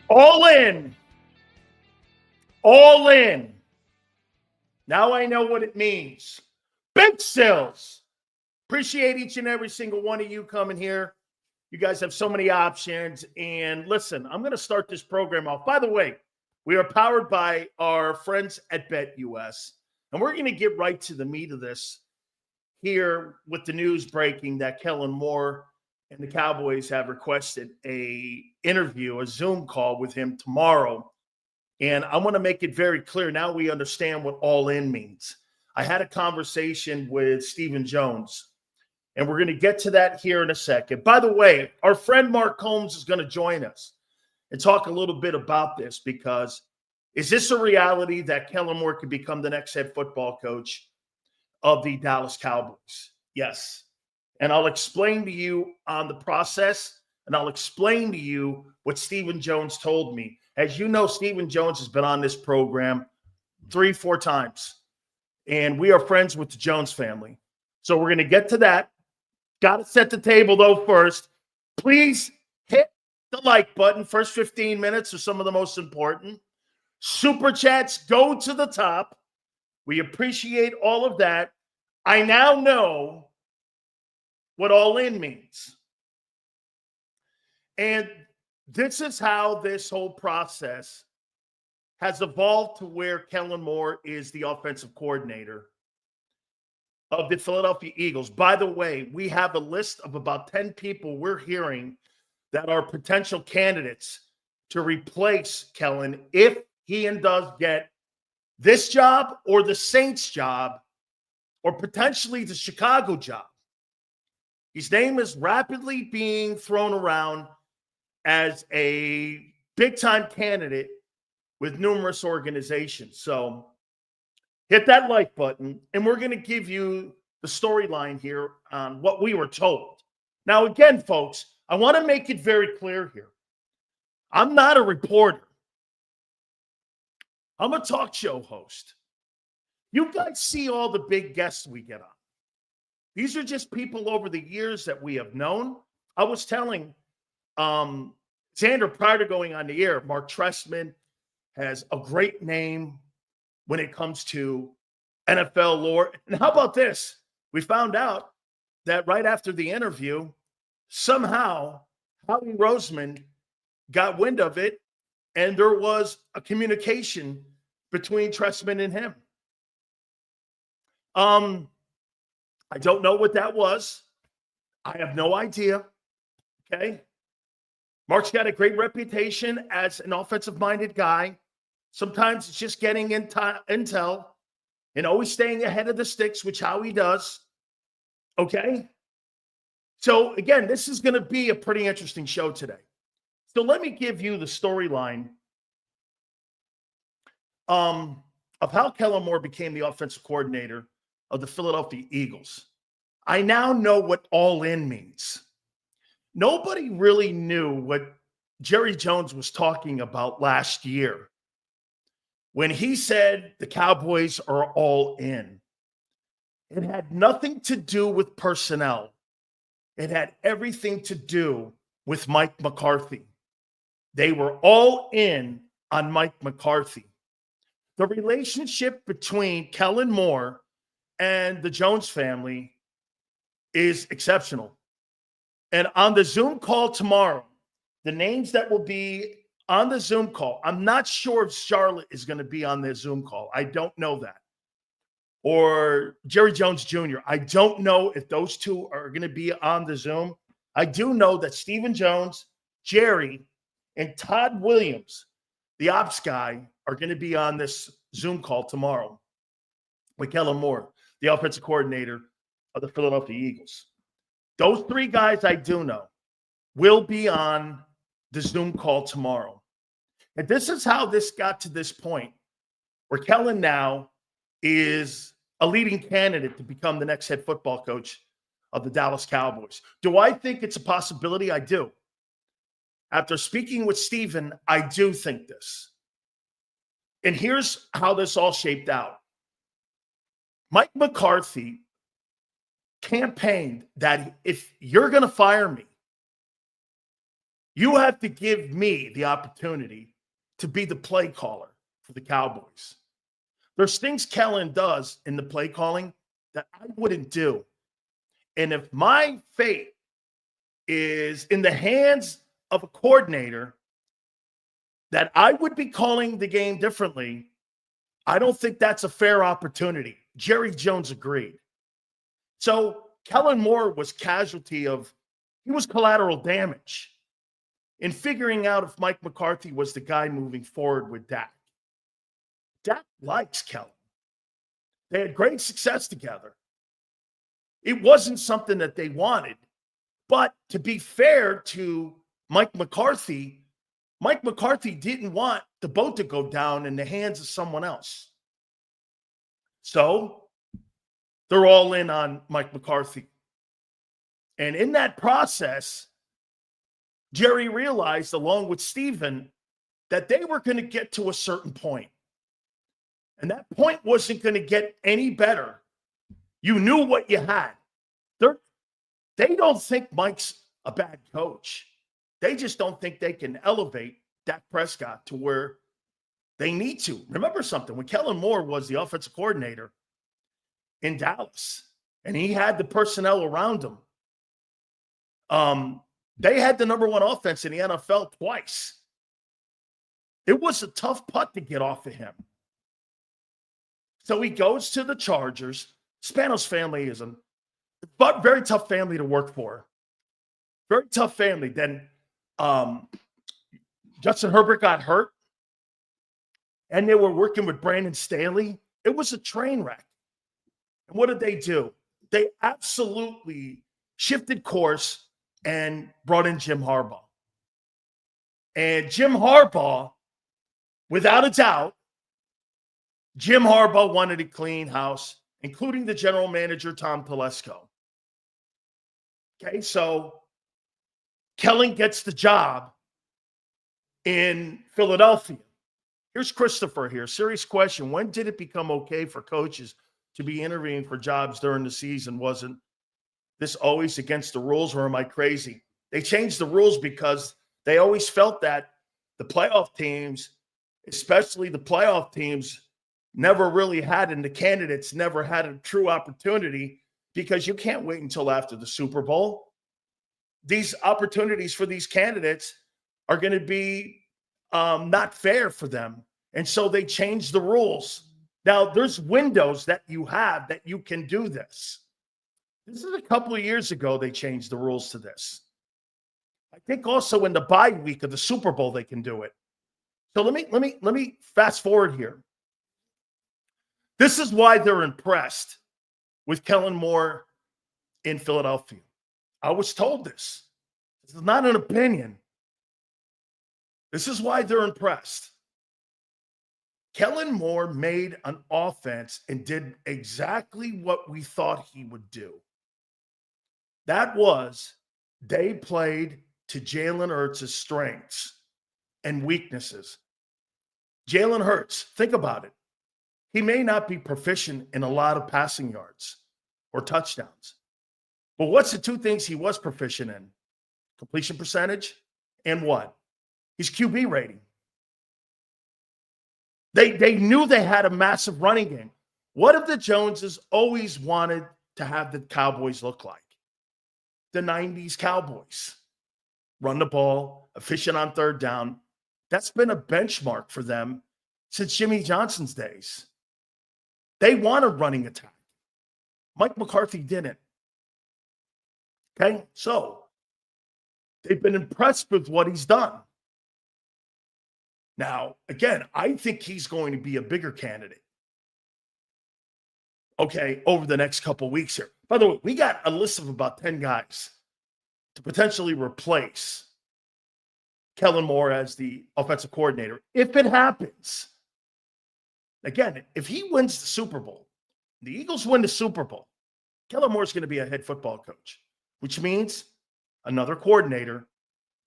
All in. All in. Now I know what it means. Big sales. Appreciate each and every single one of you coming here. You guys have so many options. And listen, I'm going to start this program off. By the way, we are powered by our friends at BetUS. And we're going to get right to the meat of this here with the news breaking that Kellen Moore and the Cowboys have requested a interview, a Zoom call with him tomorrow. And I want to make it very clear. Now we understand what all in means. I had a conversation with Stephen Jones, and we're going to get to that here in a second. By the way, our friend Mark Combs is going to join us and talk a little bit about this, because is this a reality that Kellen Moore could become the next head football coach of the Dallas Cowboys? Yes. And I'll explain to you on the process, and I'll explain to you what Stephen Jones told me. As you know, Stephen Jones has been on this program 3-4 times, and we are friends with the Jones family. So we're going to get to that. Got to set the table, though, first. Please hit the like button. First 15 minutes are some of the most important. Super chats go to the top. We appreciate all of that. I now know what all in means. And this is how this whole process has evolved to where Kellen Moore is the offensive coordinator of the Philadelphia Eagles. By the way, we have a list of about 10 people we're hearing that are potential candidates to replace Kellen if he does get this job or the Saints job or potentially the Chicago job. His name is rapidly being thrown around as a big-time candidate with numerous organizations. So hit that like button, and we're going to give you the storyline here on what we were told. Now, again, folks, I want to make it very clear here. I'm not a reporter. I'm a talk show host. You guys see all the big guests we get on. These are just people over the years that we have known. I was telling Xander prior to going on the air, Mark Trestman has a great name when it comes to NFL lore. And how about this? We found out that right after the interview, somehow Howie Roseman got wind of it, and there was a communication between Trestman and him. I don't know what that was. I have no idea. Okay. Mark's got a great reputation as an offensive-minded guy. Sometimes it's just getting intel and always staying ahead of the sticks, which how he does. Okay. So again, this is going to be a pretty interesting show today. So let me give you the storyline of how Kellen Moore became the offensive coordinator of the Philadelphia Eagles. I now know what all in means. Nobody really knew what Jerry Jones was talking about last year when he said the Cowboys are all in. It had nothing to do with personnel. It had everything to do with Mike McCarthy. They were all in on Mike McCarthy. The relationship between Kellen Moore and the Jones family is exceptional. And on the Zoom call tomorrow, the names that will be on the Zoom call, I'm not sure if Charlotte is going to be on the Zoom call. I don't know that. Or Jerry Jones Jr. I don't know if those two are going to be on the Zoom. I do know that Stephen Jones, Jerry, and Todd Williams, the ops guy, are going to be on this Zoom call tomorrow with Kellen Moore, the offensive coordinator of the Philadelphia Eagles. Those three guys I do know will be on the Zoom call tomorrow. And this is how this got to this point where Kellen now is a leading candidate to become the next head football coach of the Dallas Cowboys. Do I think it's a possibility? I do. After speaking with Stephen, I do think this. And here's how this all shaped out. Mike McCarthy campaigned that if you're going to fire me, You have to give me the opportunity to be the play caller for the Cowboys. There's things Kellen does in the play calling that I wouldn't do. And if my fate is in the hands of a coordinator that I would be calling the game differently, I don't think that's a fair opportunity. Jerry Jones agreed. So Kellen Moore was casualty of, he was collateral damage in figuring out if Mike McCarthy was the guy moving forward with Dak. Dak likes Kellen. They had great success together. It wasn't something that they wanted. But to be fair to Mike McCarthy didn't want the boat to go down in the hands of someone else. So they're all in on Mike McCarthy. And in that process, Jerry realized, along with Steven, that they were going to get to a certain point. And that point wasn't going to get any better. You knew what you had. They don't think Mike's a bad coach. They just don't think they can elevate Dak Prescott to where they need to. Remember something. When Kellen Moore was the offensive coordinator in Dallas, and he had the personnel around him, they had the number one offense in the NFL twice. It was a tough putt to get off of him. So he goes to the Chargers. Spanos family is a very tough family to work for. Very tough family. Then Justin Herbert got hurt, and they were working with Brandon Staley. It was a train wreck. And what did they do? They absolutely shifted course and brought in Jim Harbaugh. And Jim Harbaugh, without a doubt, Jim Harbaugh wanted a clean house, including the general manager, Tom Telesco. Okay, so Kellen gets the job in Philadelphia. Here's Christopher here. Serious question. When did it become okay for coaches to be interviewing for jobs during the season? Wasn't this always against the rules, or am I crazy? They changed the rules because they always felt that the playoff teams, especially the playoff teams, never really had, and the candidates never had a true opportunity, because you can't wait until after the Super Bowl. These opportunities for these candidates are going to be not fair for them. And so they changed the rules. Now, there's windows that you have that you can do this. This is a couple of years ago they changed the rules to this. I think also in the bye week of the Super Bowl they can do it. So let me fast forward here. This is why they're impressed with Kellen Moore in Philadelphia. I was told this. This is not an opinion. This is why they're impressed. Kellen Moore made an offense and did exactly what we thought he would do. That was, they played to Jalen Hurts' strengths and weaknesses. Jalen Hurts, think about it. He may not be proficient in a lot of passing yards or touchdowns. But what's the two things he was proficient in? Completion percentage and what? His QB rating. They knew they had a massive running game. What if the Joneses always wanted to have the Cowboys look like? The 90s Cowboys. Run the ball, efficient on third down. That's been a benchmark for them since Jimmy Johnson's days. They want a running attack. Mike McCarthy didn't. Okay, so they've been impressed with what he's done. Now, again, I think he's going to be a bigger candidate, okay, over the next couple of weeks here. By the way, we got a list of about 10 guys to potentially replace Kellen Moore as the offensive coordinator. If it happens, again, if he wins the Super Bowl, the Eagles win the Super Bowl, Kellen Moore is going to be a head football coach, which means another coordinator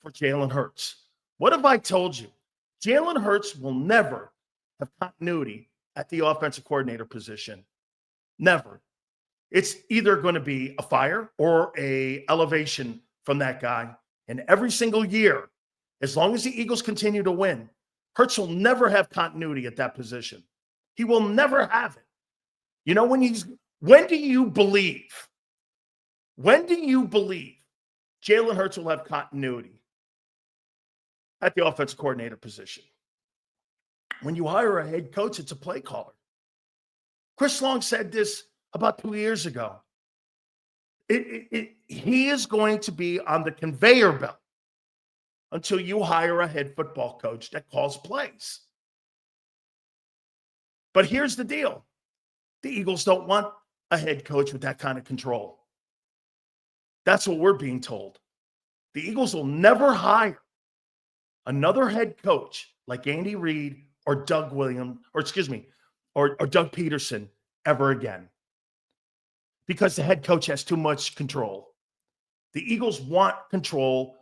for Jalen Hurts. What if I told you Jalen Hurts will never have continuity at the offensive coordinator position? Never. It's either going to be a fire or a elevation from that guy. And every single year, As long as the Eagles continue to win, Hurts will never have continuity at that position. He will never have it. You know, when do you believe Jalen Hurts will have continuity at the offensive coordinator position? When you hire a head coach, it's a play caller. Chris Long said this about 2 years ago. He is going to be on the conveyor belt until you hire a head football coach that calls plays. But here's the deal. The Eagles don't want a head coach with that kind of control. That's what we're being told. The Eagles will never hire another head coach like Andy Reid or Doug Williams, or Doug Peterson ever again, because the head coach has too much control. The Eagles want control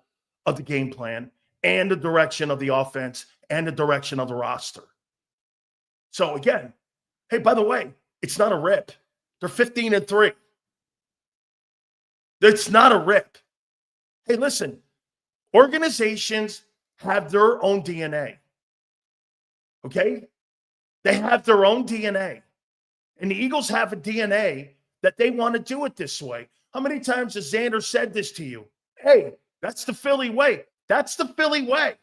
of the game plan and the direction of the offense and the direction of the roster. So again, hey, by the way, it's not a rip. They're 15-3. It's not a rip. Hey, listen, organizations have their own DNA. Okay? They have their own DNA. And the Eagles have a DNA that they want to do it this way. How many times has Xander said this to you? Hey, that's the Philly way. That's the Philly way.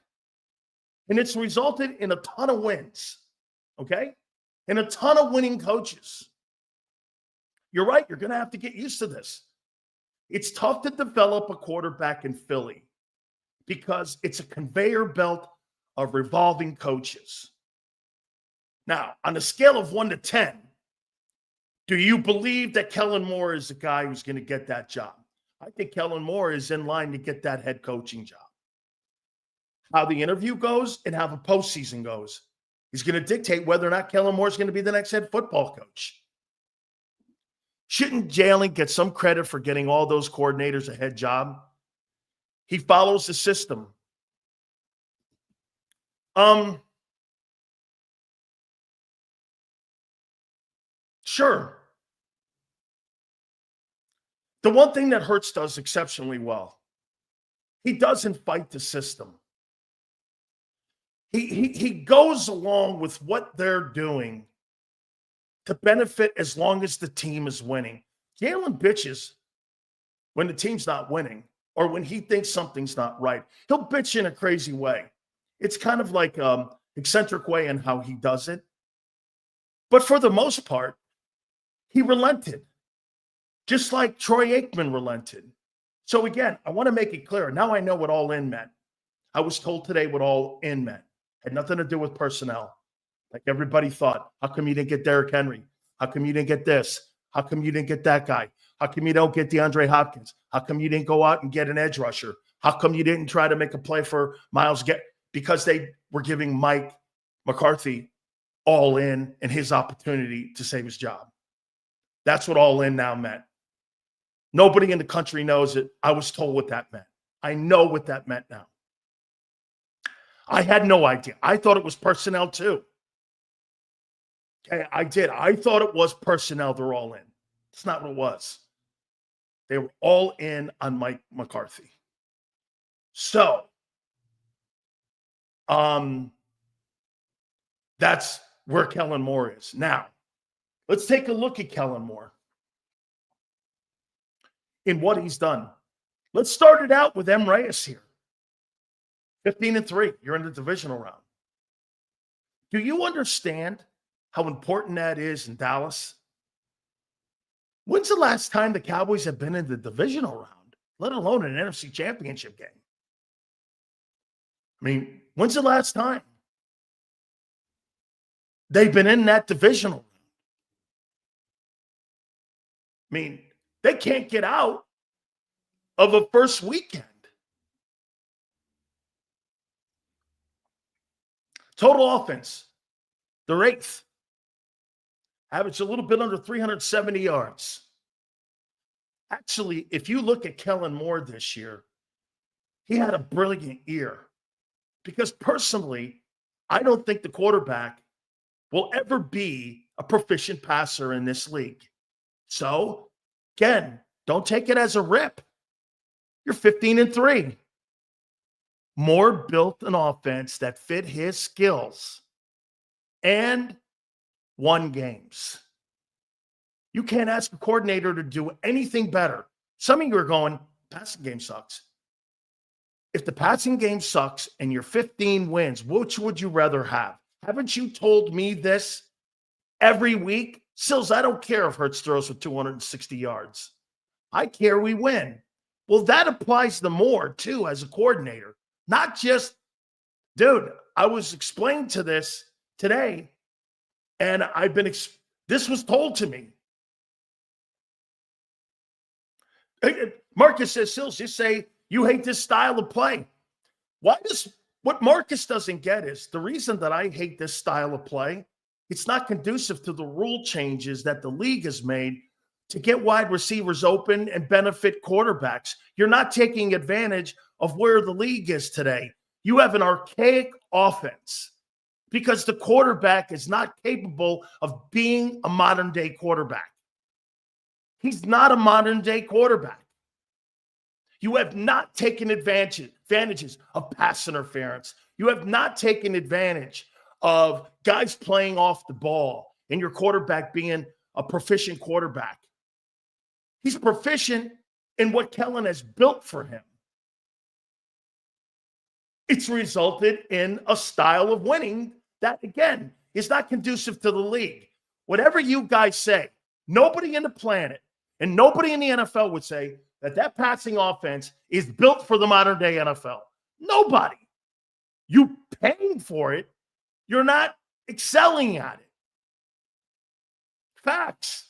And it's resulted in a ton of wins. Okay? And a ton of winning coaches. You're right. You're going to have to get used to this. It's tough to develop a quarterback in Philly because it's a conveyor belt of revolving coaches. Now, on a scale of 1 to 10, do you believe that Kellen Moore is the guy who's going to get that job? I think Kellen Moore is in line to get that head coaching job. How the interview goes and how the postseason goes is going to dictate whether or not Kellen Moore is going to be the next head football coach. Shouldn't Jalen get some credit for getting all those coordinators a head job? He follows the system. Sure. The one thing that Hurts does exceptionally well, he doesn't fight the system. He goes along with what they're doing to benefit as long as the team is winning. Jalen bitches when the team's not winning or when he thinks something's not right. He'll bitch in a crazy way. It's kind of like eccentric way in how he does it. But for the most part, he relented, just like Troy Aikman relented. So again, I want to make it clear. Now I know what all in meant. I was told today what all in meant. Had nothing to do with personnel. Like everybody thought. How come you didn't get Derrick Henry? How come you didn't get this? How come you didn't get that guy? How come you don't get DeAndre Hopkins? How come you didn't go out and get an edge rusher? How come you didn't try to make a play for Myles? Because they were giving Mike McCarthy all in and his opportunity to save his job. That's what all in now meant. Nobody in the country knows it. I was told what that meant. I know what that meant now. I had no idea. I thought it was personnel too. Okay, I did. I thought it was personnel. They're all in. It's not what it was. They were all in on Mike McCarthy. So, that's where Kellen Moore is. Now, let's take a look at Kellen Moore in what he's done. Let's start it out with M. Reyes here. 15-3. You're in the divisional round. Do you understand how important that is in Dallas? When's the last time the Cowboys have been in the divisional round, let alone an NFC championship game? I mean, when's the last time they've been in that divisional round? I mean, they can't get out of a first weekend. Total offense, they're 8th. Average a little bit under 370 yards. Actually, if you look at Kellen Moore this year, he had a brilliant year. Because personally, I don't think the quarterback will ever be a proficient passer in this league. So, again, don't take it as a rip. You're 15-3. Moore built an offense that fit his skills and won games. You can't ask a coordinator to do anything better. Some of you are going, passing game sucks. If the passing game sucks and you're 15 wins, which would you rather have? Haven't you told me this every week? Sills, I don't care if Hurts throws for 260 yards. I care we win. Well, that applies to Moore, too, as a coordinator. Not just, dude, I was explained to this today, and this was told to me. Marcus says, Sills, just say you hate this style of play. What Marcus doesn't get is the reason that I hate this style of play, it's not conducive to the rule changes that the league has made to get wide receivers open and benefit quarterbacks. You're not taking advantage of where the league is today. You have an archaic offense because the quarterback is not capable of being a modern-day quarterback. He's not a modern-day quarterback. You have not taken advantages of pass interference. You have not taken advantage of guys playing off the ball and your quarterback being a proficient quarterback. He's proficient in what Kellen has built for him. It's resulted in a style of winning that, again, is not conducive to the league. Whatever you guys say, nobody in the planet and nobody in the NFL would say that passing offense is built for the modern day NFL. Nobody. You paying for it. You're not excelling at it. Facts.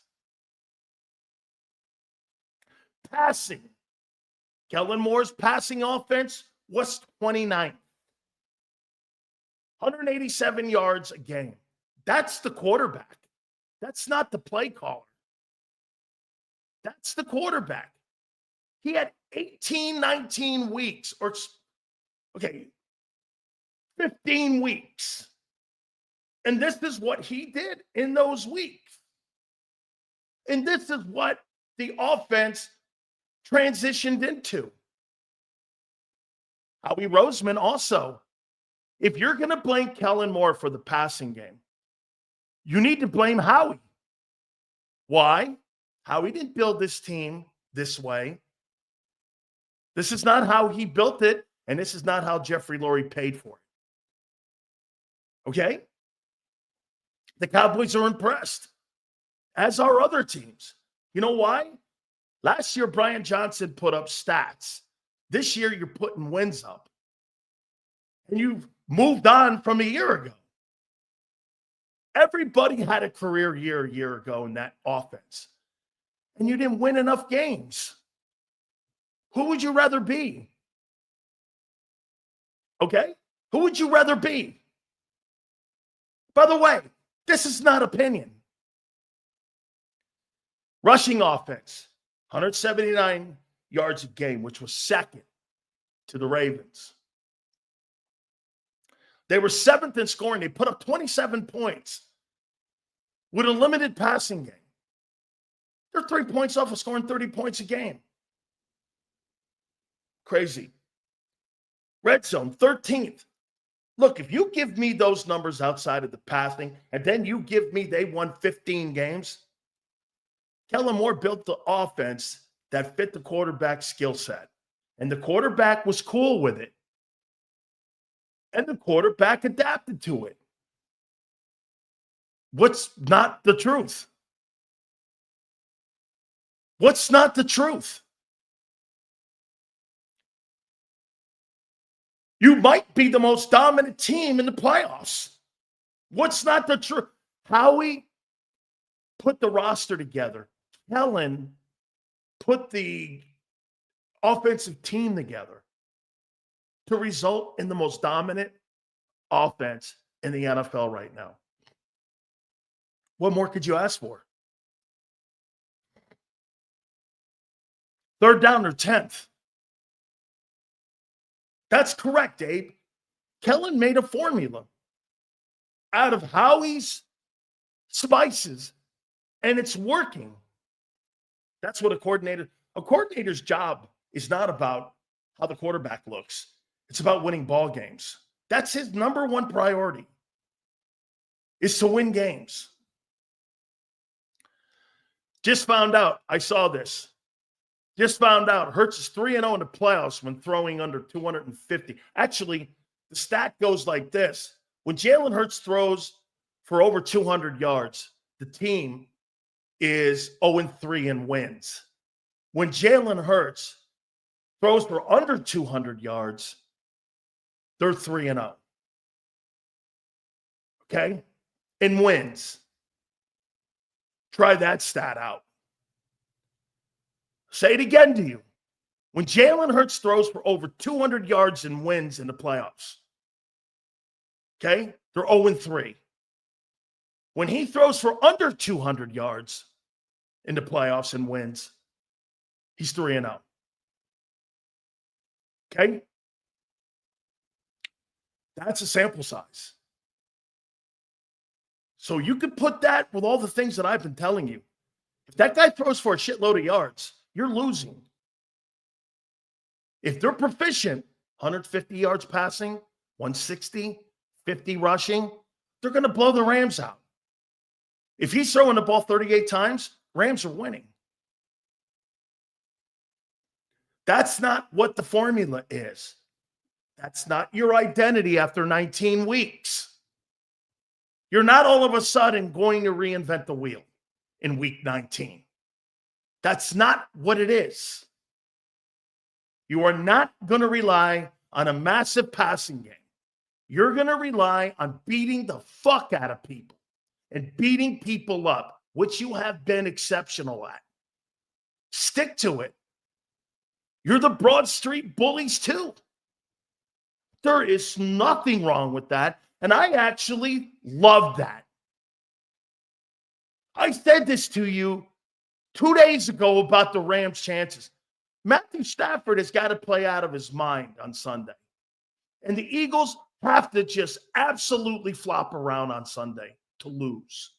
Passing. Kellen Moore's passing offense was 29th. 187 yards a game. That's the quarterback. That's not the play caller. That's the quarterback. He had 19 weeks, 15 weeks. And this is what he did in those weeks. And this is what the offense transitioned into. Howie Roseman also, if you're going to blame Kellen Moore for the passing game, you need to blame Howie. Why? Howie didn't build this team this way. This is not how he built it, and this is not how Jeffrey Lurie paid for it. Okay? The Cowboys are impressed, as are other teams. You know why? Last year, Brian Johnson put up stats. This year, you're putting wins up. And you've moved on from a year ago. Everybody had a career year a year ago in that offense. And you didn't win enough games. Who would you rather be? Okay? Who would you rather be? By the way, this is not opinion. Rushing offense, 179 yards a game, which was second to the Ravens. They were seventh in scoring. They put up 27 points with a limited passing game. They're 3 points off of scoring 30 points a game. Crazy. Red zone, 13th. Look, if you give me those numbers outside of the passing, and then you give me they won 15 games, Kellen Moore built the offense that fit the quarterback's skill set. And the quarterback was cool with it. And the quarterback adapted to it. What's not the truth? What's not the truth? You might be the most dominant team in the playoffs. What's not the truth? Howie put the roster together. Kellen put the offensive team together to result in the most dominant offense in the NFL right now. What more could you ask for? Third down or 10th. That's correct, Abe. Kellen made a formula out of Howie's spices, and it's working. That's what a coordinator's job is not about how the quarterback looks. It's about winning ball games. That's his number one priority, is to win games. Just found out. I saw this. Just found out. Hurts is 3-0 in the playoffs when throwing under 250. Actually, the stat goes like this. When Jalen Hurts throws for over 200 yards, the team is 0-3 and wins. When Jalen Hurts throws for under 200 yards, they're 3-0. Okay? And wins. Try that stat out. Say it again to you. When Jalen Hurts throws for over 200 yards and wins in the playoffs, okay, they're 0-3. When he throws for under 200 yards in the playoffs and wins, he's 3-0. Okay? That's a sample size. So you could put that with all the things that I've been telling you. If that guy throws for a shitload of yards, you're losing. If they're proficient, 150 yards passing, 160, 50 rushing, they're going to blow the Rams out. If he's throwing the ball 38 times, Rams are winning. That's not what the formula is. That's not your identity after 19 weeks. You're not all of a sudden going to reinvent the wheel in week 19. That's not what it is. You are not going to rely on a massive passing game. You're going to rely on beating the fuck out of people and beating people up, which you have been exceptional at. Stick to it. You're the Broad Street Bullies too. There is nothing wrong with that, and I actually love that. I said this to you 2 days ago about the Rams' chances. Matthew Stafford has got to play out of his mind on Sunday. And the Eagles have to just absolutely flop around on Sunday to lose.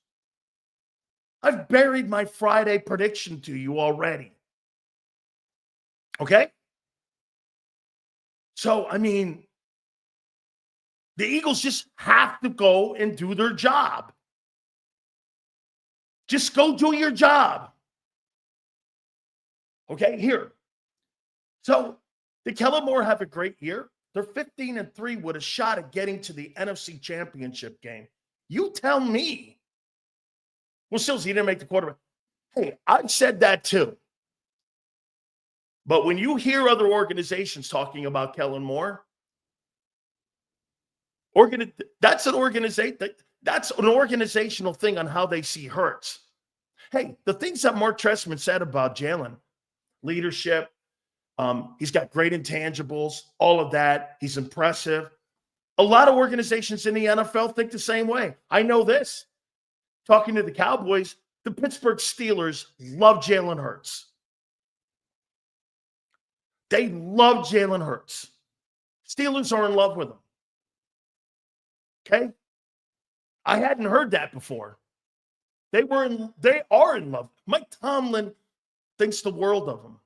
I've buried my Friday prediction to you already. Okay? So, I mean, the Eagles just have to go and do their job. Just go do your job. Okay, here. So, did Kellen Moore have a great year? They're 15-3 with a shot at getting to the NFC Championship game. You tell me. Well, still, he didn't make the quarterback. Hey, I said that too. But when you hear other organizations talking about Kellen Moore, that's an organizational thing on how they see Hurts. Hey, the things that Mark Trestman said about Jalen, leadership, he's got great intangibles, all of that. He's impressive. A lot of organizations in the NFL think the same way. I know this. Talking to the Cowboys, the Pittsburgh Steelers love Jalen Hurts. They love Jalen Hurts. Steelers are in love with him. Okay? I hadn't heard that before. They are in love. Mike Tomlin thinks the world of him.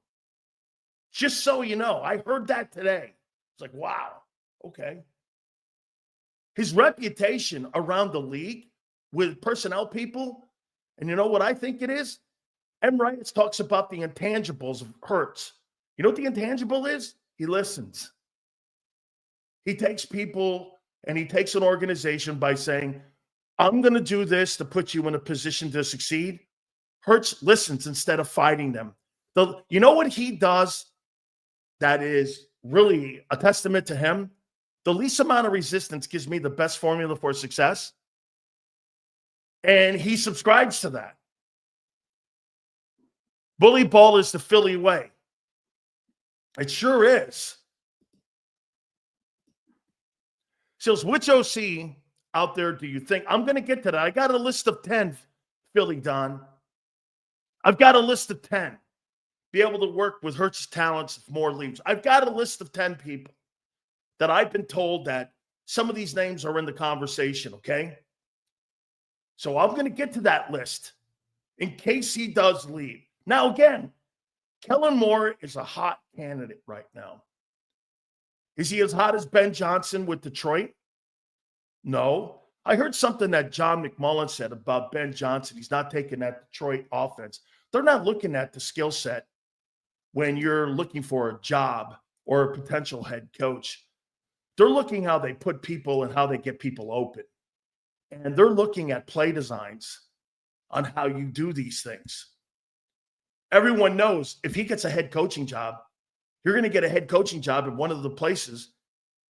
Just so you know, I heard that today. It's like, wow, okay. His reputation around the league with personnel people, and you know what I think it is? M. Rice talks about the intangibles of Hurts. You know what the intangible is? He listens. He takes people and he takes an organization by saying, I'm going to do this to put you in a position to succeed. Hurts listens instead of fighting them. You know what he does that is really a testament to him? The least amount of resistance gives me the best formula for success. And he subscribes to that. Bully ball is the Philly way. It sure is. So, which OC out there do you think? I'm going to get to that. I got a list of 10, Philly, Don. I've got a list of 10. Be able to work with Hurts' talents if more leaves. I've got a list of 10 people that I've been told that some of these names are in the conversation, okay? So I'm going to get to that list in case he does leave. Now, again, Kellen Moore is a hot candidate right now. Is he as hot as Ben Johnson with Detroit? No. I heard something that John McMullen said about Ben Johnson. He's not taking that Detroit offense. They're not looking at the skill set when you're looking for a job or a potential head coach. They're looking how they put people and how they get people open. And they're looking at play designs on how you do these things. Everyone knows if he gets a head coaching job, you're going to get a head coaching job at one of the places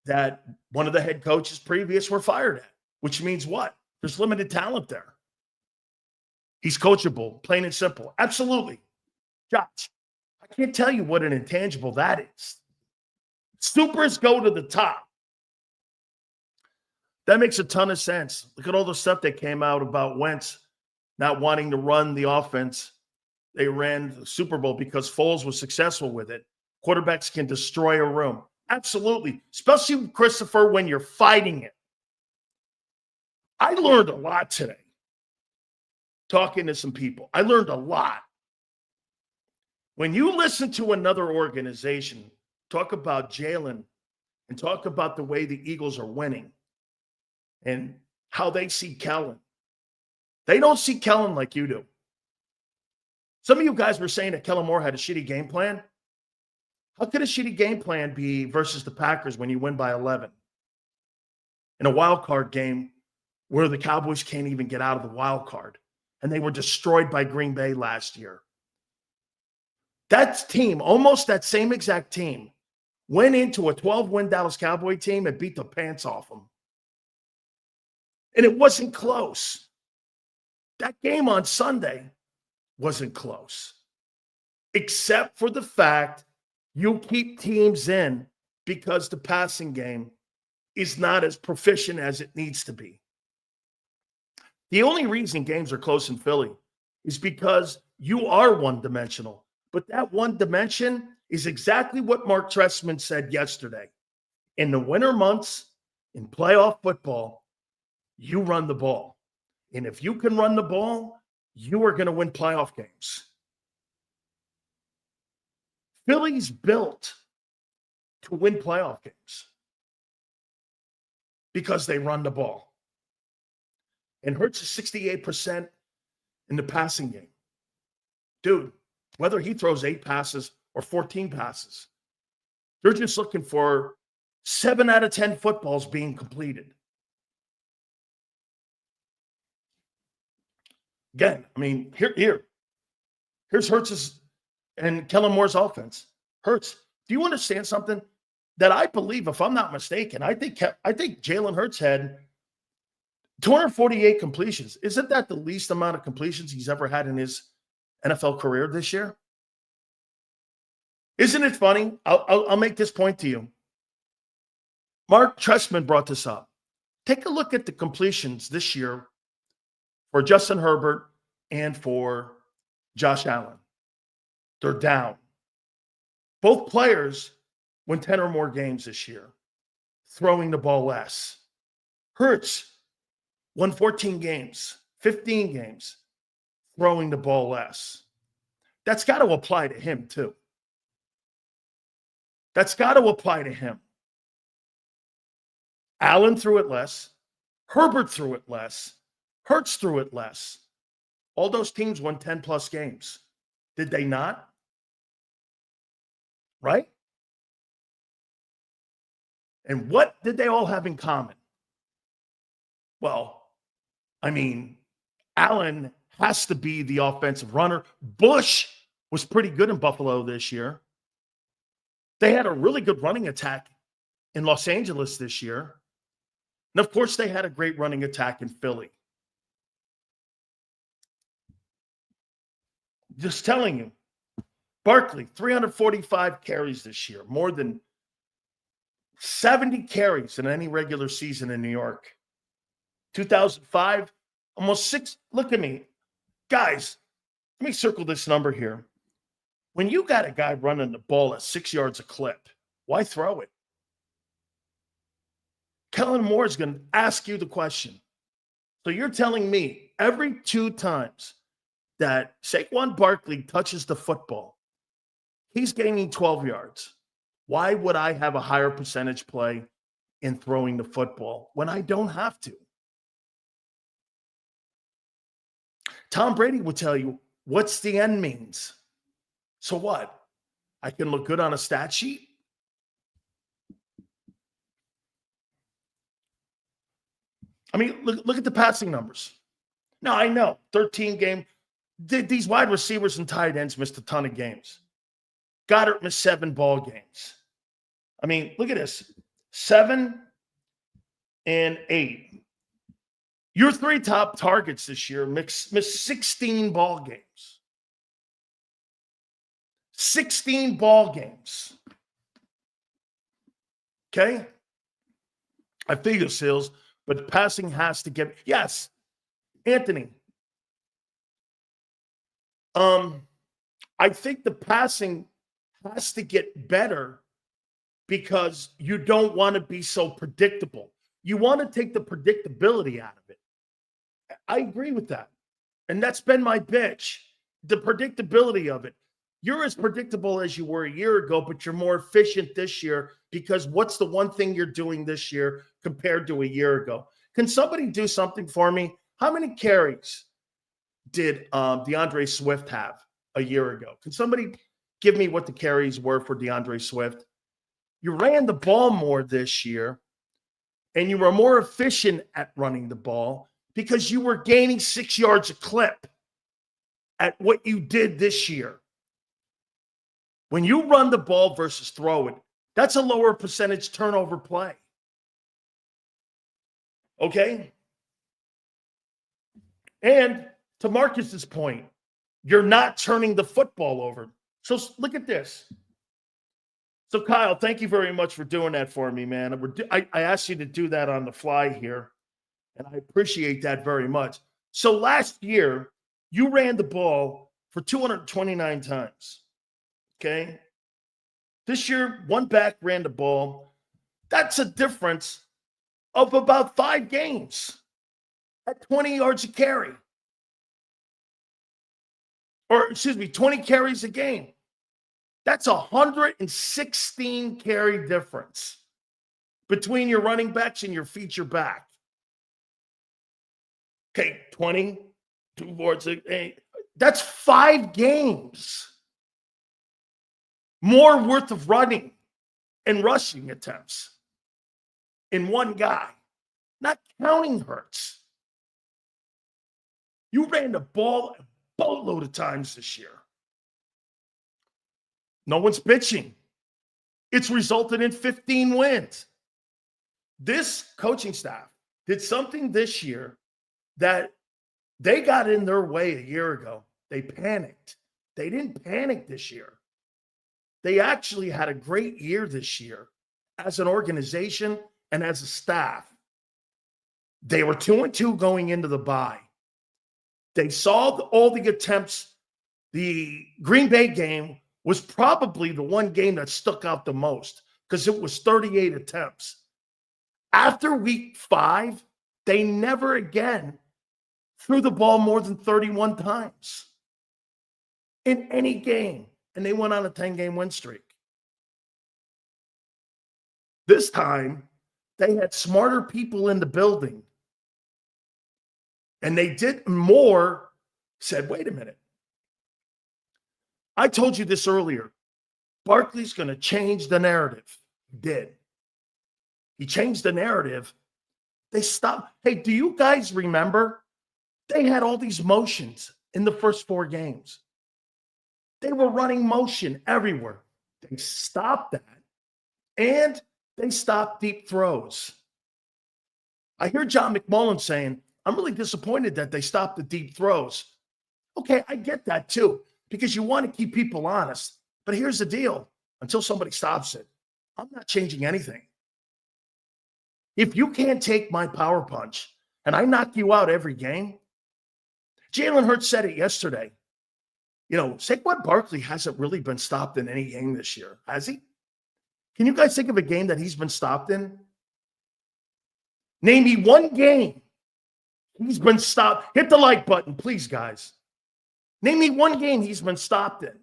that one of the head coaches previous were fired at, which means what? There's limited talent there. He's coachable, plain and simple. Absolutely. Josh, I can't tell you what an intangible that is. Supers go to the top. That makes a ton of sense. Look at all the stuff that came out about Wentz not wanting to run the offense. They ran the Super Bowl because Foles was successful with it. Quarterbacks can destroy a room. Absolutely. Especially, Christopher, when you're fighting it. I learned a lot today talking to some people. I learned a lot. When you listen to another organization talk about Jalen and talk about the way the Eagles are winning and how they see Kellen, they don't see Kellen like you do. Some of you guys were saying that Kellen Moore had a shitty game plan. How could a shitty game plan be versus the Packers when you win by 11? In a wild card game where the Cowboys can't even get out of the wild card, and they were destroyed by Green Bay last year. That team, almost that same exact team, went into a 12-win Dallas Cowboy team and beat the pants off them. And it wasn't close. That game on Sunday wasn't close, except for the fact you keep teams in because the passing game is not as proficient as it needs to be. The only reason games are close in Philly is because you are one-dimensional. But that one dimension is exactly what Mark Trestman said yesterday. In the winter months, in playoff football, you run the ball. And if you can run the ball, you are going to win playoff games. Philly's built to win playoff games because they run the ball. And Hurts is 68% in the passing game. Dude, whether he throws 8 passes or 14 passes, they're just looking for 7 out of 10 footballs being completed. Again, I mean, here's Hurts' and Kellen Moore's offense. Hurts, do you understand something? That I believe, if I'm not mistaken, I think Jalen Hurts had 248 completions. Isn't that the least amount of completions he's ever had in his NFL career this year? Isn't it funny? I'll make this point to you. Mark Trestman brought this up. Take a look at the completions this year for Justin Herbert and for Josh Allen. They're down. Both players win 10 or more games this year, throwing the ball less. Hurts won 14 games, 15 games, throwing the ball less. That's got to apply to him too. That's got to apply to him. Allen threw it less. Herbert threw it less. Hurts threw it less. All those teams won 10-plus games. Did they not? Right? And what did they all have in common? Well, I mean, Allen has to be the offensive runner. Bush was pretty good in Buffalo this year. They had a really good running attack in Los Angeles this year. And of course, they had a great running attack in Philly. Just telling you, Barkley, 345 carries this year, more than 70 carries in any regular season in New York. 2005, almost 6. Look at me. Guys, let me circle this number here. When you got a guy running the ball at 6 yards a clip, why throw it? Kellen Moore is going to ask you the question. So you're telling me every 2 times that Saquon Barkley touches the football, he's gaining 12 yards. Why would I have a higher percentage play in throwing the football when I don't have to? Tom Brady would tell you, what's the end means? So what? I can look good on a stat sheet? I mean, look at the passing numbers. Now, I know, 13 game. These wide receivers and tight ends missed a ton of games. Goddard missed 7 ball games. I mean, look at this. 7 and 8. Your 3 top targets this year missed 16 ball games. 16 ball games. Okay? I figure, Sills, but passing has to get. Yes, Anthony. I think the passing has to get better because you don't want to be so predictable. You want to take the predictability out of it. I agree with that. And that's been my bitch, the predictability of it. You're as predictable as you were a year ago, but you're more efficient this year because what's the one thing you're doing this year compared to a year ago? Can somebody do something for me? How many carries did DeAndre Swift have a year ago? Can somebody give me what the carries were for DeAndre Swift? You ran the ball more this year, and you were more efficient at running the ball because you were gaining 6 yards a clip at what you did this year. When you run the ball versus throw it, that's a lower percentage turnover play. Okay? And to Marcus's point, you're not turning the football over. So look at this. So, Kyle, thank you very much for doing that for me, man. I asked you to do that on the fly here, and I appreciate that very much. So last year, you ran the ball for 229 times, okay? This year, one back ran the ball. That's a difference of about 5 games at 20 yards a carry. Or, 20 carries a game. That's 116 carry difference between your running backs and your feature back. Okay, 20, 2 boards. That's 5 games more worth of running and rushing attempts in one guy, not counting Hurts. You ran the ball a boatload of times this year. No one's bitching. It's resulted in 15 wins. This coaching staff did something this year that they got in their way a year ago. They panicked. They didn't panic this year. They actually had a great year this year as an organization and as a staff. They were 2-2 going into the bye. They saw all the attempts. The Green Bay game was probably the one game that stuck out the most because it was 38 attempts. After week 5, they never again threw the ball more than 31 times in any game, and they went on a 10-game win streak. This time, they had smarter people in the building, and they did more, said, wait a minute. I told you this earlier. Barkley's going to change the narrative. He did. He changed the narrative. They stopped. Hey, do you guys remember? They had all these motions in the first 4 games. They were running motion everywhere. They stopped that. And they stopped deep throws. I hear John McMullen saying, I'm really disappointed that they stopped the deep throws. Okay, I get that too, because you want to keep people honest. But here's the deal. Until somebody stops it, I'm not changing anything. If you can't take my power punch and I knock you out every game, Jalen Hurts said it yesterday. Saquon Barkley hasn't really been stopped in any game this year, has he? Can you guys think of a game that he's been stopped in? Name me one game he's been stopped. Hit the like button, please, guys. Name me one game he's been stopped in.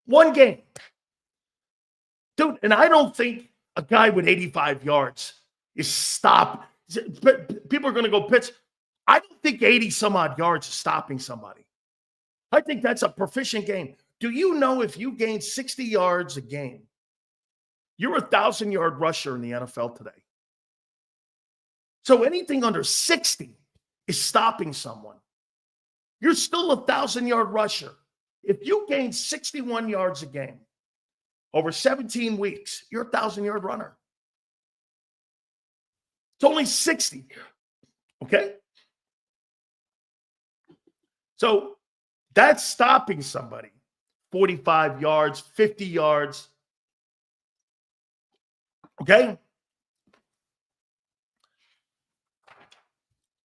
One game. Dude, and I don't think a guy with 85 yards is stop. People are going to go, Pitts. I don't think 80 some odd yards is stopping somebody. I think that's a proficient game. Do you know if you gain 60 yards a game, you're a 1,000-yard rusher in the NFL today? So anything under 60 is stopping someone. You're still a 1,000-yard rusher. If you gain 61 yards a game over 17 weeks, you're a 1,000-yard runner. It's only 60. Okay? So that's stopping somebody. 45 yards, 50 yards. Okay?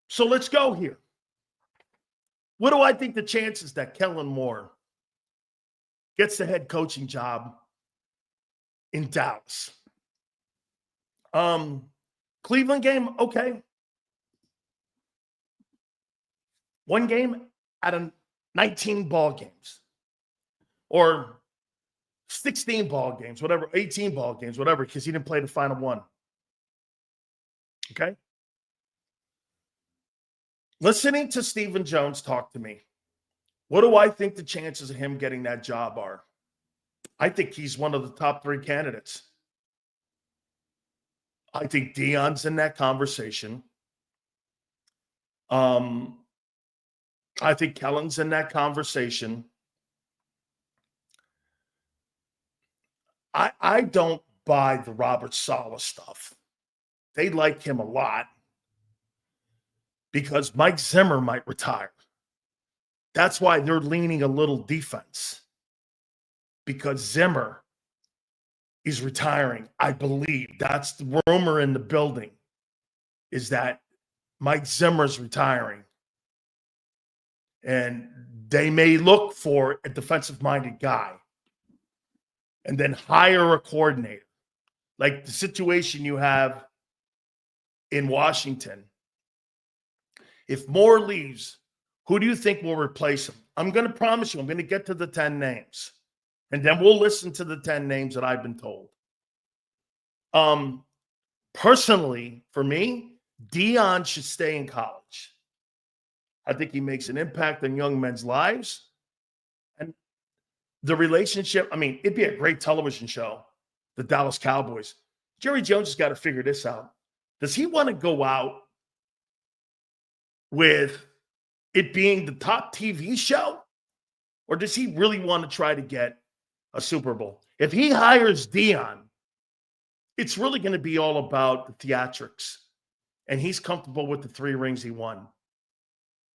So let's go here. What do I think the chances that Kellen Moore gets the head coaching job in Dallas? Cleveland game, okay. One game out of 19 ball games. Or 16 ball games, whatever, 18 ball games, whatever, because he didn't play the final one. Okay? Listening to Stephen Jones talk to me, what do I think the chances of him getting that job are? I think he's one of the top 3 candidates. I think Deion's in that conversation. I think Kellen's in that conversation. I don't buy the Robert Saleh stuff. They like him a lot because Mike Zimmer might retire. That's why they're leaning a little defense, because Zimmer is retiring. I believe that's the rumor in the building, is that Mike Zimmer's retiring. And they may look for a defensive-minded guy and then hire a coordinator. Like the situation you have in Washington. If Moore leaves, who do you think will replace him? I'm going to promise you, I'm going to get to the 10 names. And then we'll listen to the 10 names that I've been told. Personally, for me, Deion should stay in college. I think he makes an impact on young men's lives. And the relationship, I mean, it'd be a great television show, the Dallas Cowboys. Jerry Jones has got to figure this out. Does he want to go out with it being the top TV show? Or does he really want to try to get a Super Bowl? If he hires Deion, it's really going to be all about the theatrics. And he's comfortable with the 3 rings he won.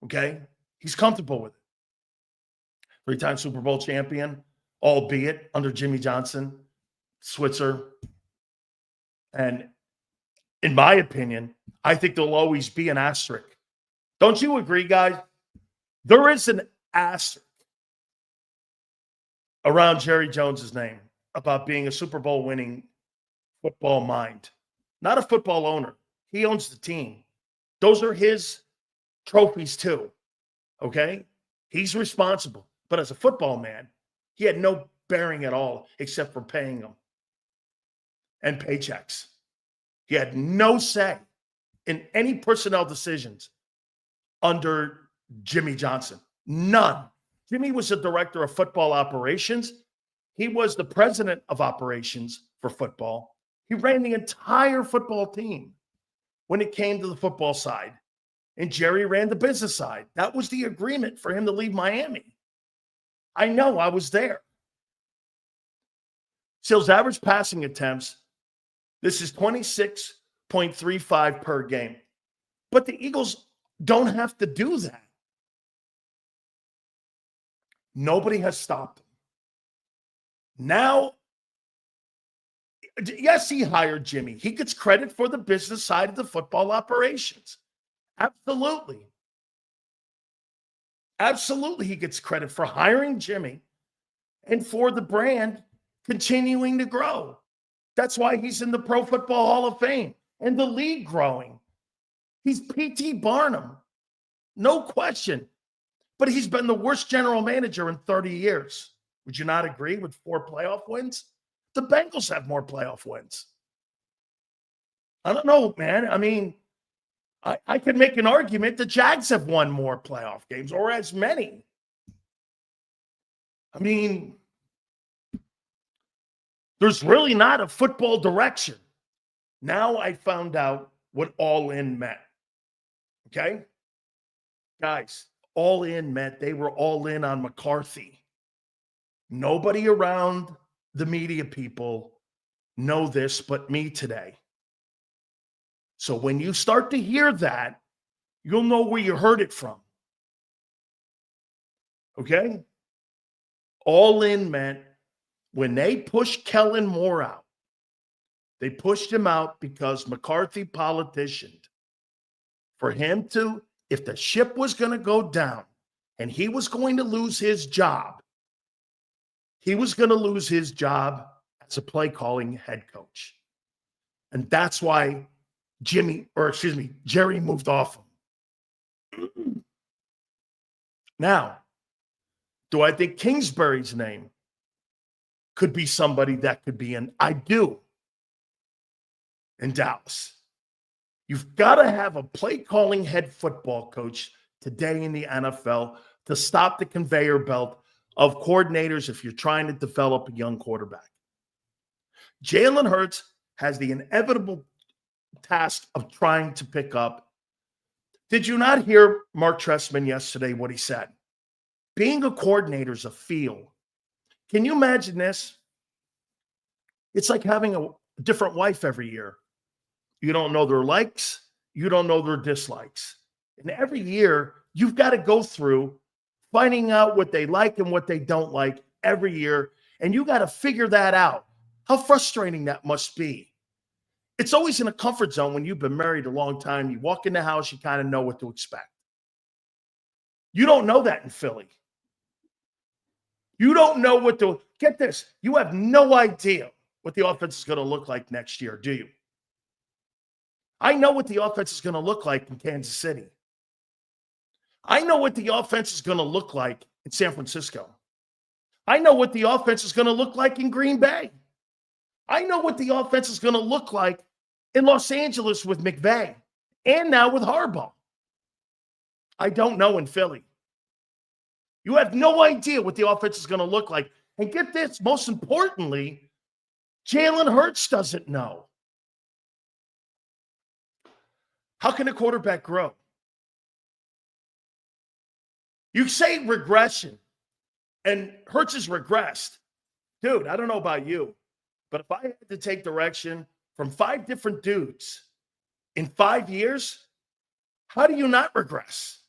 Okay? He's comfortable with it. 3-time Super Bowl champion, albeit under Jimmy Johnson, Switzer. And in my opinion, I think there'll always be an asterisk. Don't you agree, guys? There is an asterisk around Jerry Jones's name about being a Super Bowl winning football mind. Not a football owner. He owns the team. Those are his trophies too. Okay? He's responsible. But as a football man, he had no bearing at all except for paying them and paychecks. He had no say in any personnel decisions under Jimmy Johnson. None. Jimmy was the director of football operations. He was the president of operations for football. He ran the entire football team when it came to the football side. And Jerry ran the business side. That was the agreement for him to leave Miami. I know, I was there. So his average passing attempts, this is 26.35 per game. But the Eagles don't have to do that. Nobody has stopped him. Now, yes, he hired Jimmy. He gets credit for the business side of the football operations. Absolutely. Absolutely, he gets credit for hiring Jimmy and for the brand continuing to grow. That's why he's in the Pro Football Hall of Fame and the league growing. He's P.T. Barnum, no question. But he's been the worst general manager in 30 years. Would you not agree with 4 playoff wins? The Bengals have more playoff wins. I don't know, man. I mean, I could make an argument the Jags have won more playoff games or as many. I mean, there's really not a football direction. Now I found out what all in meant. Okay? Guys, all in meant they were all in on McCarthy. Nobody around the media people know this but me today. So when you start to hear that, you'll know where you heard it from. Okay? All in meant when they pushed Kellen Moore out, they pushed him out because McCarthy politicianed. For him to, if the ship was going to go down and he was going to lose his job, he was going to lose his job as a play calling head coach. And that's why Jerry moved off him. Now, do I think Kingsbury's name could be somebody that could be in? I do. In Dallas. You've got to have a play-calling head football coach today in the NFL to stop the conveyor belt of coordinators if you're trying to develop a young quarterback. Jalen Hurts has the inevitable task of trying to pick up. Did you not hear Mark Trestman yesterday, what he said? Being a coordinator is a feel. Can you imagine this? It's like having a different wife every year. You don't know their likes. You don't know their dislikes. And every year, you've got to go through finding out what they like and what they don't like every year. And you got to figure that out. How frustrating that must be. It's always in a comfort zone when you've been married a long time. You walk in the house, you kind of know what to expect. You don't know that in Philly. You don't know what to, get this, you have no idea what the offense is going to look like next year, do you? I know what the offense is going to look like in Kansas City. I know what the offense is going to look like in San Francisco. I know what the offense is going to look like in Green Bay. I know what the offense is going to look like in Los Angeles with McVay and now with Harbaugh. I don't know in Philly. You have no idea what the offense is going to look like. And get this, most importantly, Jalen Hurts doesn't know. How can a quarterback grow? You say regression, and Hurts has regressed. Dude, I don't know about you, but if I had to take direction from 5 different dudes in 5 years, how do you not regress?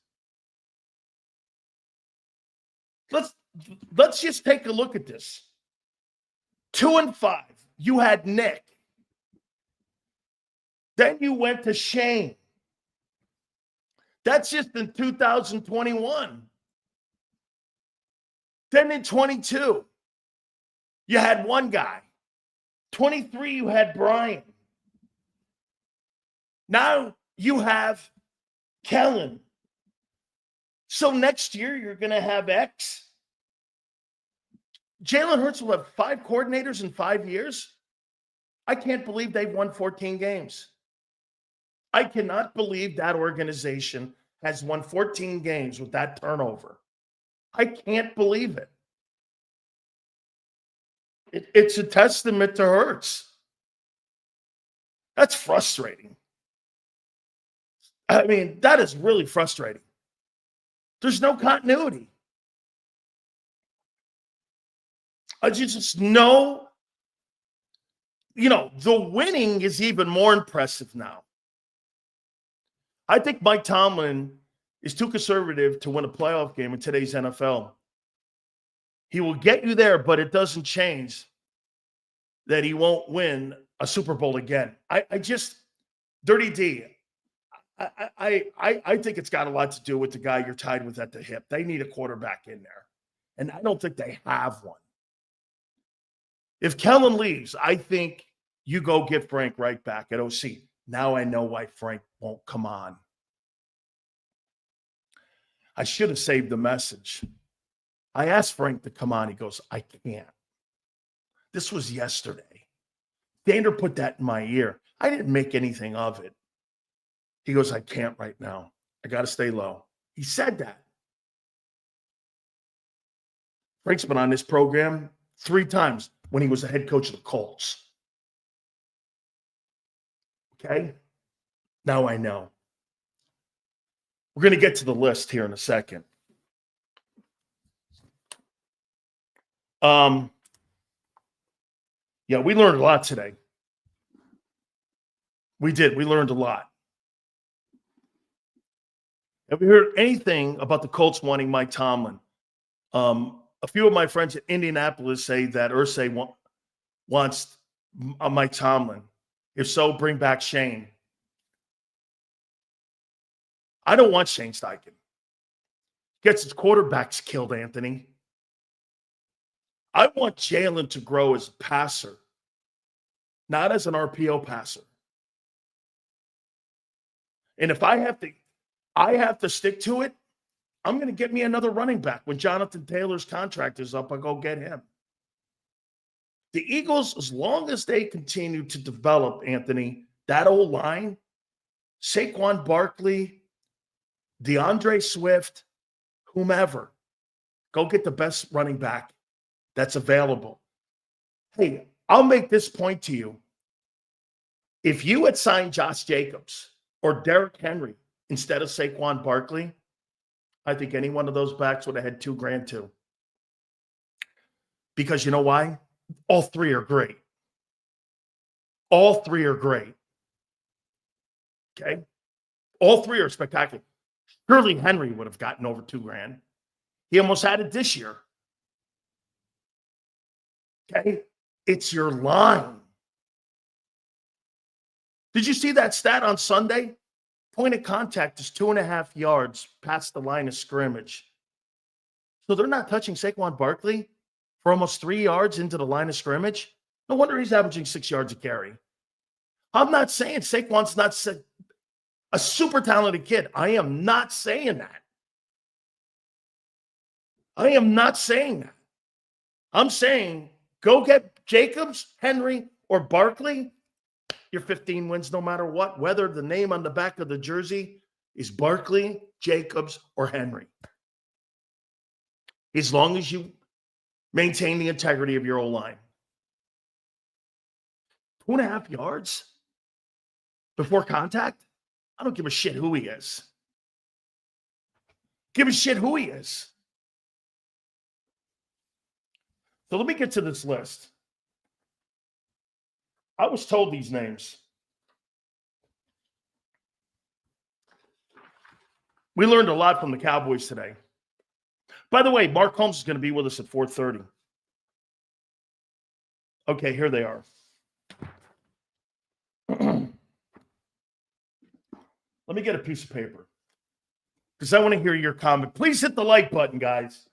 Let's just take a look at this. 2 and 5, you had Nick. Then you went to Shane. That's just in 2021. Then in 22, you had one guy. 23, you had Brian. Now you have Kellen. So next year, you're going to have X. Jalen Hurts will have 5 coordinators in 5 years. I can't believe they've won 14 games. I cannot believe that organization has won 14 games with that turnover. I can't believe it. It's a testament to Hurts. That's frustrating. I mean, that is really frustrating. There's no continuity. I just know, the winning is even more impressive now. I think Mike Tomlin is too conservative to win a playoff game in today's NFL. He will get you there, but it doesn't change that he won't win a Super Bowl again. I just, Dirty D, I think it's got a lot to do with the guy you're tied with at the hip. They need a quarterback in there, and I don't think they have one. If Kellen leaves, I think you go get Frank right back at OC. Now I know why Frank won't come on. I should have saved the message. I asked Frank to come on. He goes, I can't. This was yesterday. Dander put that in my ear. I didn't make anything of it. He goes, I can't right now. I got to stay low. He said that. Frank's been on this program 3 times when he was the head coach of the Colts. Okay? Now I know. We're going to get to the list here in a second. Yeah, we learned a lot today. We did. We learned a lot. Have you heard anything about the Colts wanting Mike Tomlin? A few of my friends at Indianapolis say that Irsay wants Mike Tomlin. If so, bring back Shane. I don't want Shane Steichen. Gets his quarterbacks killed, Anthony. I want Jalen to grow as a passer, not as an RPO passer. And if I have to stick to it, I'm going to get me another running back. When Jonathan Taylor's contract is up, I'll go get him. The Eagles, as long as they continue to develop, Anthony, that old line, Saquon Barkley, DeAndre Swift, whomever, go get the best running back that's available. Hey, I'll make this point to you. If you had signed Josh Jacobs or Derrick Henry instead of Saquon Barkley, I think any one of those backs would have had $2,000 too. Because you know why? All 3 are great. All 3 are great. Okay? All 3 are spectacular. Surely Henry would have gotten over $2,000. He almost had it this year. Okay? It's your line. Did you see that stat on Sunday? Point of contact is 2.5 yards past the line of scrimmage. So they're not touching Saquon Barkley for almost 3 yards into the line of scrimmage. No wonder he's averaging 6 yards a carry. I'm not saying Saquon's not a super talented kid. I am not saying that. I am not saying that. I'm saying go get Jacobs, Henry, or Barkley. You're 15 wins no matter what, whether the name on the back of the jersey is Barkley, Jacobs, or Henry. As long as you maintain the integrity of your O-line. 2.5 yards before contact? I don't give a shit who he is. Give a shit who he is. So let me get to this list. I was told these names. We learned a lot from the Cowboys today. By the way, Mark Holmes is going to be with us at 4:30. Okay, here they are. Let me get a piece of paper because I want to hear your comment. Please hit the like button, guys.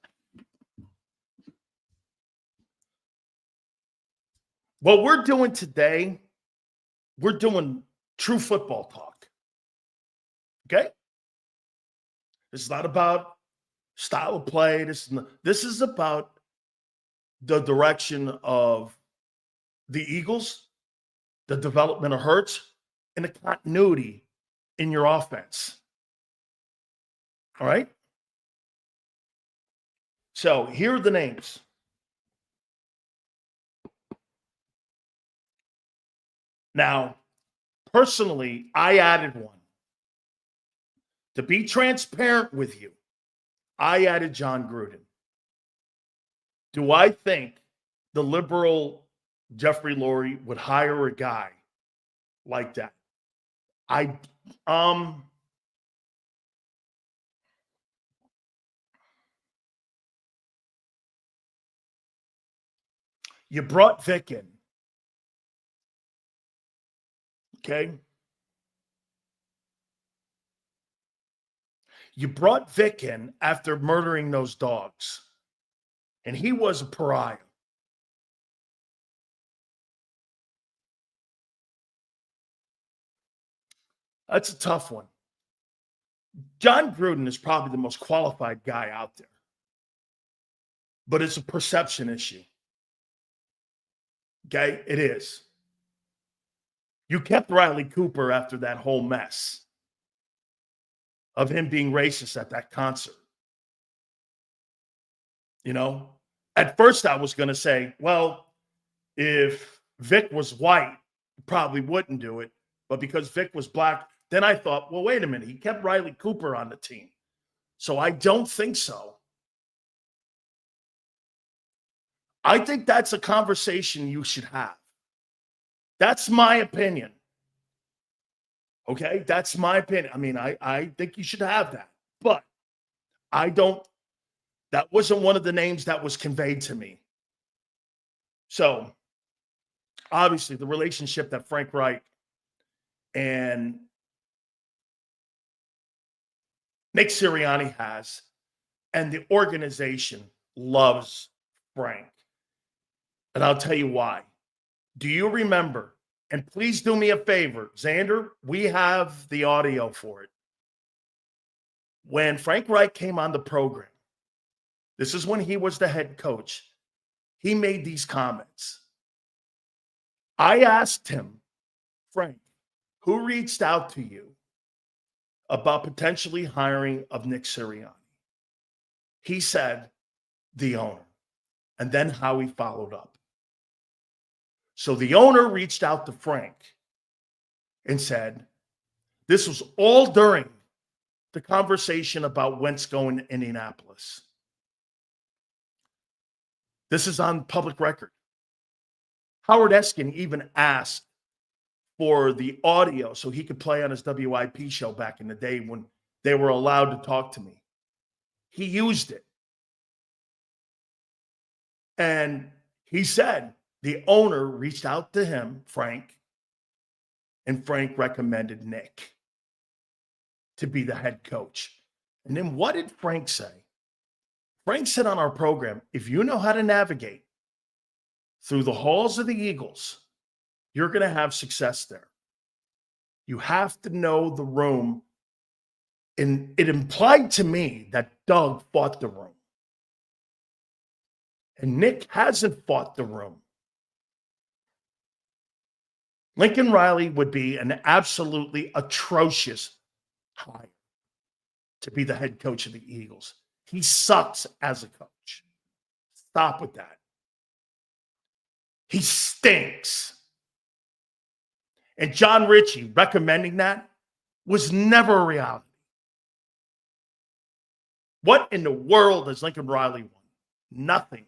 What we're doing today, we're doing true football talk. Okay? This is not about style of play. This is about the direction of the Eagles, the development of Hurts, and the continuity in your offense. All right? So here are the names. Now, personally, I added one. To be transparent with you, I added John Gruden. Do I think the liberal Jeffrey Lurie would hire a guy like that? You brought Vic in. Okay? You brought Vic in after murdering those dogs. And he was a pariah. That's a tough one. John Gruden is probably the most qualified guy out there. But it's a perception issue. Okay, it is. You kept Riley Cooper after that whole mess of him being racist at that concert. You know, at first I was going to say, well, if Vic was white, he probably wouldn't do it. But because Vic was black, then I thought, well, wait a minute. He kept Riley Cooper on the team. So I don't think so. I think that's a conversation you should have. That's my opinion. Okay? That's my opinion. I mean, I think you should have that. But I don't, that wasn't one of the names that was conveyed to me. So, obviously, the relationship that Frank Reich and Nick Sirianni has, and the organization loves Frank. And I'll tell you why. Do you remember? And please do me a favor, Xander, we have the audio for it. When Frank Reich came on the program, this is when he was the head coach, he made these comments. I asked him, Frank, who reached out to you about potentially hiring of Nick Sirianni? He said, the owner. And then Howie followed up. So the owner reached out to Frank and said, this was all during the conversation about Wentz going to Indianapolis. This is on public record. Howard Eskin even asked for the audio so he could play on his WIP show back in the day when they were allowed to talk to me. He used it. And he said the owner reached out to him, Frank, and Frank recommended Nick to be the head coach. And then what did Frank say? Frank said on our program, if you know how to navigate through the halls of the Eagles, you're going to have success there. You have to know the room. And it implied to me that Doug fought the room. And Nick hasn't fought the room. Lincoln Riley would be an absolutely atrocious hire to be the head coach of the Eagles. He sucks as a coach. Stop with that. He stinks. And John Ritchie recommending that was never a reality. What in the world has Lincoln Riley won? Nothing.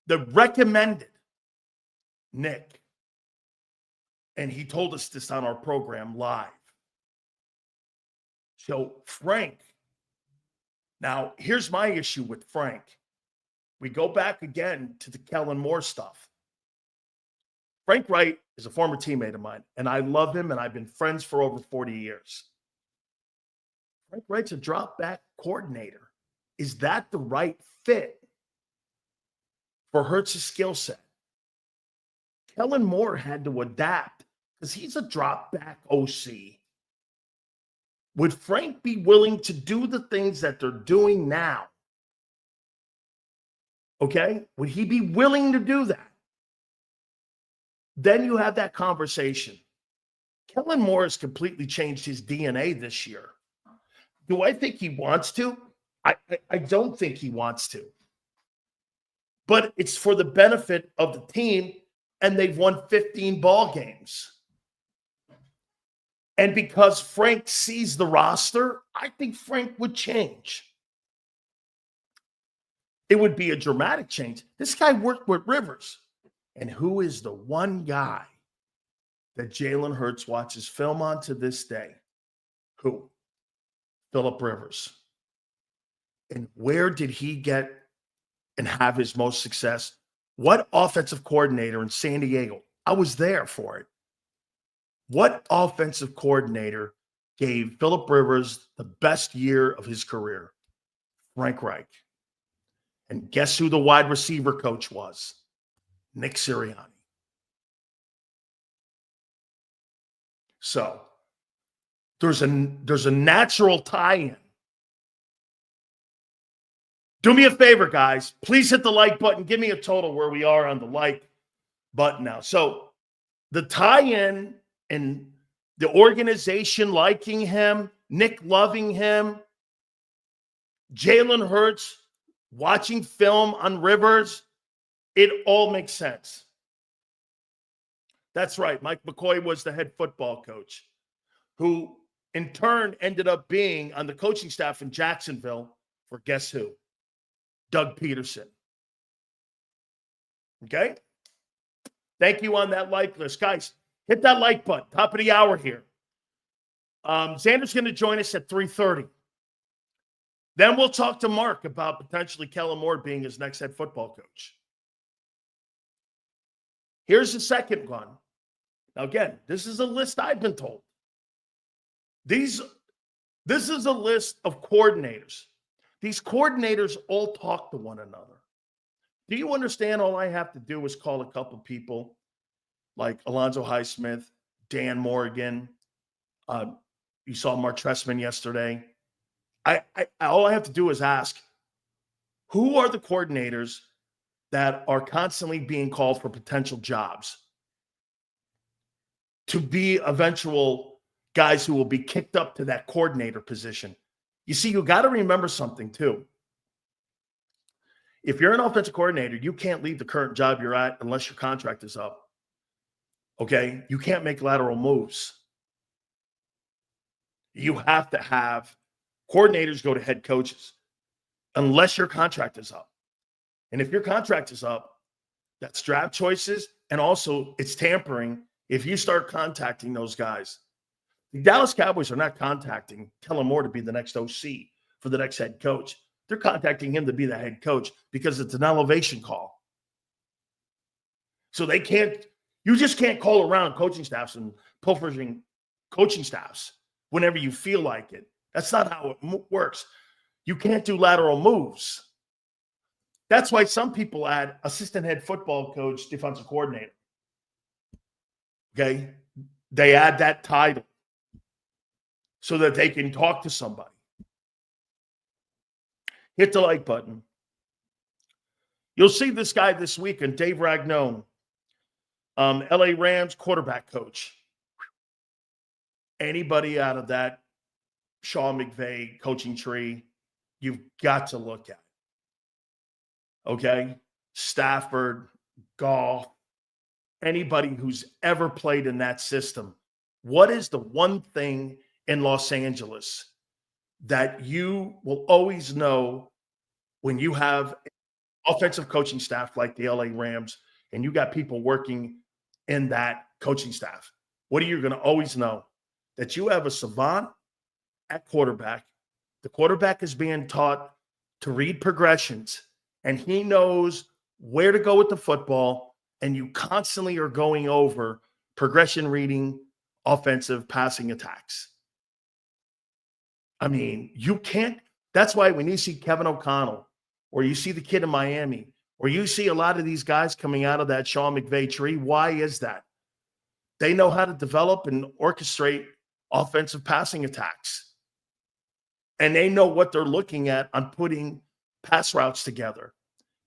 The recommended Nick, and he told us this on our program live. So Frank, now here's my issue with Frank. We go back again to the Kellen Moore stuff. Frank Wright is a former teammate of mine, and I love him, and I've been friends for over 40 years. Frank Wright's a drop-back coordinator. Is that the right fit for Hurts' skill set? Kellen Moore had to adapt because he's a drop-back OC. Would Frank be willing to do the things that they're doing now? Okay? Would he be willing to do that? Then you have that conversation. Kellen Moore has completely changed his DNA this year. Do I think he wants to? I don't think he wants to. But it's for the benefit of the team, and they've won 15 ball games. And because Frank sees the roster, I think Frank would change. It would be a dramatic change. This guy worked with Rivers. And who is the one guy that Jalen Hurts watches film on to this day? Who? Phillip Rivers. And where did he get and have his most success? What offensive coordinator in San Diego? I was there for it. What offensive coordinator gave Phillip Rivers the best year of his career? Frank Reich. And guess who the wide receiver coach was? Nick Sirianni. So there's a natural tie-in. Do me a favor, guys. Please hit the like button. Give me a total where we are on the like button now. So the tie-in and the organization liking him, Nick loving him, Jalen Hurts watching film on Rivers, it all makes sense. That's right. Mike McCoy was the head football coach, who in turn ended up being on the coaching staff in Jacksonville for guess who? Doug Peterson. Okay? Thank you on that like list. Guys, hit that like button. Top of the hour here. Xander's going to join us at 3:30. Then we'll talk to Mark about potentially Kellen Moore being his next head football coach. Here's the second one. Now, again, this is a list I've been told. This is a list of coordinators. These coordinators all talk to one another. Do you understand? All I have to do is call a couple people like Alonzo Highsmith, Dan Morgan. You saw Mark Trestman yesterday. All I have to do is ask, who are the coordinators that are constantly being called for potential jobs to be eventual guys who will be kicked up to that coordinator position? You see, you got to remember something too. If you're an offensive coordinator, you can't leave the current job you're at unless your contract is up. Okay? You can't make lateral moves. You have to have coordinators go to head coaches unless your contract is up. And if your contract is up, that's draft choices, and also it's tampering if you start contacting those guys. The Dallas Cowboys are not contacting Kellen Moore to be the next OC for the next head coach. They're contacting him to be the head coach because it's an elevation call. So you just can't call around coaching staffs and pilfering coaching staffs whenever you feel like it. That's not how it works. You can't do lateral moves. That's why some people add assistant head football coach, defensive coordinator. Okay? They add that title so that they can talk to somebody. Hit the like button. You'll see this guy this weekend, Dave Ragnow, LA Rams quarterback coach. Anybody out of that Sean McVay coaching tree, you've got to look at. Okay? Stafford, Goff, anybody who's ever played in that system. What is the one thing in Los Angeles that you will always know when you have offensive coaching staff like the LA Rams and you got people working in that coaching staff? What are you going to always know? That you have a savant at quarterback. The quarterback is being taught to read progressions, and he knows where to go with the football, and you constantly are going over progression reading, offensive passing attacks. I mean, you can't. That's why when you see Kevin O'Connell, or you see the kid in Miami, or you see a lot of these guys coming out of that Sean McVay tree, why is that? They know how to develop and orchestrate offensive passing attacks. And they know what they're looking at on putting pass routes together.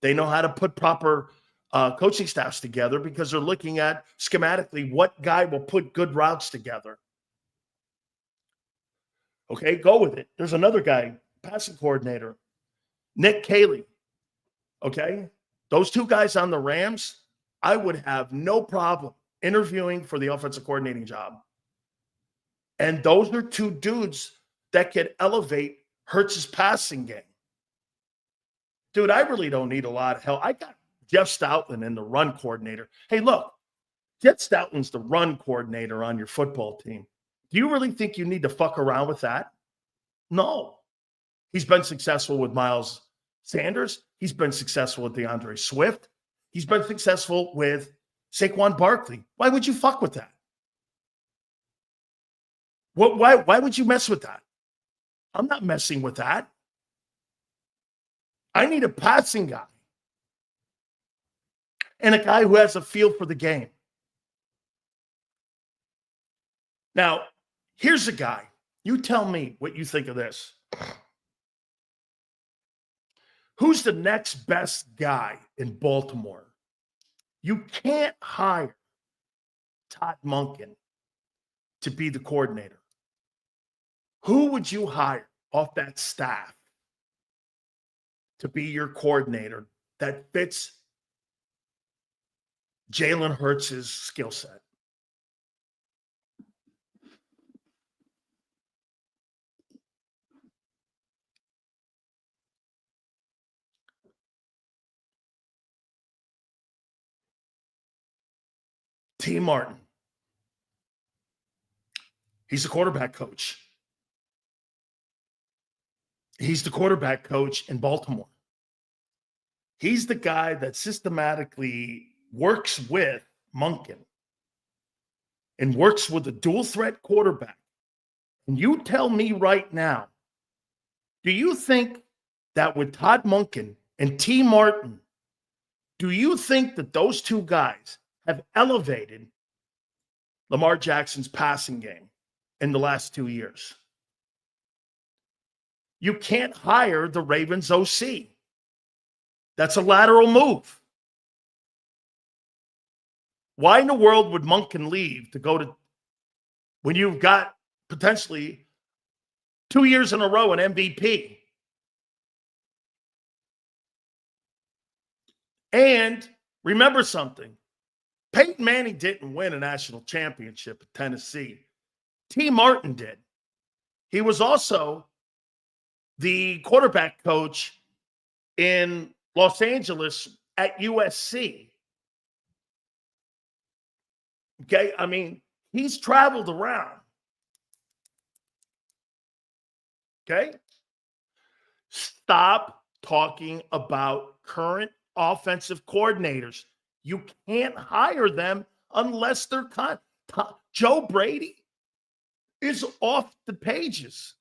They know how to put proper coaching staffs together because they're looking at schematically what guy will put good routes together. Okay, go with it. There's another guy, passing coordinator, Nick Caley. Okay, those two guys on the Rams, I would have no problem interviewing for the offensive coordinating job. And those are two dudes that could elevate Hurts' passing game. Dude, I really don't need a lot of help. I got Jeff Stoutland in the run coordinator. Hey, look, Jeff Stoutland's the run coordinator on your football team. Do you really think you need to fuck around with that? No. He's been successful with Miles Sanders. He's been successful with DeAndre Swift. He's been successful with Saquon Barkley. Why would you fuck with that? Why would you mess with that? I'm not messing with that. I need a passing guy and a guy who has a feel for the game. Now, here's a guy. You tell me what you think of this. Who's the next best guy in Baltimore? You can't hire Todd Monken to be the coordinator. Who would you hire off that staff to be your coordinator that fits Jalen Hurts' skill set? T. Martin. He's the quarterback coach. He's the quarterback coach in Baltimore. He's the guy that systematically works with Monken and works with a dual threat quarterback. And you tell me right now, do you think that with Todd Monken and T. Martin, do you think that those two guys have elevated Lamar Jackson's passing game in the last 2 years? You can't hire the Ravens OC. That's a lateral move. Why in the world would Monken leave to go to, when you've got potentially 2 years in a row an MVP? And remember something. Peyton Manning didn't win a national championship at Tennessee. T. Martin did. He was also the quarterback coach in Los Angeles at USC. Okay, I mean, he's traveled around. Okay? Stop talking about current offensive coordinators. You can't hire them unless they're Joe Brady is off the pages.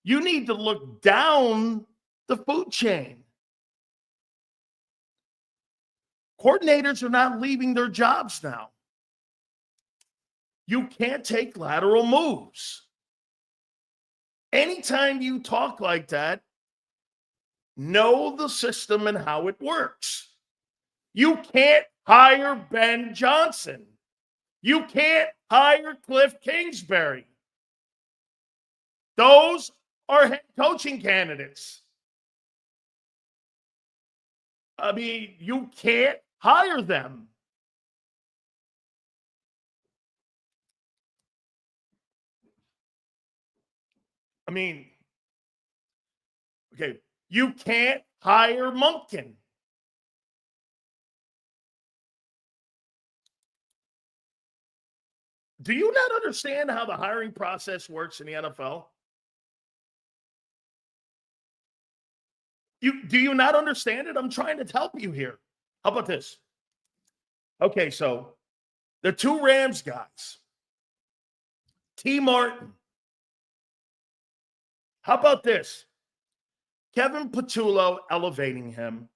You need to look down the food chain. Coordinators are not leaving their jobs now. You can't take lateral moves. Anytime you talk like that, know the system and how it works. You can't hire Ben Johnson. You can't hire Cliff Kingsbury. Those are head coaching candidates. I mean, you can't hire them. I mean, okay, you can't hire Monken. Do you not understand how the hiring process works in the NFL? Do you not understand it? I'm trying to help you here. How about this? Okay, so the two Rams guys, T. Martin. How about this? Kevin Patullo elevating him.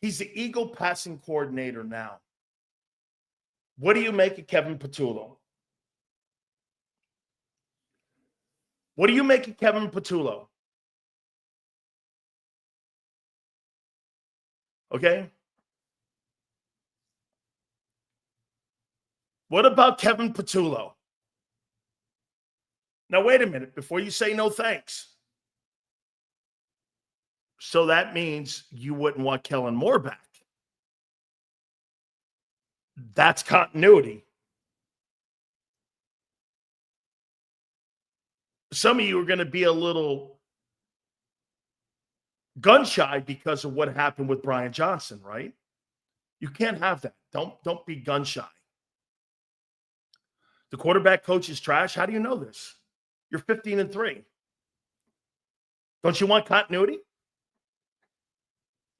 He's the Eagle passing coordinator now. What do you make of Kevin Patullo? What do you make of Kevin Patullo? Okay? What about Kevin Patullo? Now, wait a minute. Before you say no thanks. So that means you wouldn't want Kellen Moore back. That's continuity. Some of you are going to be a little gun shy because of what happened with Brian Johnson, right? You can't have that. Don't be gun shy. The quarterback coach is trash. How do you know this? You're 15-3. Don't you want continuity?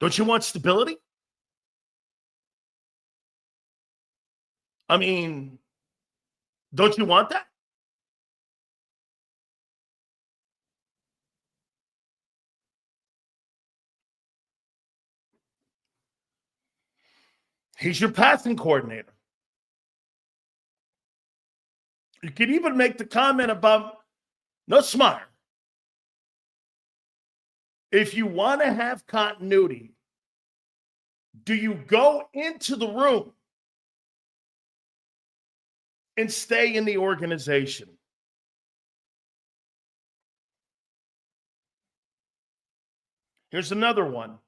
Don't you want stability? I mean, don't you want that? He's your passing coordinator. You could even make the comment about Nussmeier. If you want to have continuity, do you go into the room and stay in the organization? Here's another one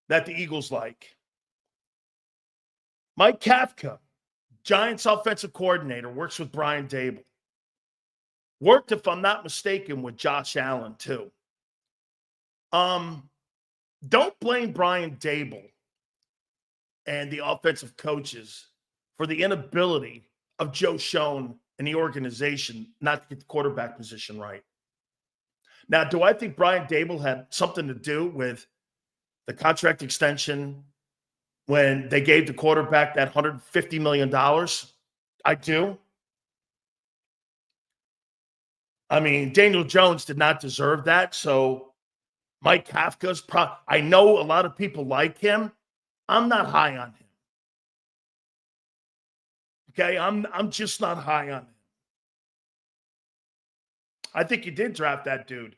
that the Eagles like. Mike Kafka, Giants offensive coordinator, works with Brian Daboll. Worked, if I'm not mistaken, with Josh Allen, too. Don't blame Brian Daboll and the offensive coaches for the inability of Joe Schoen and the organization not to get the quarterback position right. Now, do I think Brian Daboll had something to do with the contract extension when they gave the quarterback that $150 million? I do. I mean, Daniel Jones did not deserve that. So Mike Kafka's I know a lot of people like him. I'm not high on him. Okay, I'm just not high on him. I think you did draft that dude.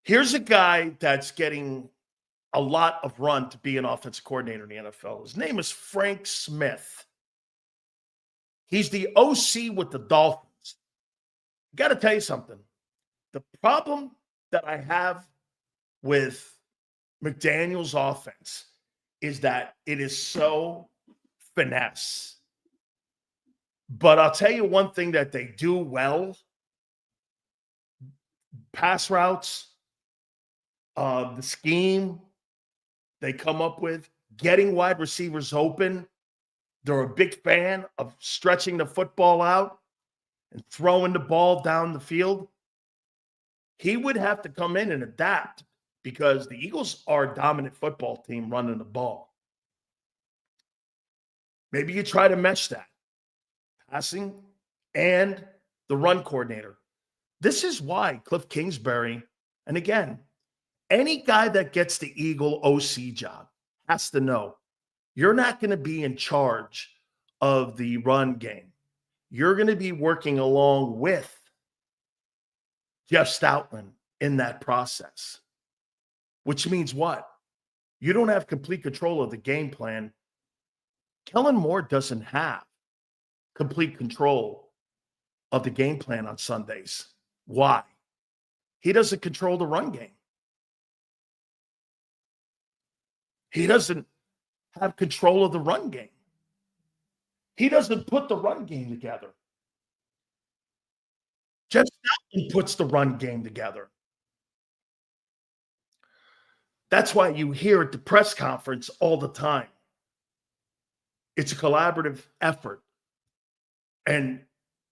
Here's a guy that's getting a lot of run to be an offensive coordinator in the NFL. His name is Frank Smith. He's the OC with the Dolphins. Got to tell you something. The problem that I have with McDaniel's offense is that it is so finesse. But I'll tell you one thing that they do well: pass routes, the scheme they come up with, getting wide receivers open. They're a big fan of stretching the football out and throwing the ball down the field. He would have to come in and adapt because the Eagles are a dominant football team running the ball. Maybe you try to mesh that, passing and the run coordinator. This is why Cliff Kingsbury, and again, any guy that gets the Eagle OC job has to know you're not going to be in charge of the run game. You're going to be working along with Jeff Stoutland in that process, which means what? You don't have complete control of the game plan. Kellen Moore doesn't have complete control of the game plan on Sundays. Why? He doesn't control the run game. He doesn't have control of the run game. He doesn't put the run game together. Jeff Stoutland puts the run game together. That's why you hear at the press conference all the time. It's a collaborative effort. And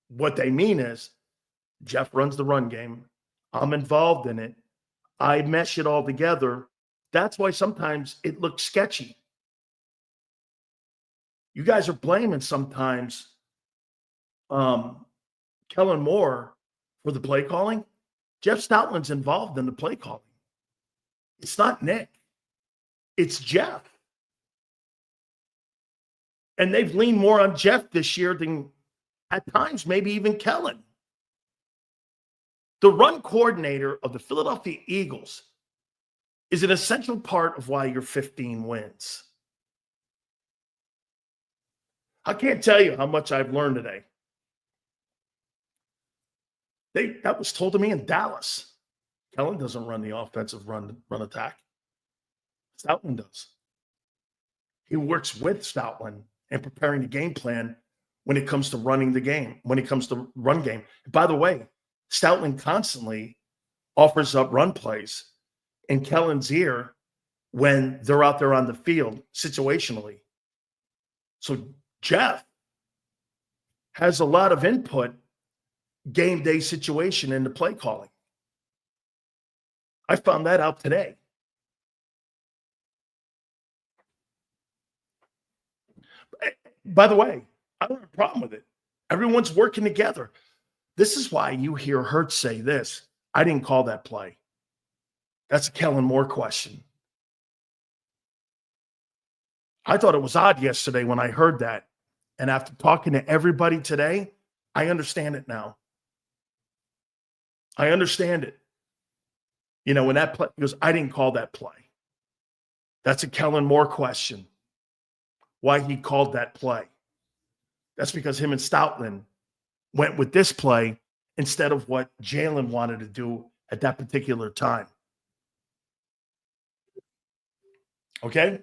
what they mean is Jeff runs the run game. I'm involved in it. I mesh it all together. That's why sometimes it looks sketchy. You guys are blaming sometimes Kellen Moore for the play calling. Jeff Stoutland's involved in the play calling. It's not Nick. It's Jeff. And they've leaned more on Jeff this year than at times maybe even Kellen. The run coordinator of the Philadelphia Eagles is an essential part of why you're 15 wins. I can't tell you how much I've learned today. That was told to me in Dallas. Kellen doesn't run the offensive run attack. Stoutland does. He works with Stoutland in preparing the game plan when it comes to running the game, when it comes to run game. By the way, Stoutland constantly offers up run plays in Kellen's ear when they're out there on the field situationally. So Jeff has a lot of input game day situation in the play calling. I found that out today. By the way, I don't have a problem with it. Everyone's working together. This is why you hear Hurts say this. I didn't call that play. That's a Kellen Moore question. I thought it was odd yesterday when I heard that. And after talking to everybody today, I understand it now. I understand it. You know, when that play, he goes, I didn't call that play. That's a Kellen Moore question. Why he called that play. That's because him and Stoutland went with this play instead of what Jalen wanted to do at that particular time. Okay?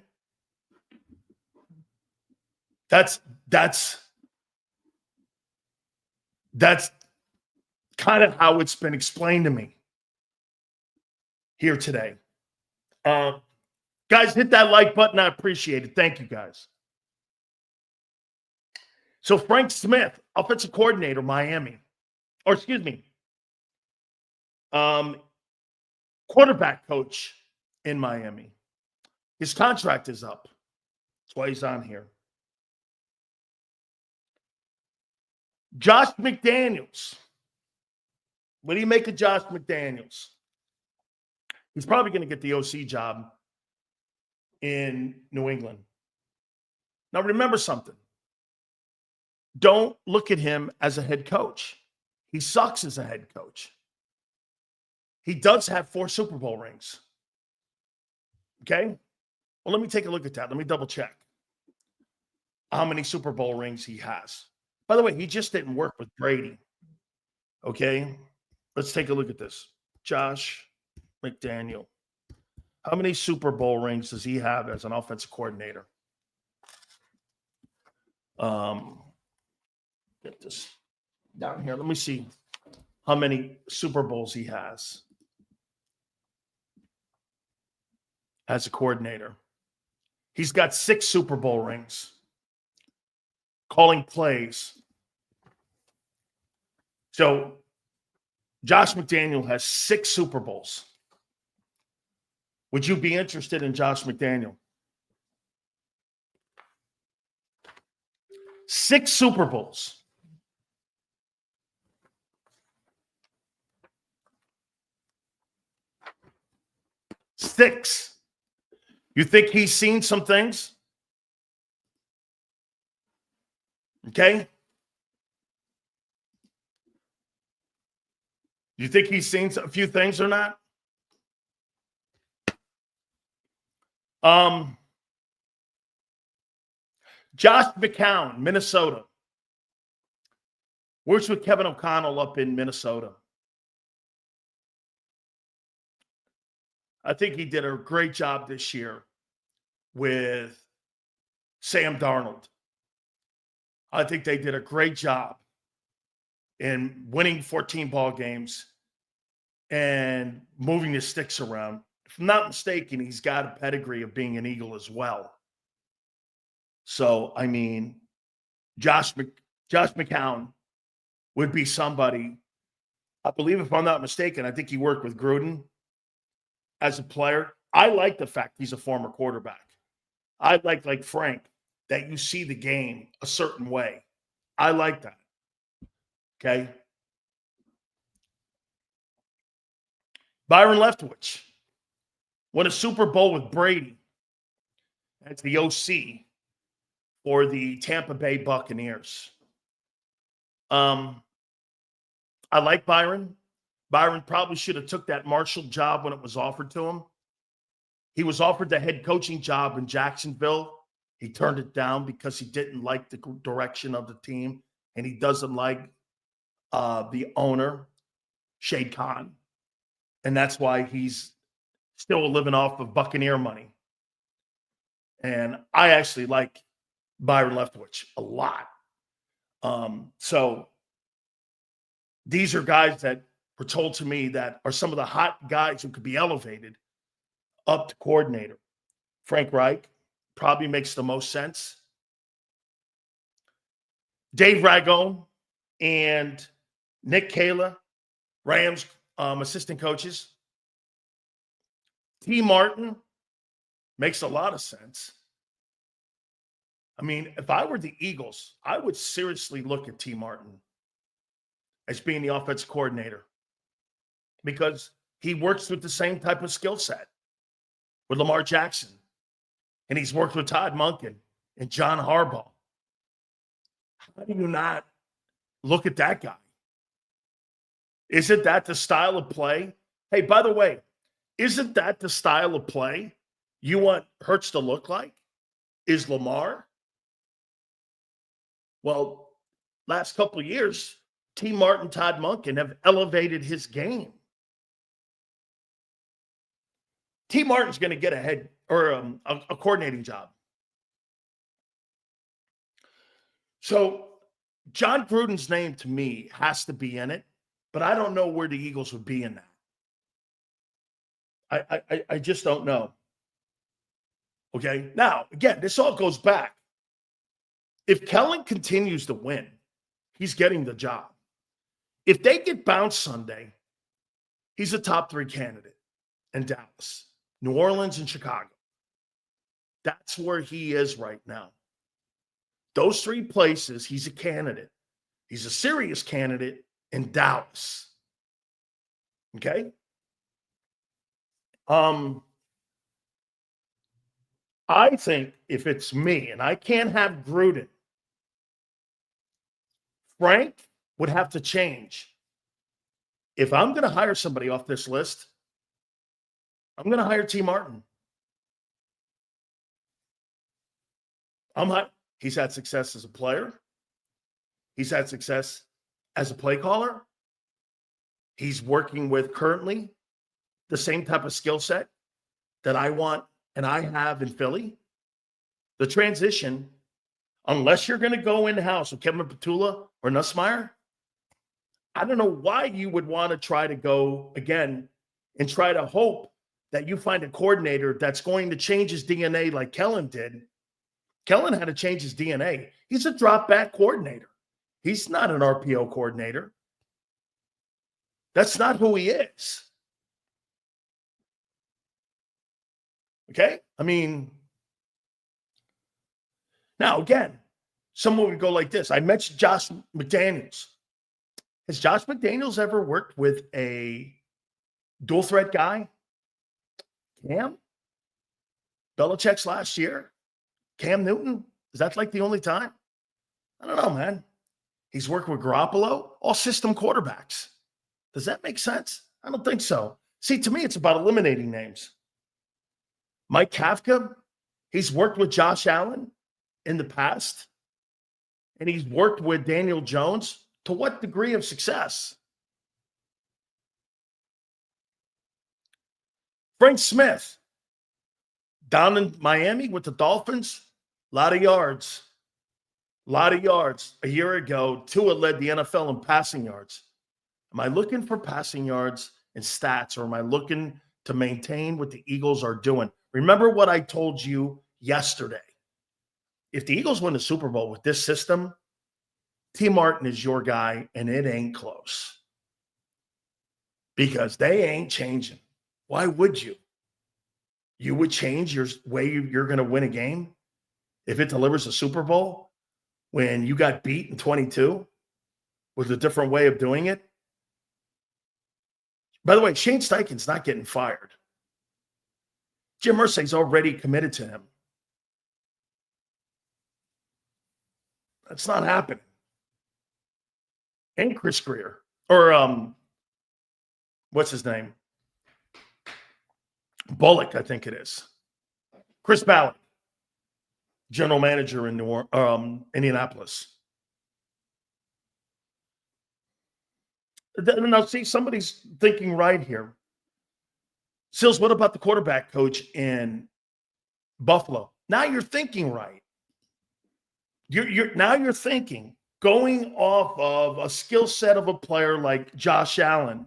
That's kind of how it's been explained to me here today. Guys, hit that like button. I appreciate it. Thank you, guys. So Frank Smith, offensive coordinator, Miami. Or excuse me, quarterback coach in Miami. His contract is up. That's why he's on here. Josh McDaniels. What do you make of Josh McDaniels? He's probably going to get the OC job in New England. Now, remember something. Don't look at him as a head coach. He sucks as a head coach. He does have 4 Super Bowl rings. Okay? Well, let me take a look at that. Let me double check how many Super Bowl rings he has. By the way, he just didn't work with Brady. Okay? Let's take a look at this. Josh McDaniel. How many Super Bowl rings does he have as an offensive coordinator? Get this down here. Let me see how many Super Bowls he has as a coordinator. He's got 6 Super Bowl rings. Calling plays. So Josh McDaniel has 6 Super Bowls. Would you be interested in Josh McDaniel? 6 Super Bowls. Six. You think he's seen some things? Okay. You think he's seen a few things or not? Josh McCown, Minnesota. Works with Kevin O'Connell up in Minnesota. I think he did a great job this year with Sam Darnold. I think they did a great job in winning 14 ball games and moving the sticks around. If I'm not mistaken, he's got a pedigree of being an Eagle as well. So, I mean, Josh McCown would be somebody, I believe, if I'm not mistaken, I think he worked with Gruden as a player. I like the fact he's a former quarterback. I like Frank, that you see the game a certain way. I like that. Okay. Byron Leftwich won a Super Bowl with Brady as the OC for the Tampa Bay Buccaneers. I like Byron. Byron probably should have took that Marshall job when it was offered to him. He was offered the head coaching job in Jacksonville. He turned it down because he didn't like the direction of the team, and he doesn't like the owner, Shade Khan. And that's why he's still living off of Buccaneer money. And I actually like Byron Leftwich a lot. So these are guys that were told to me that are some of the hot guys who could be elevated up to coordinator. Frank Reich probably makes the most sense. Dave Ragone and Nick Kayla, Rams assistant coaches. T. Martin makes a lot of sense. I mean, if I were the Eagles, I would seriously look at T. Martin as being the offensive coordinator because he works with the same type of skill set with Lamar Jackson. And he's worked with Todd Monken and John Harbaugh. How do you not look at that guy. Isn't that the style of play? Hey, by the way, isn't that the style of play you want Hurts to look like? Is Lamar? Well, last couple of years, T. Martin, Todd Monken have elevated his game. T. Martin's going to get a head or a coordinating job. So John Gruden's name to me has to be in it, but I don't know where the Eagles would be in that. I just don't know. Okay. Now, again, this all goes back. If Kellen continues to win, he's getting the job. If they get bounced Sunday, he's a top 3 candidate in Dallas, New Orleans, and Chicago. That's where he is right now. Those 3 places, he's a candidate. He's a serious candidate in Dallas. Okay? I think if it's me and I can't have Gruden, Frank would have to change. If I'm going to hire somebody off this list, I'm going to hire T. Martin. He's had success as a player. He's had success as a play caller. He's working with currently the same type of skill set that I want and I have in Philly. The transition, unless you're going to go in-house with Kevin Petula or Nussmeier, I don't know why you would want to try to go again and try to hope that you find a coordinator that's going to change his DNA like Kellen did. Kellen had to change his DNA. He's a drop-back coordinator. He's not an RPO coordinator. That's not who he is. Okay? I mean, now again, someone would go like this. I mentioned Josh McDaniels. Has Josh McDaniels ever worked with a dual threat guy? Cam? Belichick's last year? Cam Newton? Is that like the only time? I don't know, man. He's worked with Garoppolo, all system quarterbacks. Does that make sense? I don't think so. See, to me, it's about eliminating names. Mike Kafka, he's worked with Josh Allen in the past, and he's worked with Daniel Jones. To what degree of success? Frank Smith, down in Miami with the Dolphins, a lot of yards. A lot of yards. A year ago, Tua led the NFL in passing yards. Am I looking for passing yards and stats, or am I looking to maintain what the Eagles are doing? Remember what I told you yesterday. If the Eagles win the Super Bowl with this system, T. Martin is your guy, and it ain't close. Because they ain't changing. Why would you? You would change your way you're going to win a game if it delivers a Super Bowl when you got beat in 22 with a different way of doing it? By the way, Shane Steichen's not getting fired. Jim Irsay's already committed to him. That's not happening. And Chris Greer. Or, what's his name? Bullock, I think it is. Chris Ballard, general manager in Indianapolis. Now, see, somebody's thinking right here. Sills, what about the quarterback coach in Buffalo? Now you're thinking right. You're thinking going off of a skill set of a player like Josh Allen.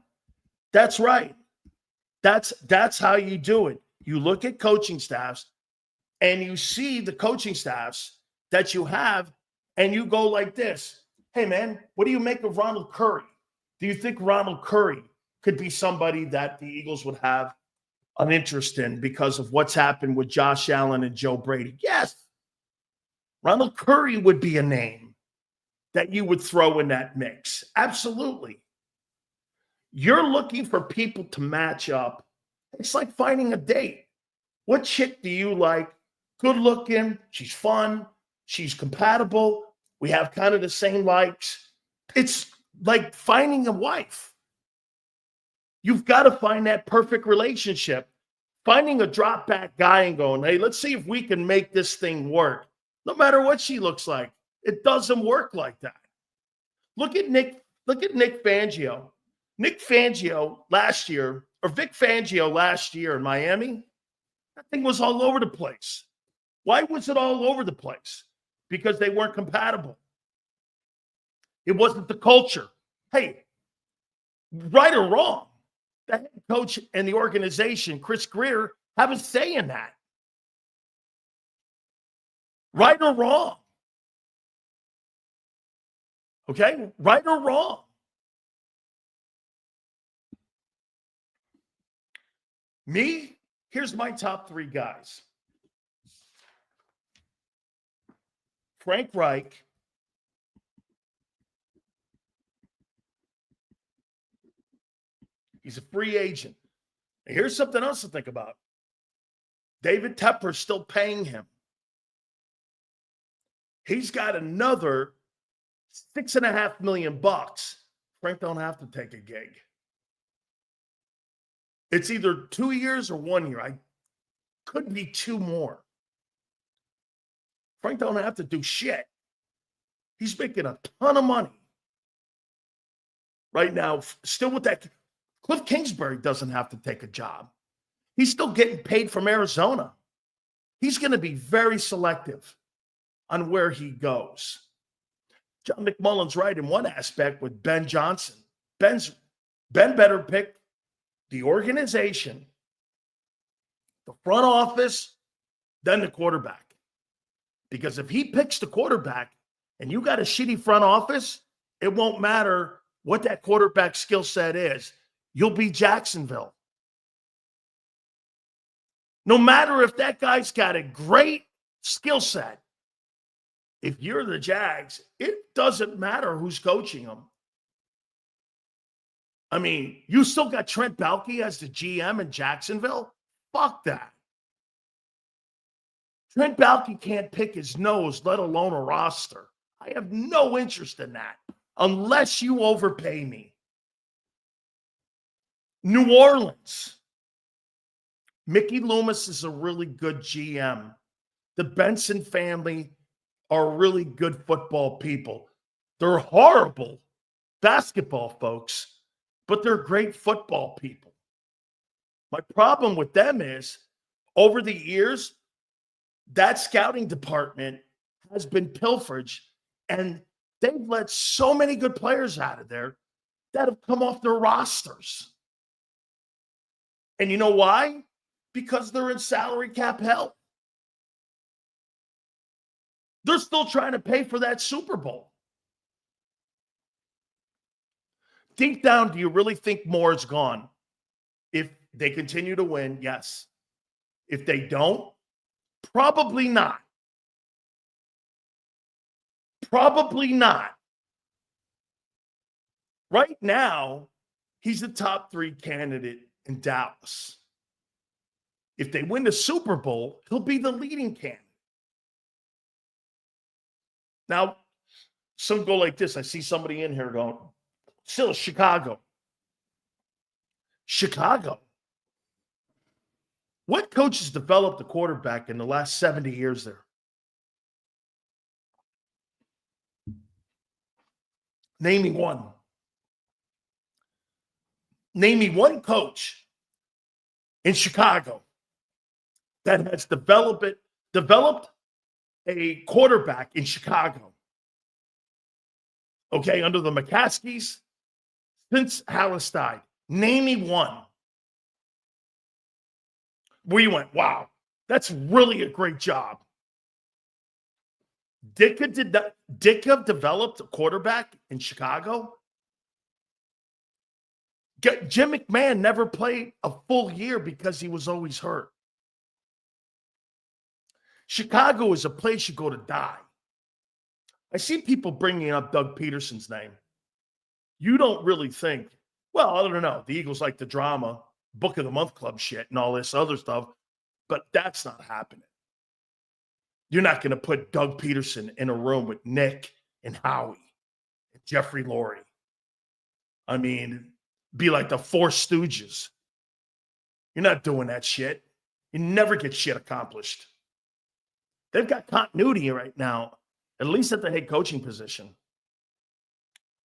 That's right. That's how you do it. You look at coaching staffs and you see the coaching staffs that you have, and you go like this. Hey, man, what do you make of Ronald Curry? Do you think Ronald Curry could be somebody that the Eagles would have an interest in because of what's happened with Josh Allen and Joe Brady? Yes. Ronald Curry would be a name that you would throw in that mix. Absolutely. You're looking for people to match up. It's like finding a date. What chick do you like? Good looking. She's fun. She's compatible. We have kind of the same likes. It's like finding a wife. You've got to find that perfect relationship. Finding a drop back guy and going, hey, let's see if we can make this thing work. No matter what she looks like, it doesn't work like that. Look at Nick Fangio. Nick Fangio last year, or Vic Fangio last year in Miami, that thing was all over the place. Why was it all over the place? Because they weren't compatible. It wasn't the culture. Hey, right or wrong, the head coach and the organization, Chris Greer, have a say in that. Right or wrong. Okay? Right or wrong. Me, here's my top 3 guys. Frank Reich, he's a free agent. And here's something else to think about. David Tepper's still paying him. He's got another $6.5 million. Frank don't have to take a gig. It's either 2 years or 1 year. I could be 2 more. Frank don't have to do shit. He's making a ton of money right now. Still with that, Cliff Kingsbury doesn't have to take a job. He's still getting paid from Arizona. He's going to be very selective on where he goes. John McMullen's right in one aspect with Ben Johnson. Ben better pick the organization, the front office, then the quarterback. Because if he picks the quarterback and you got a shitty front office, it won't matter what that quarterback skill set is. You'll be Jacksonville. No matter if that guy's got a great skill set, if you're the Jags, it doesn't matter who's coaching them. I mean, you still got Trent Baalke as the GM in Jacksonville? Fuck that. Trent Baalke can't pick his nose, let alone a roster. I have no interest in that unless you overpay me. New Orleans. Mickey Loomis is a really good GM. The Benson family are really good football people. They're horrible basketball folks, but they're great football people. My problem with them is, over the years, that scouting department has been pilferage, and they've let so many good players out of there that have come off their rosters. And you know why? Because they're in salary cap hell. They're still trying to pay for that Super Bowl. Deep down, do you really think more is gone? If they continue to win, yes. If they don't, probably not. Probably not. Right now, he's the top 3 candidate in Dallas. If they win the Super Bowl, he'll be the leading candidate. Now, some go like this. I see somebody in here going, still Chicago. Chicago. What coach has developed a quarterback in the last 70 years there? Name me one. Name me one coach in Chicago that has developed a quarterback in Chicago. Okay, under the McCaskies, since Hallis died. Name me one. Where you went, wow, that's really a great job. Ditka developed a quarterback in Chicago. Jim McMahon never played a full year because he was always hurt. Chicago is a place you go to die. I see people bringing up Doug Peterson's name. You don't really think, well, I don't know. The Eagles like the drama, Book of the Month Club shit and all this other stuff, but that's not happening. You're not going to put Doug Peterson in a room with Nick and Howie and Jeffrey Lurie. I mean, be like the Four Stooges. You're not doing that shit. You never get shit accomplished. They've got continuity right now, at least at the head coaching position.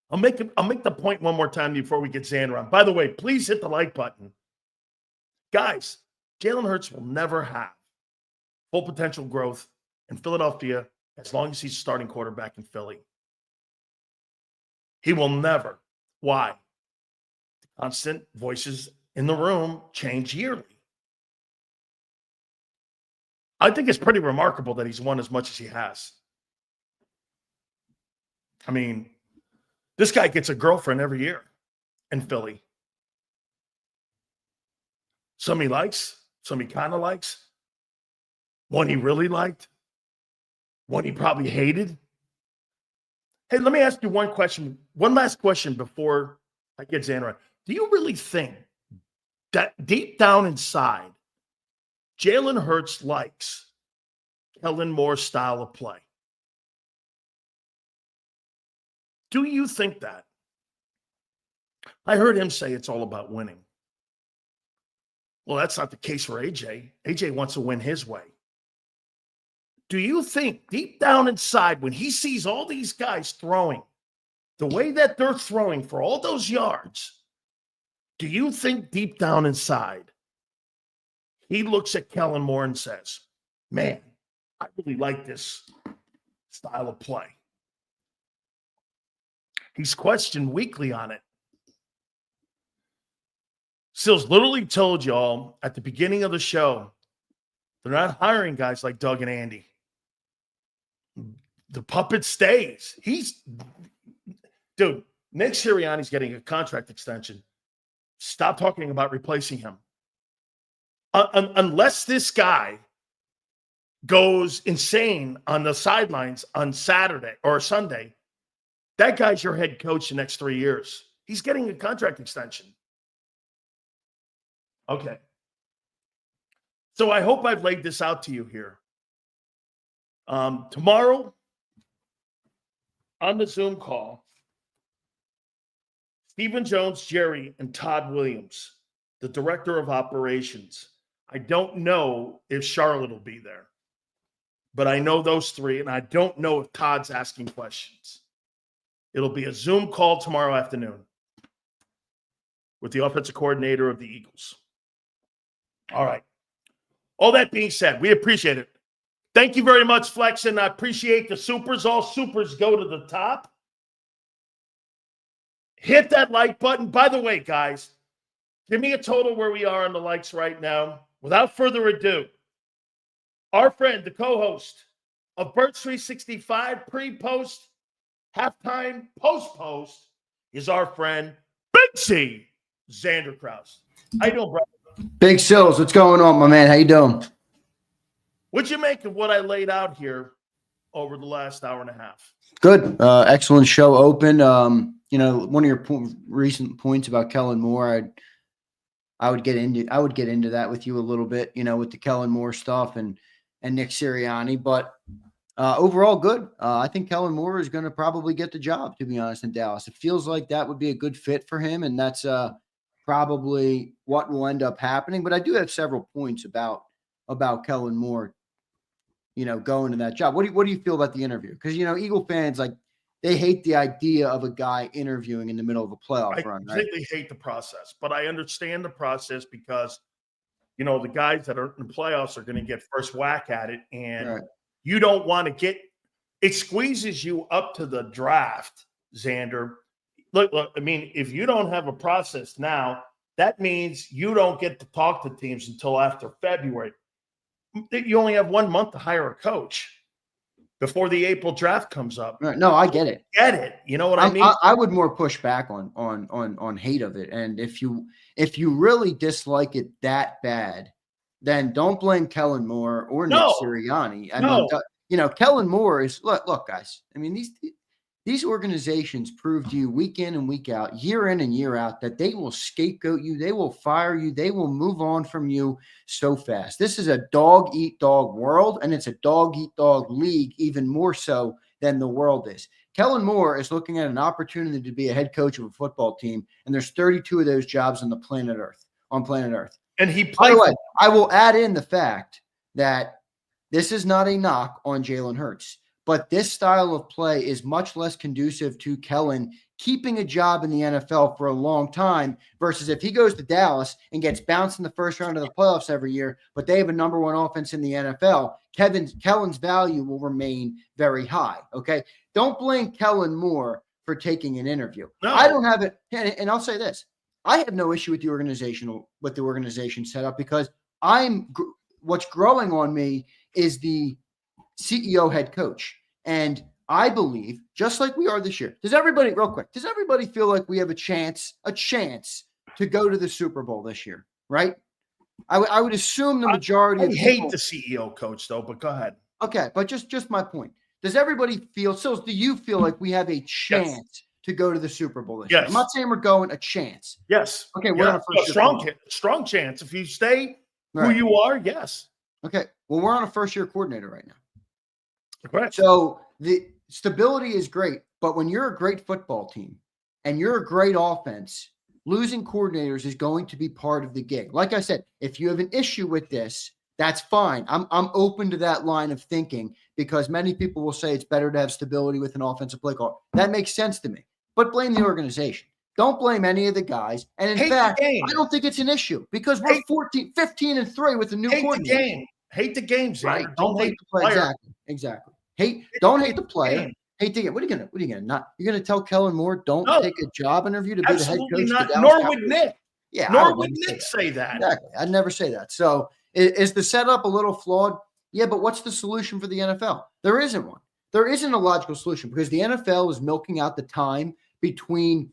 I'll make the point one more time before we get Xander on. By the way, please hit the like button. Guys, Jalen Hurts will never have full potential growth in Philadelphia as long as he's starting quarterback in Philly. He will never. Why? The constant voices in the room change yearly. I think it's pretty remarkable that he's won as much as he has. I mean, this guy gets a girlfriend every year in Philly. Some he likes, some he kind of likes. One he really liked. One he probably hated. Hey, let me ask you one last question before I get Xander on. Do you really think that deep down inside, Jalen Hurts likes Kellen Moore's style of play? Do you think that? I heard him say it's all about winning. Well, that's not the case for AJ. AJ wants to win his way. Do you think deep down inside, when he sees all these guys throwing the way that they're throwing for all those yards, do you think deep down inside, he looks at Kellen Moore and says, man, I really like this style of play? He's questioned weekly on it. Sills literally told y'all at the beginning of the show, they're not hiring guys like Doug and Andy. The puppet stays. Dude, Nick Sirianni's getting a contract extension. Stop talking about replacing him. Unless this guy goes insane on the sidelines on Saturday or Sunday, that guy's your head coach the next 3 years. He's getting a contract extension. Okay. So I hope I've laid this out to you here. Tomorrow on the Zoom call, Stephen Jones, Jerry, and Todd Williams, the director of operations. I don't know if Charlotte will be there, but I know those three, and I don't know if Todd's asking questions. It'll be a Zoom call tomorrow afternoon with the offensive coordinator of the Eagles. All right. All that being said, we appreciate it. Thank you very much, Flex, and I appreciate the supers. All supers go to the top. Hit that like button. By the way, guys, give me a total where we are on the likes right now. Without further ado, our friend, the co-host of Birds 365, pre-post, halftime, post-post, is our friend, Big C, Xander Krause. How you doing, brother? Big Sills, what's going on, my man? How you doing? What'd you make of what I laid out here over the last hour and a half? Good. Excellent show open. One of your recent points about Kellen Moore, I would get into that with you a little bit, with the Kellen Moore stuff and Nick Sirianni. But overall, good. I think Kellen Moore is going to probably get the job, to be honest, in Dallas. It feels like that would be a good fit for him, and that's probably what will end up happening. But I do have several points about Kellen Moore, going to that job. What do you feel about the interview? Because, Eagle fans, they hate the idea of a guy interviewing in the middle of a playoff run. I completely hate the process, but I understand the process because, the guys that are in the playoffs are going to get first whack at it, and you don't want to it squeezes you up to the draft, Xander. Look, I mean, if you don't have a process now, that means you don't get to talk to teams until after February. You only have 1 month to hire a coach before the April draft comes up. No, I get it. You know what I mean? I would more push back on hate of it. And if you really dislike it that bad, then don't blame Kellen Moore or Nick Sirianni. I mean, Kellen Moore is look, guys. I mean, these organizations prove to you week in and week out, year in and year out, that they will scapegoat you, they will fire you, they will move on from you so fast. This is a dog-eat-dog world, and it's a dog-eat-dog league even more so than the world is. Kellen Moore is looking at an opportunity to be a head coach of a football team, and there's 32 of those jobs on planet Earth. And he By played. the way, I will add in the fact that this is not a knock on Jalen Hurts, but this style of play is much less conducive to Kellen keeping a job in the NFL for a long time versus if he goes to Dallas and gets bounced in the first round of the playoffs every year, but they have a number one offense in the NFL, Kellen's value will remain very high. Okay. Don't blame Kellen Moore for taking an interview. No. I don't have it. And I'll say this. I have no issue with the organization setup because what's growing on me is the CEO head coach. And I believe, just like we are this year, does everybody feel like we have a chance to go to the Super Bowl this year? Right? I would assume the majority of people hate the CEO coach though, but go ahead. Okay, but just my point. Does everybody feel do you feel like we have a chance to go to the Super Bowl this year? I'm not saying we're going, a chance. Yes. Okay, we're on a strong chance. If you stay right. who you are, yes. Okay. Well, we're on a first-year coordinator right now. Correct. So the stability is great, but when you're a great football team and you're a great offense, losing coordinators is going to be part of the gig. Like I said, if you have an issue with this, that's fine. I'm open to that line of thinking because many people will say it's better to have stability with an offensive play call. That makes sense to me. But blame the organization. Don't blame any of the guys. And in fact, I don't think it's an issue because we're 15-3 with a new coordinator. Hate the game, Xander. Right. Don't hate the play. Exactly. Don't hate the player. Hate the game. What are you gonna not? You're gonna tell Kellen Moore don't take a job interview to be the head coach? Not. Nor would Nick. Yeah. Nor would Nick say that. Exactly. I'd never say that. So is the setup a little flawed? Yeah, but what's the solution for the NFL? There isn't one. There isn't a logical solution because the NFL is milking out the time between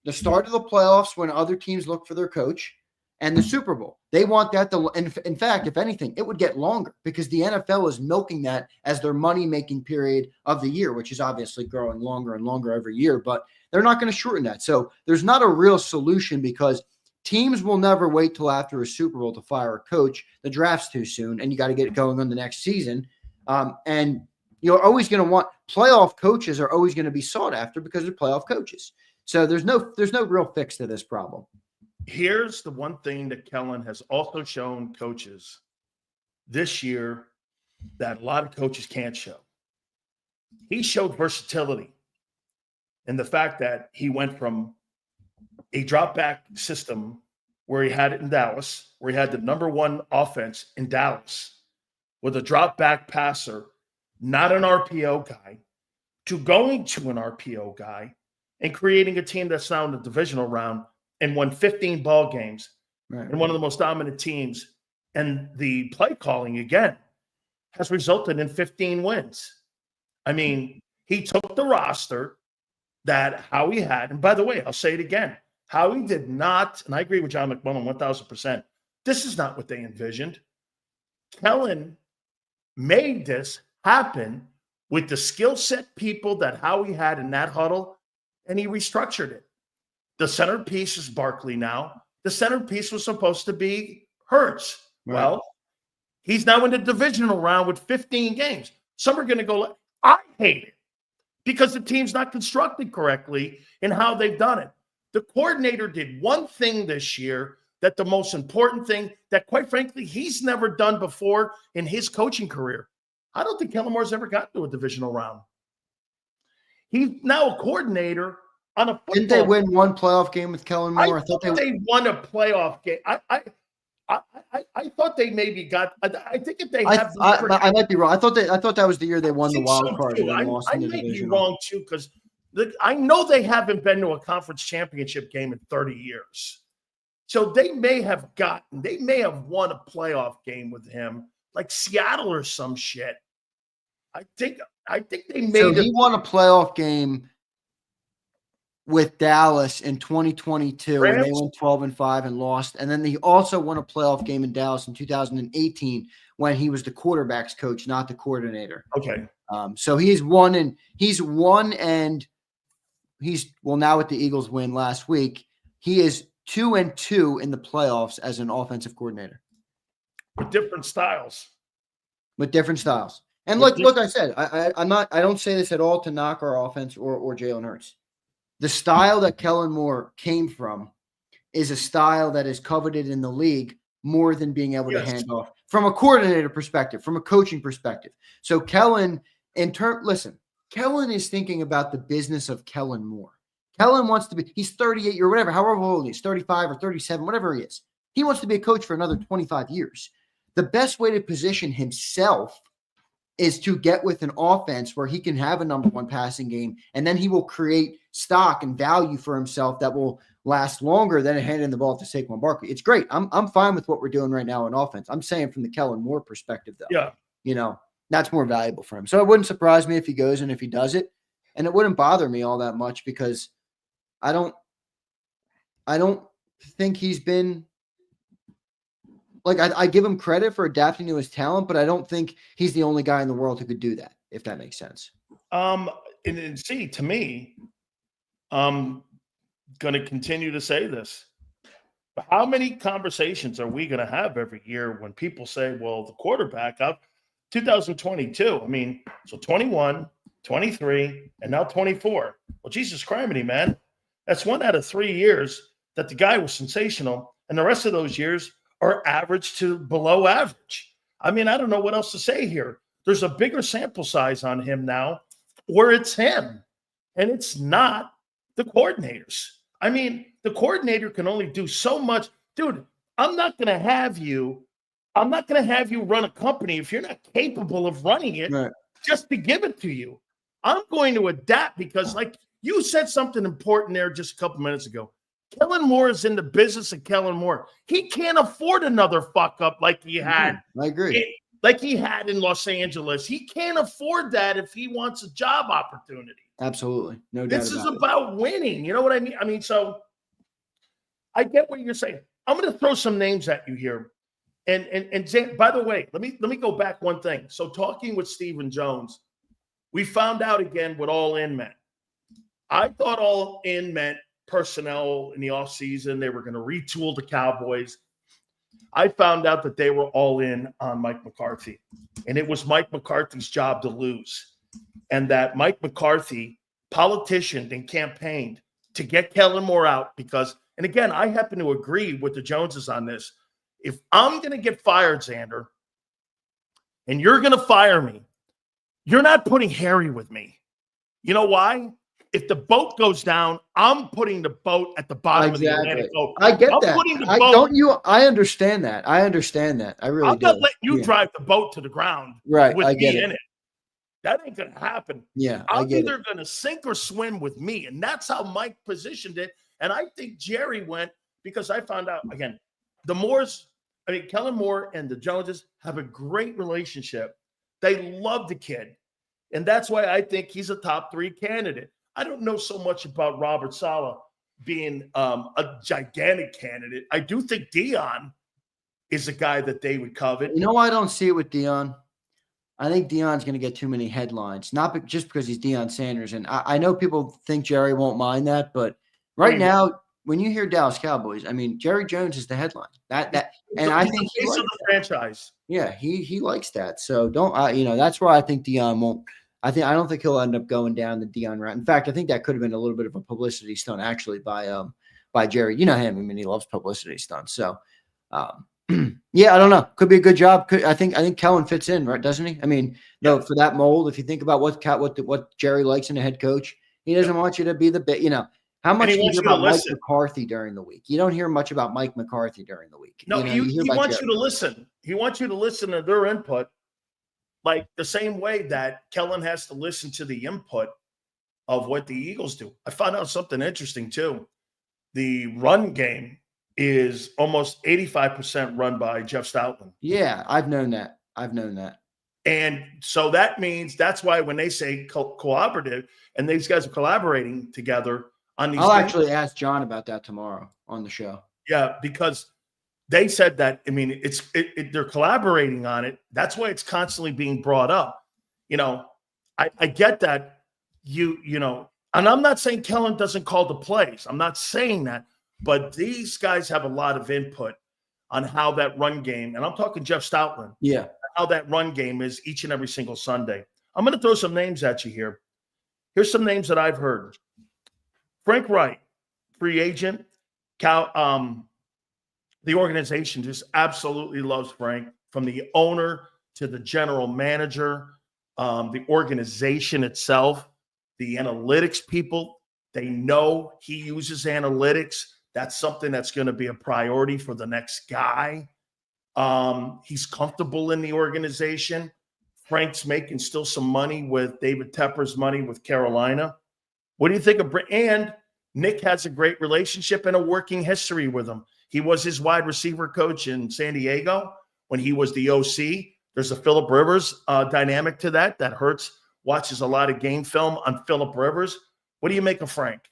the start of the playoffs when other teams look for their coach and the Super Bowl. They want that to, and in fact, if anything, it would get longer because the NFL is milking that as their money-making period of the year, which is obviously growing longer and longer every year, but they're not going to shorten that. So there's not a real solution because teams will never wait till after a Super Bowl to fire a coach. The draft's too soon, and you got to get it going on the next season. And you're always going to want playoff coaches are always going to be sought after because they're playoff coaches. So there's no real fix to this problem. Here's the one thing that Kellen has also shown coaches this year that a lot of coaches can't show. He showed versatility in the fact that he went from a drop back system where he had it in Dallas, where he had the number one offense in Dallas with a drop back passer, not an RPO guy, to going to an RPO guy and creating a team that's now in the divisional round and won 15 ball games and one of the most dominant teams. And the play calling, again, has resulted in 15 wins. I mean, he took the roster that Howie had. And by the way, I'll say it again. Howie did not, and I agree with John McMullen 1,000%. This is not what they envisioned. Kellen made this happen with the skill set people that Howie had in that huddle, and he restructured it. The centerpiece is Barkley now. The centerpiece was supposed to be Hurts. Right. Well, he's now in the divisional round with 15 games. Some are going to go, I hate it because the team's not constructed correctly in how they've done it. The coordinator did one thing this year that the most important thing that, quite frankly, he's never done before in his coaching career. I don't think Kellen Moore's ever gotten to a divisional round. He's now a coordinator on a football. Didn't they win one playoff game with Kellen Moore? I thought they won a playoff game. I thought they maybe got. I think if they have, I might be wrong. I thought that was the year they won the wild card. I may be wrong too because I know they haven't been to a conference championship game in 30 years. So they may have won a playoff game with him, like Seattle or some shit. I think they made. So he won a playoff game with Dallas in 2022, and they went 12-5 and lost. And then he also won a playoff game in Dallas in 2018 when he was the quarterback's coach, not the coordinator. Okay. So he's won and now with the Eagles win last week, he is 2-2 in the playoffs as an offensive coordinator. With different styles. And look, I said, I don't say this at all to knock our offense or Jalen Hurts. The style that Kellen Moore came from is a style that is coveted in the league more than being able to hand off from a coordinator perspective, from a coaching perspective. So Kellen, listen, Kellen is thinking about the business of Kellen Moore. Kellen wants to be, he's 38 or whatever, however old he is, 35 or 37, whatever he is. He wants to be a coach for another 25 years. The best way to position himself is to get with an offense where he can have a number one passing game, and then he will create stock and value for himself that will last longer than handing the ball to Saquon Barkley. It's great. I'm fine with what we're doing right now in offense. I'm saying from the Kellen Moore perspective, though. Yeah. That's more valuable for him. So it wouldn't surprise me if he goes and if he does it. And it wouldn't bother me all that much because I don't think he's been like I give him credit for adapting to his talent, but I don't think he's the only guy in the world who could do that, if that makes sense. And see, to me, I'm going to continue to say this. But how many conversations are we going to have every year when people say, well, the quarterback up 2022, I mean, so 21, 23, and now 24. Well, Jesus criminy, man. That's 1 out of 3 years that the guy was sensational, and the rest of those years are average to below average. I mean, I don't know what else to say here. There's a bigger sample size on him now, or it's him, and it's not the coordinators. I mean, the coordinator can only do so much. Dude, I'm not going to have you run a company if you're not capable of running it just to give it to you. I'm going to adapt because, like you said something important there just a couple minutes ago. Kellen Moore is in the business of Kellen Moore. He can't afford another fuck up like he had. I agree. Like he had in Los Angeles. He can't afford that if he wants a job opportunity. Absolutely. No doubt. This is about winning. You know what I mean? I mean, so I get what you're saying. I'm going to throw some names at you here. And Zan, by the way, let me go back one thing. So talking with Stephen Jones, we found out again what all in meant. I thought all in meant personnel in the offseason. They were going to retool the Cowboys. I found out that they were all in on Mike McCarthy, and it was Mike McCarthy's job to lose, and that Mike McCarthy politicianed and campaigned to get Kellen Moore out because, and again, I happen to agree with the Joneses on this. If I'm going to get fired, Xander, and you're going to fire me, you're not putting Harry with me. You know why? If the boat goes down, I'm putting the boat at the bottom of the Atlantic. I get that. I understand that. I really do. I'm not letting you drive the boat to the ground with me in it. That ain't going to happen. Yeah, I'm either going to sink or swim with me. And that's how Mike positioned it. And I think Jerry went because I found out, again, the Moores, Kellen Moore and the Joneses have a great relationship. They love the kid. And that's why I think he's a top 3 candidate. I don't know so much about Robert Saleh being a gigantic candidate. I do think Dion is a guy that they would covet. You know why I don't see it with Dion? I think Dion's going to get too many headlines, not just because he's Deion Sanders. And I know people think Jerry won't mind that, but right now, when you hear Dallas Cowboys, I mean, Jerry Jones is the headline. I think he's the franchise. Yeah, he likes that. So that's why I think Dion won't. I don't think he'll end up going down the Dion route. In fact, I think that could have been a little bit of a publicity stunt actually by Jerry. You know him. I mean, he loves publicity stunts. So, yeah, I don't know. Could be a good job. I think Kellen fits in, right? Doesn't he? I mean, no, for that mold. If you think about what Jerry likes in a head coach, he doesn't want you to be the bit. How much do you hear about Mike McCarthy during the week? You don't hear much about Mike McCarthy during the week. No, he wants you to listen. He wants you to listen to their input. Like the same way that Kellen has to listen to the input of what the Eagles do. I found out something interesting too. The run game is almost 85% run by Jeff Stoutland. Yeah, I've known that. And so that means that's why when they say cooperative and these guys are collaborating together on these I'll actually ask John about that tomorrow on the show. Yeah, because they said that, I mean, they're collaborating on it. That's why it's constantly being brought up. I get that and I'm not saying Kellen doesn't call the plays. I'm not saying that, but these guys have a lot of input on how that run game, and I'm talking Jeff Stoutland. Yeah. how that run game is each and every single Sunday. I'm going to throw some names at you here. Here's some names that I've heard. Frank Wright, free agent. The organization just absolutely loves Frank, from the owner to the general manager, the organization itself, the analytics people. They know he uses analytics. That's something that's going to be a priority for the next guy. He's comfortable in the organization. Frank's making still some money with David Tepper's money with Carolina. What do you think of and Nick has a great relationship and a working history with him. He was his wide receiver coach in San Diego when he was the OC. There's a Phillip Rivers dynamic to that Hurts watches a lot of game film on Phillip Rivers. What do you make of Frank?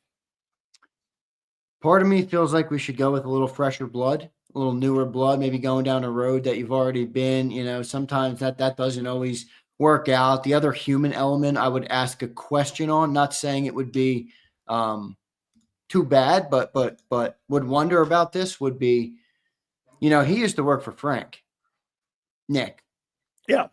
Part of me feels like we should go with a little fresher blood, a little newer blood, maybe going down a road that you've already been. You know, sometimes that doesn't always work out. The other human element I would ask a question on, not saying it would be too bad, but would wonder about this would be, you know, he used to work for Frank. Nick. Yeah.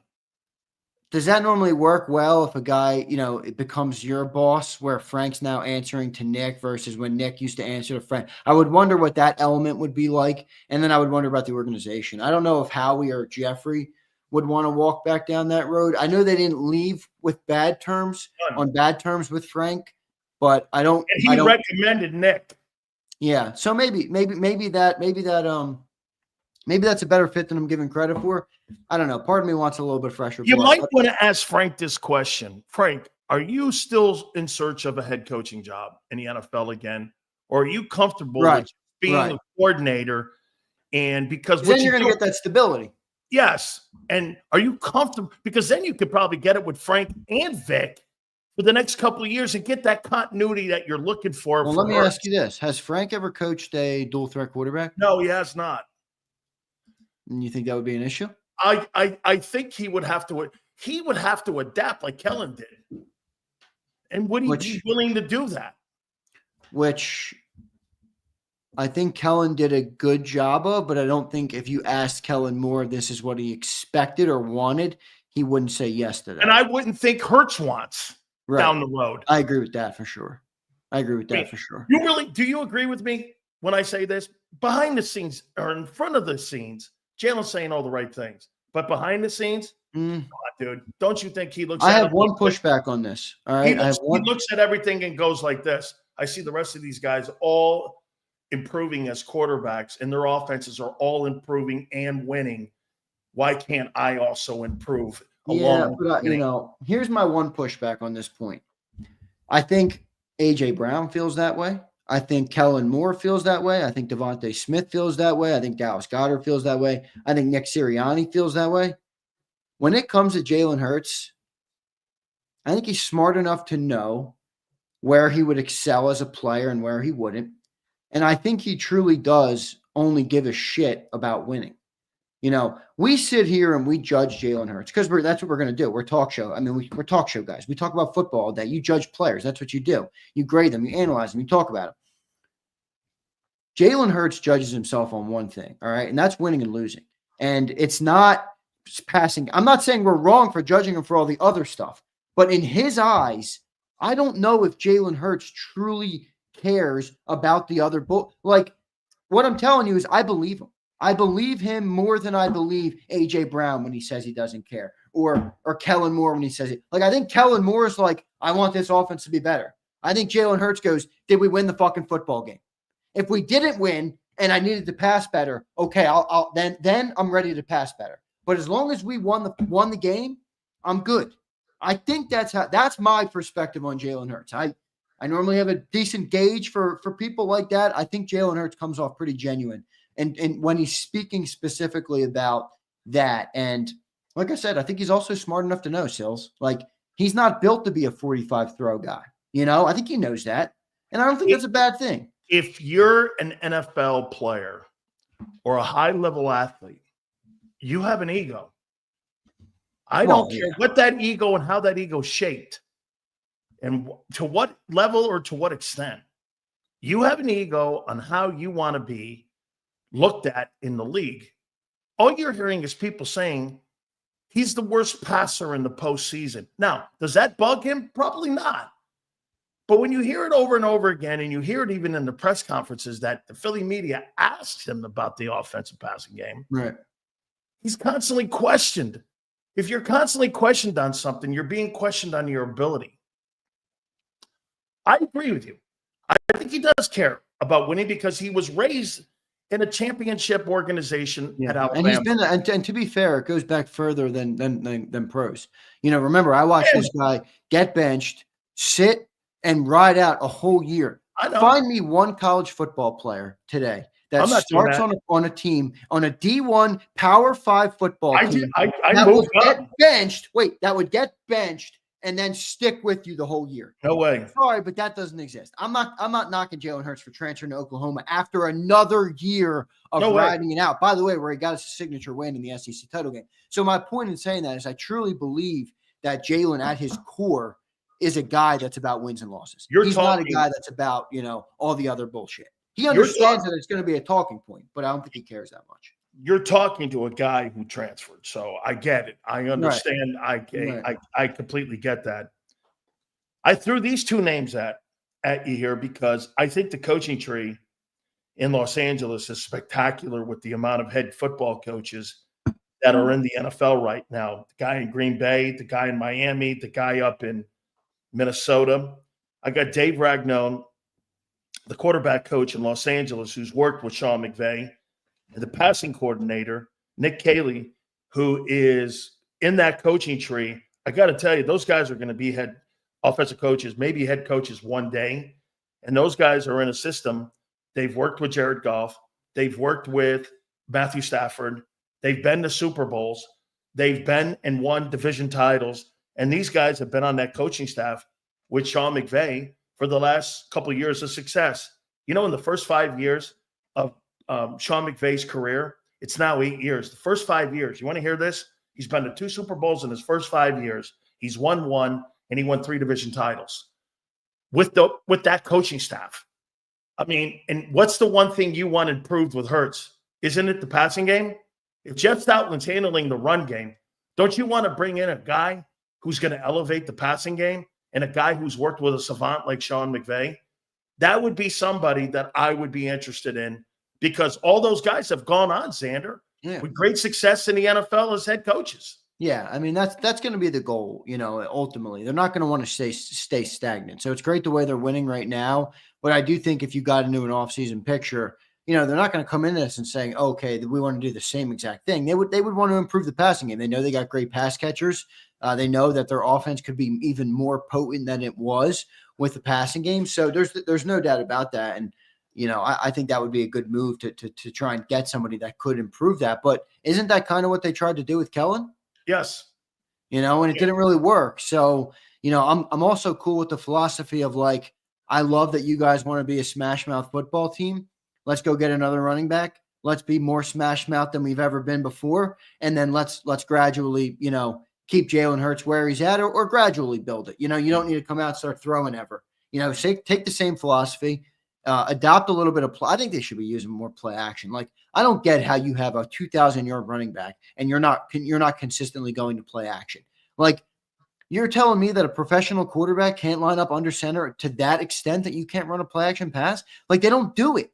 Does that normally work well if a guy, you know, it becomes your boss where Frank's now answering to Nick versus when Nick used to answer to Frank? I would wonder what that element would be like. And then I would wonder about the organization. I don't know if Howie or Jeffrey would want to walk back down that road. I know they didn't leave with bad terms with Frank, but I don't. And he recommended Nick. Yeah. So maybe that's a better fit than I'm giving credit for. I don't know. Part of me wants a little bit fresher. You might want to ask Frank this question. Frank, are you still in search of a head coaching job in the NFL again? Or are you comfortable with being a coordinator? And because then you're going to get that stability. Yes. And are you comfortable? Because then you could probably get it with Frank and Vic for the next couple of years and get that continuity that you're looking for. Well, let me ask you this. Has Frank ever coached a dual threat quarterback? No, he has not. And you think that would be an issue? I think he would have to adapt like Kellen did. And would he be willing to do that? Which I think Kellen did a good job of, but I don't think if you asked Kellen Moore this is what he expected or wanted, he wouldn't say yes to that. And I wouldn't think Hurts wants down the road. I agree with that for sure. Do you agree with me when I say this? Behind the scenes or in front of the scenes, Jalen's saying all the right things, but behind the scenes, come on, dude, don't you think he looks? I have one pushback on this. All right, he looks at everything and goes like this. I see the rest of these guys all improving as quarterbacks, and their offenses are all improving and winning. Why can't I also improve? Yeah, but here's my one pushback on this point. I think A.J. Brown feels that way. I think Kellen Moore feels that way. I think Devontae Smith feels that way. I think Dallas Goedert feels that way. I think Nick Sirianni feels that way. When it comes to Jalen Hurts, I think he's smart enough to know where he would excel as a player and where he wouldn't. And I think he truly does only give a shit about winning. You know, we sit here and we judge Jalen Hurts because that's what we're going to do. We're talk show. I mean, we're talk show guys. We talk about football all day. You judge players. That's what you do. You grade them. You analyze them. You talk about them. Jalen Hurts judges himself on one thing, all right? And that's winning and losing. And it's not passing. I'm not saying we're wrong for judging him for all the other stuff. But in his eyes, I don't know if Jalen Hurts truly cares about the other like what I'm telling you is I believe him. I believe him more than I believe A.J. Brown when he says he doesn't care or Kellen Moore when he says it. Like, I think Kellen Moore is like, I want this offense to be better. I think Jalen Hurts goes, did we win the fucking football game? If we didn't win and I needed to pass better, okay, then I'm ready to pass better. But as long as we won the game, I'm good. I think that's my perspective on Jalen Hurts. I normally have a decent gauge for people like that. I think Jalen Hurts comes off pretty genuine. And when he's speaking specifically about that, and like I said, I think he's also smart enough to know, Sills. Like, he's not built to be a 45 throw guy. You know, I think he knows that. And I don't think that's a bad thing. If you're an NFL player or a high-level athlete, you have an ego. I don't care what that ego and how that ego shaped and to what level or to what extent. You have an ego on how you want to be looked at in the league. All you're hearing is people saying He's the worst passer in the postseason. Now, does that bug him? Probably not. But when you hear it over and over again, and you hear it even in the press conferences that the Philly media asked him about the offensive passing game, Right. he's constantly questioned. If you're constantly questioned on something, you're being questioned on your ability. I agree with you. I think he does care about winning because he was raised in a championship organization at Alabama. And he's been, and to be fair, it goes back further than pros. You know, remember, I watched this guy get benched, sit, and ride out a whole year. I know. Find me one college football player today that starts on a team, on a D1 Power 5 football team. I that moved would up. get benched. Wait, that would get benched and then stick with you the whole year. No way. Sorry, but that doesn't exist. I'm not knocking Jalen Hurts for transferring to Oklahoma after another year of riding it out. By the way, where he got his signature win in the SEC title game. So my point in saying that is I truly believe that Jalen at his core is a guy that's about wins and losses. He's not a guy that's about, all the other bullshit. He understands that it's going to be a talking point, but I don't think he cares that much. You're talking to a guy who transferred, so I get it. I understand. Right. I completely get that. I threw these two names at you here because I think the coaching tree in Los Angeles is spectacular with the amount of head football coaches that are in the NFL right now. The guy in Green Bay, the guy in Miami, the guy up in Minnesota. I got Dave Ragnon, the quarterback coach in Los Angeles, who's worked with Sean McVay, and the passing coordinator, Nick Caley, who is in that coaching tree. I got to tell you, those guys are going to be head offensive coaches, maybe head coaches one day. And those guys are in a system. They've worked with Jared Goff. They've worked with Matthew Stafford. They've been to Super Bowls. They've been and won division titles. And these guys have been on that coaching staff with Sean McVay for the last couple of years of success. In the first 5 years of Sean McVay's career, it's now 8 years. The first 5 years, you want to hear this? He's been to 2 Super Bowls in his first 5 years. He's won 1, and he won 3 division titles with that coaching staff. I mean, and what's the one thing you want improved with Hurts? Isn't it the passing game? If Jeff Stoutland's handling the run game, don't you want to bring in a guy who's going to elevate the passing game and a guy who's worked with a savant like Sean McVay? That would be somebody that I would be interested in because all those guys have gone on, Xander, with great success in the NFL as head coaches. Yeah, I mean, that's going to be the goal, ultimately. They're not going to want to stay stagnant. So it's great the way they're winning right now. But I do think if you got into an offseason picture, they're not going to come into this and saying, okay, we want to do the same exact thing. They would want to improve the passing game. They know they got great pass catchers. They know that their offense could be even more potent than it was with the passing game. So there's no doubt about that. And, I think that would be a good move to try and get somebody that could improve that. But isn't that kind of what they tried to do with Kellen? Yes. And it didn't really work. So, I'm also cool with the philosophy of I love that you guys want to be a smash mouth football team. Let's go get another running back. Let's be more smash mouth than we've ever been before. And then let's gradually, keep Jalen Hurts where he's at or gradually build it. You don't need to come out and start throwing ever. Take the same philosophy, adopt a little bit of play. I think they should be using more play action. I don't get how you have a 2,000-yard running back and you're not consistently going to play action. You're telling me that a professional quarterback can't line up under center to that extent that you can't run a play action pass? They don't do it.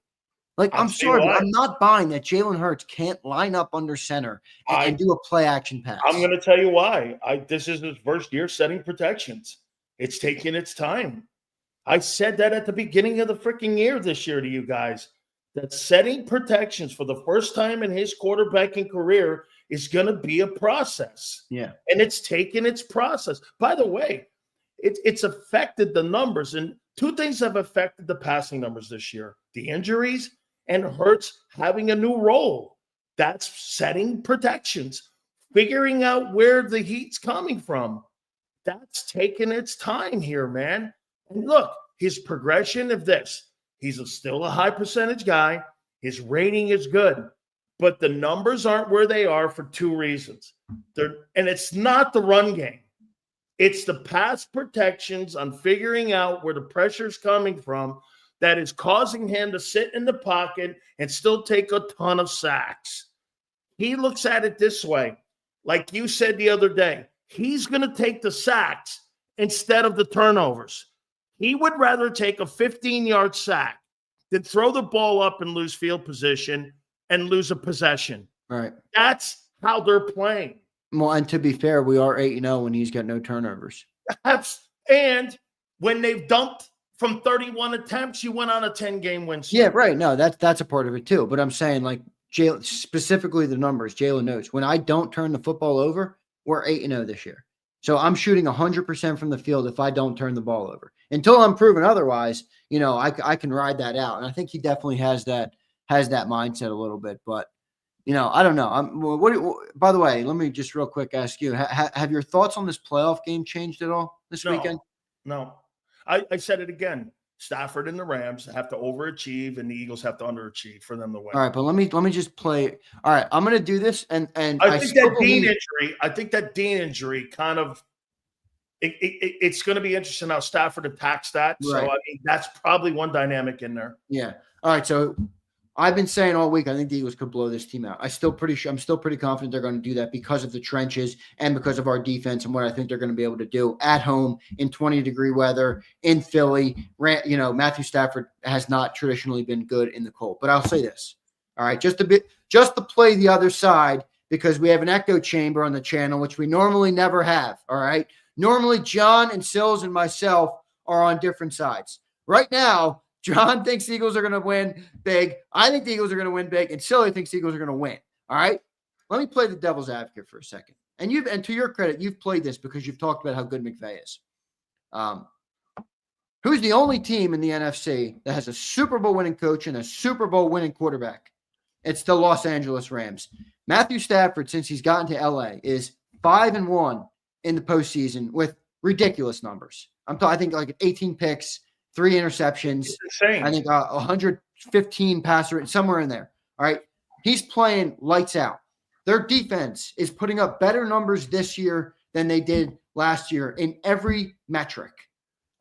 I'm sorry, but I'm not buying that Jalen Hurts can't line up under center and do a play action pass. I'm going to tell you why. This is his first year setting protections. It's taking its time. I said that at the beginning of the freaking year this year to you guys, that setting protections for the first time in his quarterbacking career is going to be a process. Yeah. And it's taken its process. By the way, it's affected the numbers. And 2 things have affected the passing numbers this year: the injuries and Hurts having a new role. That's setting protections, figuring out where the heat's coming from. That's taken its time here, man. And look, his progression of this, he's still a high percentage guy. His rating is good, but the numbers aren't where they are for 2 reasons. And it's not the run game. It's the pass protections on figuring out where the pressure's coming from that is causing him to sit in the pocket and still take a ton of sacks. He looks at it this way. like you said the other day, he's going to take the sacks instead of the turnovers. He would rather take a 15-yard sack than throw the ball up and lose field position and lose a possession. Right. That's how they're playing. Well, and to be fair, we are 8-0 when he's got no turnovers. And when they've dumped from 31 attempts, you went on a 10-game win streak. Yeah, right. No, that's a part of it too. But I'm saying, like, specifically the numbers, Jalen knows. When I don't turn the football over, we're 8-0 this year. So I'm shooting 100% from the field if I don't turn the ball over. Until I'm proven otherwise, I can ride that out. And I think he definitely has that mindset a little bit. But, I don't know. By the way, let me just real quick ask you, have your thoughts on this playoff game changed at all this weekend? No. I said it again. Stafford and the Rams have to overachieve, and the Eagles have to underachieve for them to win. All right, but let me just play. All right, I'm going to do this, and I think that Dean injury. I think that Dean injury kind of. It's going to be interesting how Stafford attacks that. Right. So I mean, that's probably one dynamic in there. Yeah. All right. So I've been saying all week I think the Eagles could blow this team out. I'm still pretty confident they're going to do that because of the trenches and because of our defense and what I think they're going to be able to do at home in 20-degree weather in Philly. Matthew Stafford has not traditionally been good in the cold. But I'll say this. All right, just to play the other side, because we have an echo chamber on the channel, which we normally never have. All right. Normally, John and Sills and myself are on different sides. Right now, John thinks the Eagles are going to win big. I think the Eagles are going to win big, and Silly thinks the Eagles are going to win. All right? Let me play the devil's advocate for a second. And to your credit, you've played this because you've talked about how good McVay is. Who's the only team in the NFC that has a Super Bowl winning coach and a Super Bowl winning quarterback? It's the Los Angeles Rams. Matthew Stafford, since he's gotten to LA, is 5-1 in the postseason with ridiculous numbers. I think like 18 picks, 3 interceptions. It's insane. I think 115 passer, somewhere in there. All right. He's playing lights out. Their defense is putting up better numbers this year than they did last year in every metric.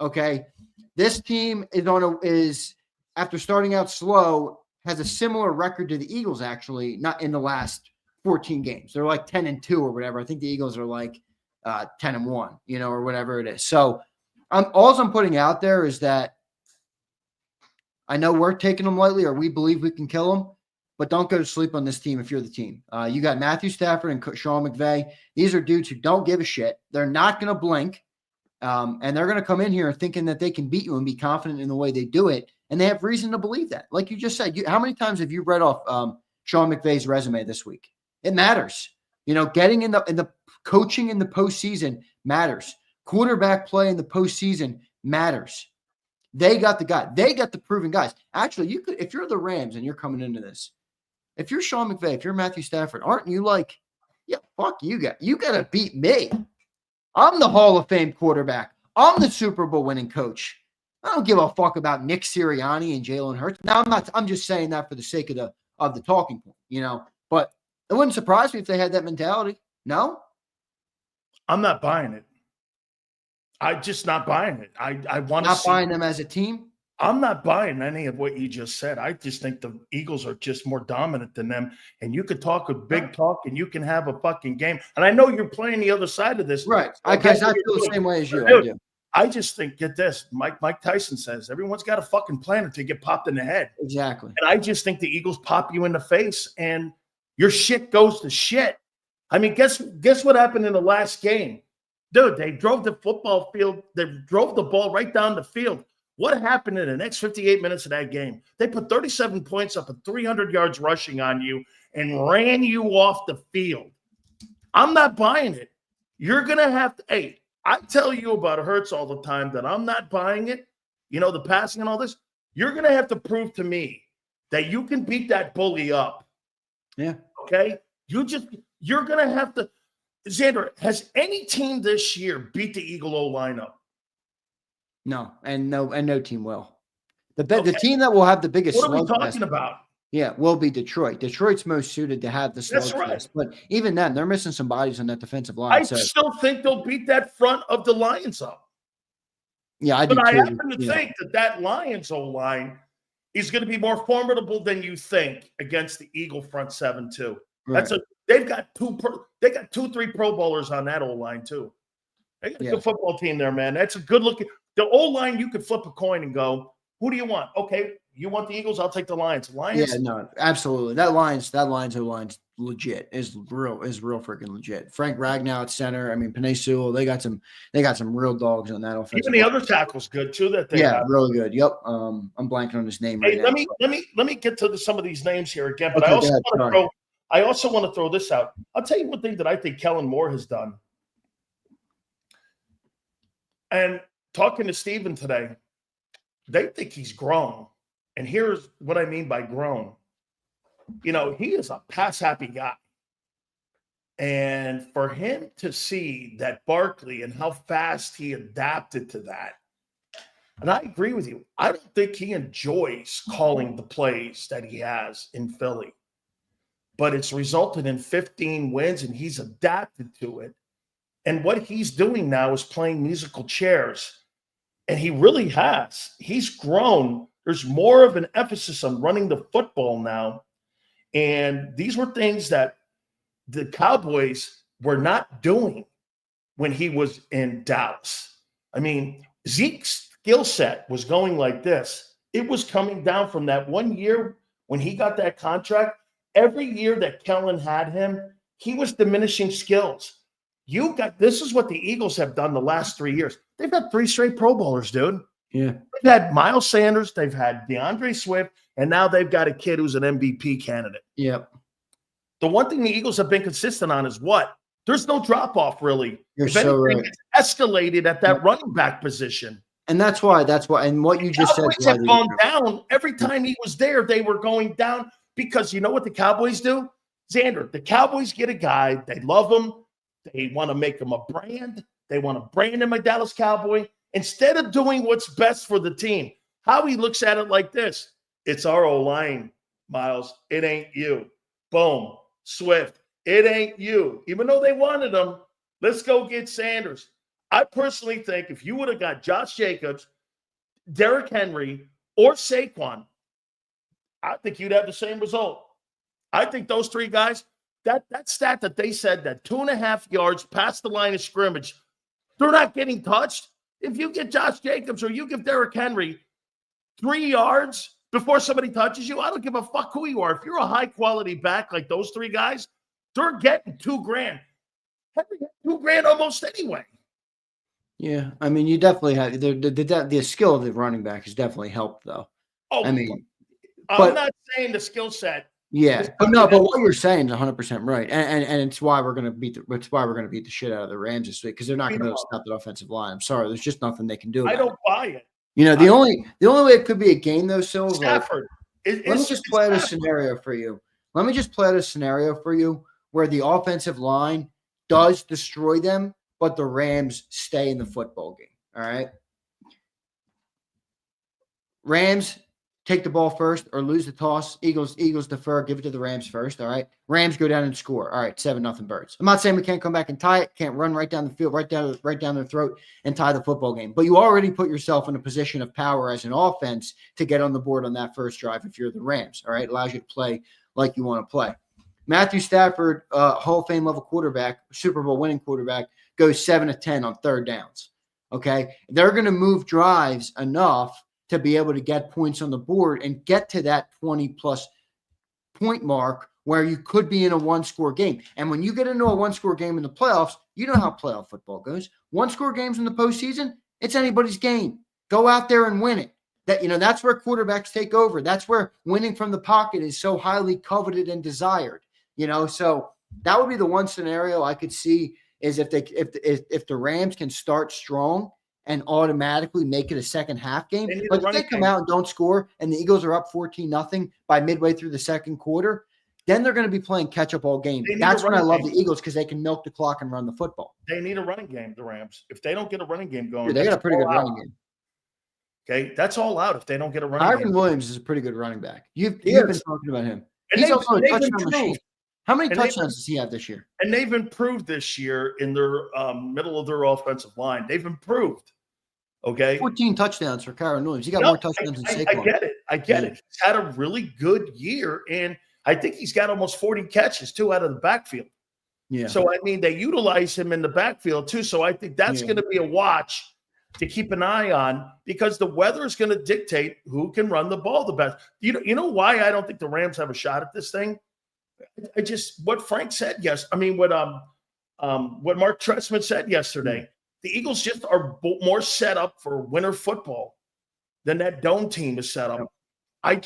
Okay. This team is after starting out slow, has a similar record to the Eagles, actually, not in the last 14 games. They're like 10-2 or whatever. I think the Eagles are like 10-1, or whatever it is. So all I'm putting out there is that I know we're taking them lightly, or we believe we can kill them, but don't go to sleep on this team if you're the team. You got Matthew Stafford and Sean McVay. These are dudes who don't give a shit. They're not going to blink, and they're going to come in here thinking that they can beat you and be confident in the way they do it, and they have reason to believe that. Like you just said, how many times have you read off Sean McVay's resume this week? It matters. Getting in the coaching in the postseason matters. Quarterback play in the postseason matters. They got the guy. They got the proven guys. Actually, you could, if you're the Rams and you're coming into this, if you're Sean McVay, if you're Matthew Stafford, aren't you like, yeah, fuck you got to beat me. I'm the Hall of Fame quarterback. I'm the Super Bowl winning coach. I don't give a fuck about Nick Sirianni and Jalen Hurts. Now I'm just saying that for the sake of the talking point, but it wouldn't surprise me if they had that mentality. No? I'm not buying it. I'm just not buying it. I want to not buying them as a team. I'm not buying any of what you just said. I just think the Eagles are just more dominant than them. And you could talk a big talk and you can have a fucking game. And I know you're playing the other side of this. Right. I guess I feel the same way as you. Dude, I just think, get this, Mike Tyson says, everyone's got a fucking plan until you get popped in the head. Exactly. And I just think the Eagles pop you in the face and your shit goes to shit. I mean, guess what happened in the last game? Dude, they drove the football field. They drove the ball right down the field. What happened in the next 58 minutes of that game? They put 37 points up and 300 yards rushing on you and ran you off the field. I'm not buying it. You're going to have to – hey, I tell you about Hurts all the time that I'm not buying it. The passing and all this. You're going to have to prove to me that you can beat that bully up. Yeah. Okay? You're going to have to – Xander, has any team this year beat the Eagle O lineup? No, and no team will. The team that will have the biggest. What are we talking about? Yeah, will be Detroit. Detroit's most suited to have the slugfest. Right. But even then, they're missing some bodies on that defensive line. I still think they'll beat that front of the Lions up. Yeah, I do. But I happen to think that Lions O line is going to be more formidable than you think against the Eagle front 7 too. Right. They've got two, 3 Pro Bowlers on that O-line too. They got a good football team there, man. That's a good looking. The O-line, you could flip a coin and go, who do you want? Okay, you want the Eagles? I'll take the Lions. Lions. Yeah, no, absolutely. That Lions O-line's legit. Is real freaking legit. Frank Ragnow at center. I mean, Penei Sewell. They got some real dogs on that offense. Even the other tackle's good too. That they have. Really good. Yep. I'm blanking on his name right now. Let me get to some of these names here again. But okay, I also want to throw this out. I'll tell you one thing that I think Kellen Moore has done. And talking to Steven today, they think he's grown. And here's what I mean by grown. You know, he is a pass-happy guy. And for him to see that Barkley and how fast he adapted to that, and I agree with you, I don't think he enjoys calling the plays that he has in Philly. But it's resulted in 15 wins, and he's adapted to it. And what he's doing now is playing musical chairs. And he really has. He's grown. There's more of an emphasis on running the football now. And these were things that the Cowboys were not doing when he was in Dallas. I mean, Zeke's skill set was going like this. It was coming down from that 1 year when he got that contract. Every year that Kellen had him, he was diminishing skills. This is what the Eagles have done the last 3 years. They've had 3 straight Pro Bowlers, dude. Yeah. They've had Miles Sanders, they've had DeAndre Swift, and now they've got a kid who's an MVP candidate. Yep. The one thing the Eagles have been consistent on is what? There's no drop-off, really. You're so right. It's escalated at that running back position. And that's why, and what you just said. The Cowboys have gone down. Every time he was there, they were going down because you know what the Cowboys do? Xander, the Cowboys get a guy, they love him, they want to make him a brand, they want to brand him a Dallas Cowboy. Instead of doing what's best for the team, Howie looks at it like this. It's our O-line, Miles. It ain't you. Boom. Swift. It ain't you. Even though they wanted him, let's go get Sanders. I personally think if you would have got Josh Jacobs, Derrick Henry, or Saquon, I think you'd have the same result. I think those 3 guys, that stat that they said that 2.5 yards past the line of scrimmage, they're not getting touched. If you get Josh Jacobs or you give Derrick Henry 3 yards before somebody touches you, I don't give a fuck who you are. If you're a high-quality back like those 3 guys, they're getting $2,000. Henry got $2,000 almost anyway. Yeah, I mean, you definitely have the skill of the running back has definitely helped, though. Oh, I mean, I'm not saying the skill set. Yeah, but what you're saying is 100% right, and it's why we're going to beat the shit out of the Rams this week because they're not going to stop that offensive line. I'm sorry, there's just nothing they can do. I don't buy it. You know, the only way it could be a game though, Sills. Stafford. Let me just play out a scenario for you. Let me just play out a scenario for you where the offensive line does destroy them, but the Rams stay in the football game. All right, Rams take the ball first or lose the toss. Eagles defer, give it to the Rams first. All right. Rams go down and score. All right, 7-0 Birds. I'm not saying we can't come back and tie it, can't run right down the field, right down their throat and tie the football game. But you already put yourself in a position of power as an offense to get on the board on that first drive if you're the Rams. All right. Allows you to play like you want to play. Matthew Stafford, Hall of Fame level quarterback, Super Bowl winning quarterback, goes 7 of 10 on third downs. Okay. They're going to move drives enough to be able to get points on the board and get to that 20-plus point mark where you could be in a one-score game. And when you get into a one-score game in the playoffs, you know how playoff football goes. One-score games in the postseason, it's anybody's game. Go out there and win it. That's where quarterbacks take over. That's where winning from the pocket is so highly coveted and desired. So that would be the one scenario I could see is if the Rams can start strong and automatically make it a second half game. But if they come out and don't score and the Eagles are up 14-0 by midway through the second quarter, then they're going to be playing catch up all game. That's when I love the Eagles because they can milk the clock and run the football. They need a running game, the Rams. If they don't get a running game going, they got a pretty good running game. Okay, that's all out if they don't get a running game. Kyron Williams is a pretty good running back. You've been talking about him. And he's also a touchdown machine. How many touchdowns does he have this year? And they've improved this year in their middle of their offensive line. They've improved. Okay. 14 touchdowns for Kyron Williams. He got more touchdowns than Saquon. I get it. He's had a really good year. And I think he's got almost 40 catches, too, out of the backfield. Yeah. So, I mean, they utilize him in the backfield, too. So I think that's going to be a watch to keep an eye on, because the weather is going to dictate who can run the ball the best. You know why I don't think the Rams have a shot at this thing? What Frank said, yes. I mean, what Mark Trestman said yesterday, the Eagles just are more set up for winter football than that Dome team is set up. I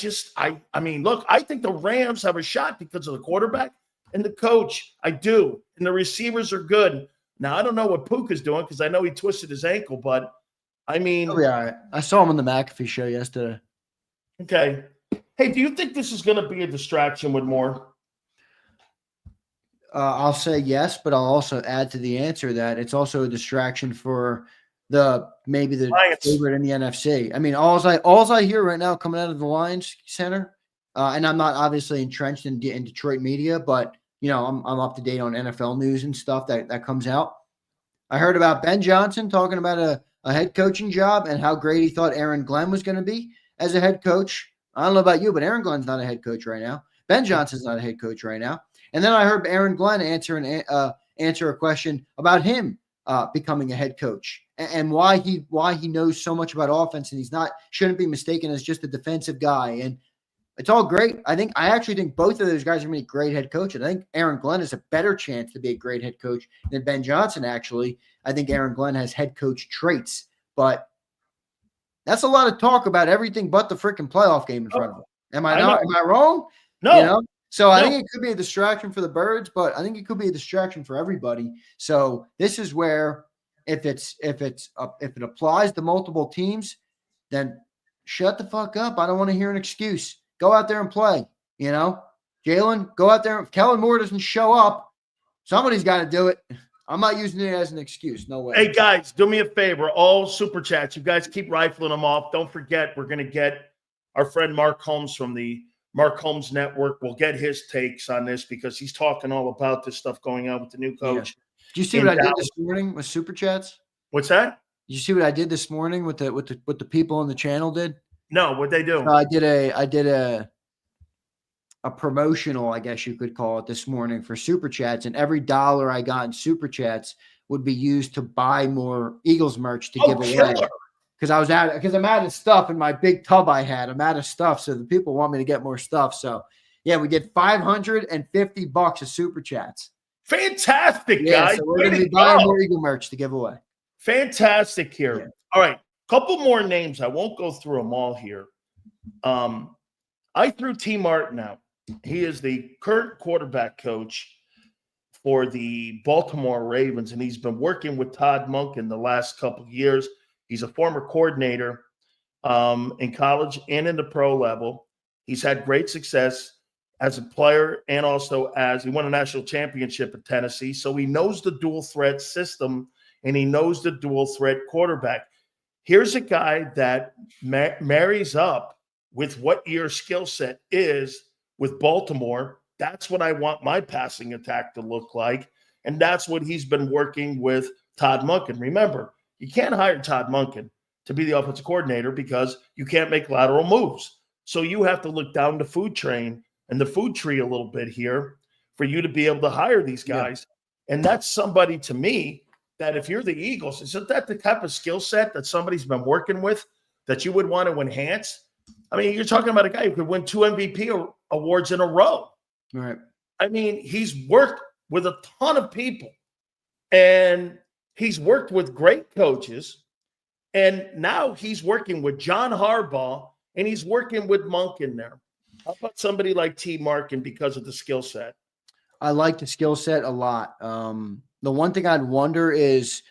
mean, look, I think the Rams have a shot because of the quarterback and the coach. I do. And the receivers are good. Now, I don't know what Puka's doing because I know he twisted his ankle, but I mean. Oh, yeah, I saw him on the McAfee show yesterday. Okay. Hey, do you think this is going to be a distraction with Moore? I'll say yes, but I'll also add to the answer that it's also a distraction for maybe the Lions favorite in the NFC. I mean, all I hear right now coming out of the Lions Center, and I'm not obviously entrenched in Detroit media, but you know, I'm up to date on NFL news and stuff that comes out. I heard about Ben Johnson talking about a head coaching job and how great he thought Aaron Glenn was going to be as a head coach. I don't know about you, but Aaron Glenn's not a head coach right now. Ben Johnson's not a head coach right now. And then I heard Aaron Glenn answer a question about him becoming a head coach and why he knows so much about offense, and shouldn't be mistaken as just a defensive guy. And it's all great. I actually think both of those guys are going to be great head coaches. I think Aaron Glenn has a better chance to be a great head coach than Ben Johnson. Actually, I think Aaron Glenn has head coach traits, but that's a lot of talk about everything but the freaking playoff game in front of him. Am I wrong? No. You know? So I think it could be a distraction for the Birds, but I think it could be a distraction for everybody. So this is where if it applies to multiple teams, then shut the fuck up. I don't want to hear an excuse. Go out there and play. You know, Jalen, go out there. If Kellen Moore doesn't show up, somebody's got to do it. I'm not using it as an excuse. No way. Hey, guys, do me a favor. All super chats, you guys keep rifling them off. Don't forget, we're going to get our friend Mark Holmes from the Mark Holmes Network. We'll get his takes on this because he's talking all about this stuff going on with the new coach. Yeah. Did you see what I did this morning with super chats? What's that? Did you see what I did this morning with the people on the channel did? No, what'd they do? I did a promotional, I guess you could call it, this morning for super chats, and every dollar I got in super chats would be used to buy more Eagles merch to give away. Because I'm out of stuff in my big tub I had. I'm out of stuff, so the people want me to get more stuff. So yeah, we did $550 of super chats. Fantastic, guys. So we're going to be buying more Eagle merch to give away. Fantastic here. Yeah. All right, couple more names. I won't go through them all here. I threw T. Martin out. He is the current quarterback coach for the Baltimore Ravens, and he's been working with Todd Monken the last couple of years. He's a former coordinator in college and in the pro level. He's had great success as a player and also as he won a national championship at Tennessee. So he knows the dual threat system and he knows the dual threat quarterback. Here's a guy that marries up with what your skill set is with Baltimore. That's what I want my passing attack to look like. And that's what he's been working with Todd Monken. Remember, you can't hire Todd Monken to be the offensive coordinator because you can't make lateral moves. So you have to look down the food train and the food tree a little bit here for you to be able to hire these guys. Yeah. And that's somebody to me that if you're the Eagles, isn't that the type of skill set that somebody's been working with that you would want to enhance? I mean, you're talking about a guy who could win 2 MVP awards in a row. Right. I mean, he's worked with a ton of people and he's worked with great coaches, and now he's working with John Harbaugh, and he's working with Monken there. How about somebody like T. Martin because of the skill set? I like the skill set a lot. The one thing I'd wonder is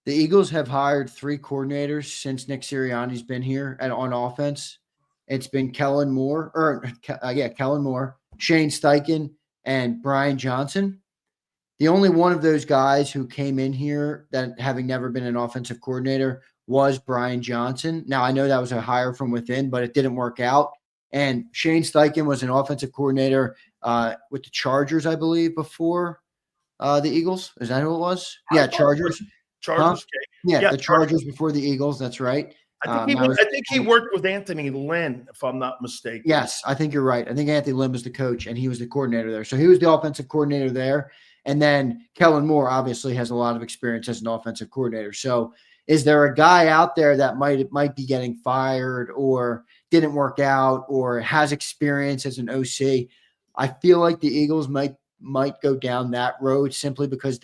the Eagles have hired 3 coordinators since Nick Sirianni's been here on offense. It's been Kellen Moore, Shane Steichen, and Brian Johnson. The only one of those guys who came in here that having never been an offensive coordinator was Brian Johnson. Now, I know that was a hire from within, but it didn't work out. And Shane Steichen was an offensive coordinator with the Chargers, I believe, before the Eagles. Is that who it was? Yeah, Chargers. Chargers. Huh? Yeah, the Chargers before the Eagles. That's right. I think he worked with Anthony Lynn, if I'm not mistaken. Yes, I think you're right. I think Anthony Lynn was the coach, and he was the coordinator there. So he was the offensive coordinator there. And then Kellen Moore obviously has a lot of experience as an offensive coordinator. So is there a guy out there that might be getting fired or didn't work out or has experience as an OC? I feel like the Eagles might go down that road simply because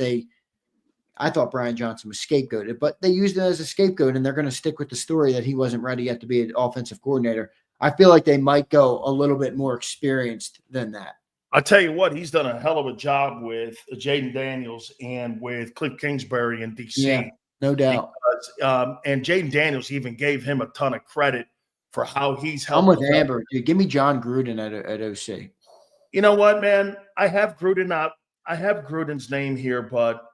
I thought Brian Johnson was scapegoated, but they used it as a scapegoat, and they're going to stick with the story that he wasn't ready yet to be an offensive coordinator. I feel like they might go a little bit more experienced than that. I'll tell you what, he's done a hell of a job with Jaden Daniels and with Cliff Kingsbury in D.C. Yeah, no doubt. Because, and Jaden Daniels even gave him a ton of credit for how he's helped. I'm with Amber, dude. Give me John Gruden at OC. You know what, man? I have Gruden's name here, but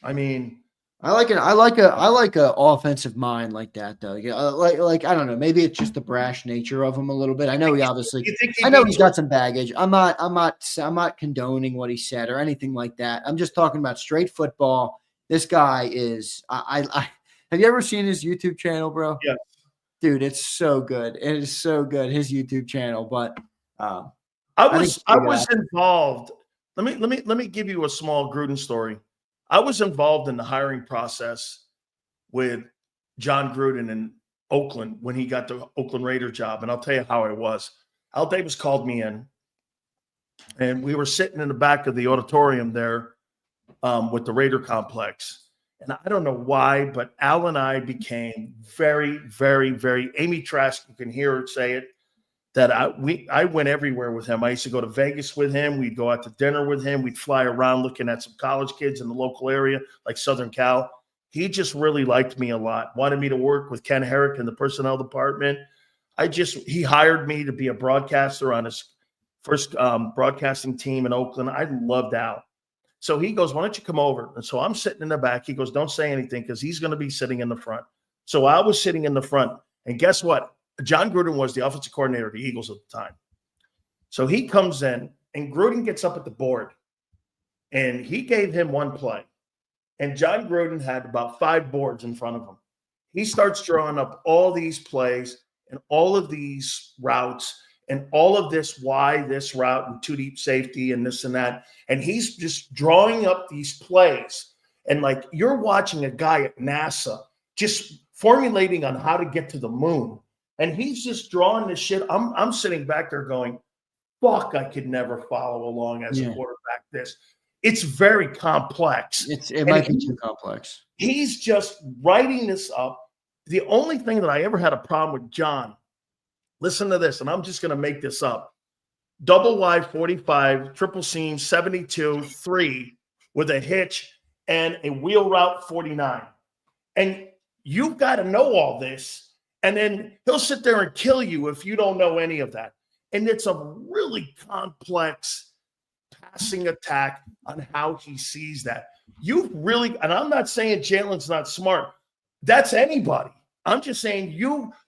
I mean, I like a offensive mind like that, though. Yeah, like I don't know. Maybe it's just the brash nature of him a little bit. I know he's got some baggage. I'm not condoning what he said or anything like that. I'm just talking about straight football. This guy is. I have you ever seen his YouTube channel, bro? Yeah, dude, it's so good. It is so good. His YouTube channel, but I was involved. Let me give you a small Gruden story. I was involved in the hiring process with John Gruden in Oakland when he got the Oakland Raider job. And I'll tell you how I was. Al Davis called me in, and we were sitting in the back of the auditorium there with the Raider complex. And I don't know why, but Al and I became very, very, very – Amy Trask, you can hear her say it, that I went everywhere with him. I used to go to Vegas with him. We'd go out to dinner with him. We'd fly around looking at some college kids in the local area, like Southern Cal. He just really liked me a lot, wanted me to work with Ken Herrick in the personnel department. He hired me to be a broadcaster on his first broadcasting team in Oakland. I loved Al. So he goes, why don't you come over? And so I'm sitting in the back. He goes, don't say anything because he's going to be sitting in the front. So I was sitting in the front. And guess what? John Gruden was the offensive coordinator of the Eagles at the time. So he comes in, and Gruden gets up at the board, and he gave him one play. And John Gruden had about 5 boards in front of him. He starts drawing up all these plays and all of these routes and all of this, why this route and 2 deep safety and this and that. And he's just drawing up these plays. And like you're watching a guy at NASA just formulating on how to get to the moon. And he's just drawing this shit. I'm sitting back there going, fuck, I could never follow along as a quarterback this. It's very complex. It might be too complex. He's just writing this up. The only thing that I ever had a problem with John, listen to this, and I'm just going to make this up. Double wide 45, triple seam 72, 3 with a hitch and a wheel route 49. And you've got to know all this. And then he'll sit there and kill you if you don't know any of that. And it's a really complex passing attack on how he sees that. You really, and I'm not saying Jalen's not smart. That's anybody. I'm just saying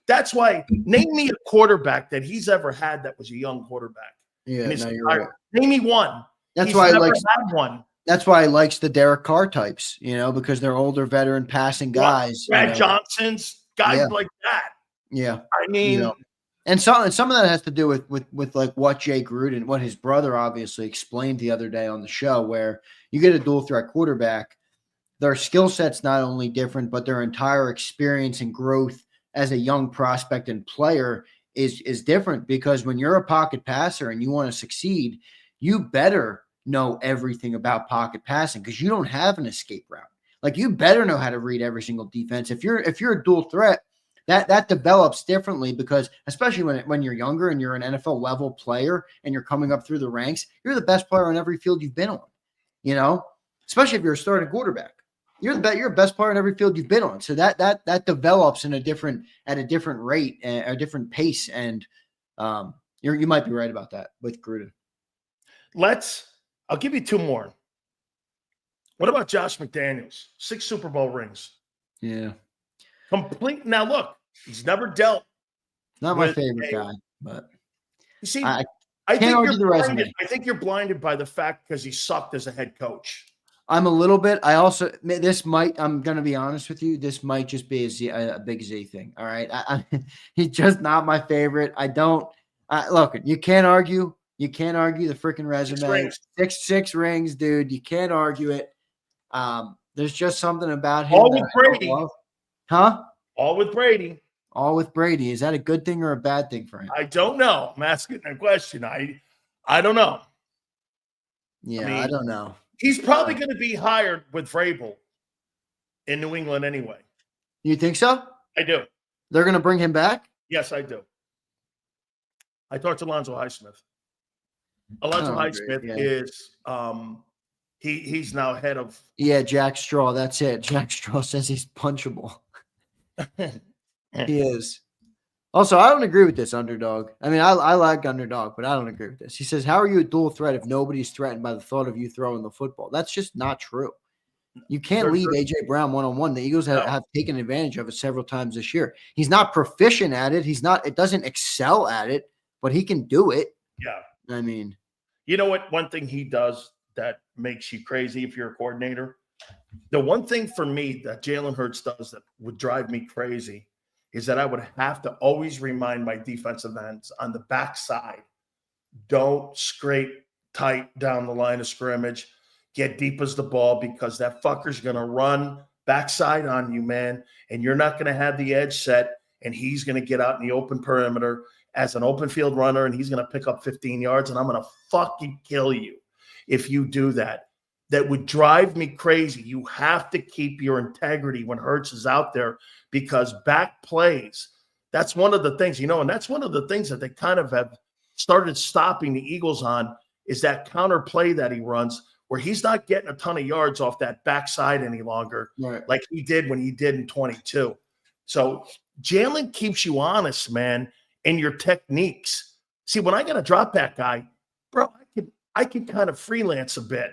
that's why, name me a quarterback that he's ever had that was a young quarterback. Yeah, no, you're right. Name me one. That's why I like one. That's why he likes the Derek Carr types, because they're older, veteran passing guys. Brad Johnson's. Guys like that. Yeah. I mean, and some of that has to do with like what Jay Gruden, what his brother obviously explained the other day on the show, where you get a dual threat quarterback, their skill set's not only different, but their entire experience and growth as a young prospect and player is different, because when you're a pocket passer and you want to succeed, you better know everything about pocket passing, because you don't have an escape route. Like, you better know how to read every single defense. If you're a dual threat, that develops differently, because especially when you're younger and you're an NFL level player and you're coming up through the ranks, you're the best player on every field you've been on. Especially if you're a starting quarterback, you're the best player on every field you've been on. So that develops at a different rate, a different pace, and you might be right about that with Gruden. I'll give you 2 more. What about Josh McDaniels? 6 Super Bowl rings. Yeah. Complete. Now, look, he's never dealt. Not my favorite guy, but you see, I think can't argue the resume. I think you're blinded by the fact because he sucked as a head coach. I'm a little bit. I also I'm going to be honest with you. This might just be a big Z thing. All right. He's just not my favorite. Look, you can't argue. You can't argue the freaking resume. Six rings, dude. You can't argue it. There's just something about him. All with Brady. Huh? All with Brady. All with Brady. Is that a good thing or a bad thing for him? I don't know. I'm asking a question. I don't know. Yeah, I don't know. He's probably going to be hired with Vrabel in New England anyway. You think so? I do. They're going to bring him back? Yes, I do. I talked to Alonzo Highsmith. Alonzo Highsmith is he's now head of Jack Straw. That's it. Jack Straw says he's punchable. He is. Also, I don't agree with this, Underdog. I mean, I like Underdog, but I don't agree with this. He says, how are you a dual threat if nobody's threatened by the thought of you throwing the football? That's just not true. You can't leave A.J. Brown one-on-one. The Eagles have taken advantage of it several times this year. He's not proficient at it. It doesn't excel at it, but he can do it. Yeah. I mean. You know what? One thing he does that makes you crazy if you're a coordinator? The one thing for me that Jalen Hurts does that would drive me crazy is that I would have to always remind my defensive ends on the backside, don't scrape tight down the line of scrimmage, get deep as the ball, because that fucker's going to run backside on you, man, and you're not going to have the edge set, and he's going to get out in the open perimeter as an open field runner, and he's going to pick up 15 yards, and I'm going to fucking kill you if you do that. That would drive me crazy. You have to keep your integrity when Hurts is out there, because back plays, that's one of the things, and that's one of the things that they kind of have started stopping the Eagles on, is that counter play that he runs where he's not getting a ton of yards off that backside any longer, like he did when he did in 22. So Jalen keeps you honest, man, in your techniques. See, when I got a drop back guy, bro, I can kind of freelance a bit.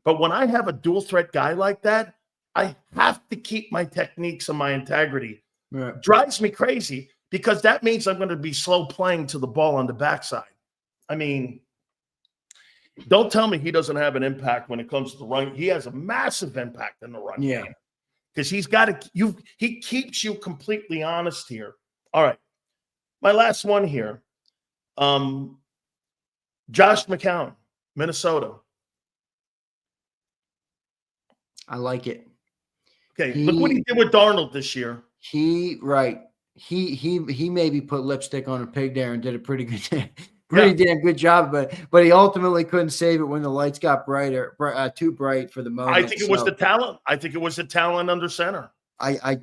But when I have a dual threat guy like that, I have to keep my techniques and my integrity. Right. Drives me crazy, because that means I'm going to be slow playing to the ball on the backside. I mean, don't tell me he doesn't have an impact when it comes to the run. He has a massive impact in the run game, because he's got to. He keeps you completely honest here. All right, my last one here. Josh McCown, Minnesota. I like it. Okay, look what he did with Darnold this year. He maybe put lipstick on a pig there and did a pretty damn good job, but he ultimately couldn't save it when the lights got too bright for the moment. I think it was the talent. I think it was the talent under center. I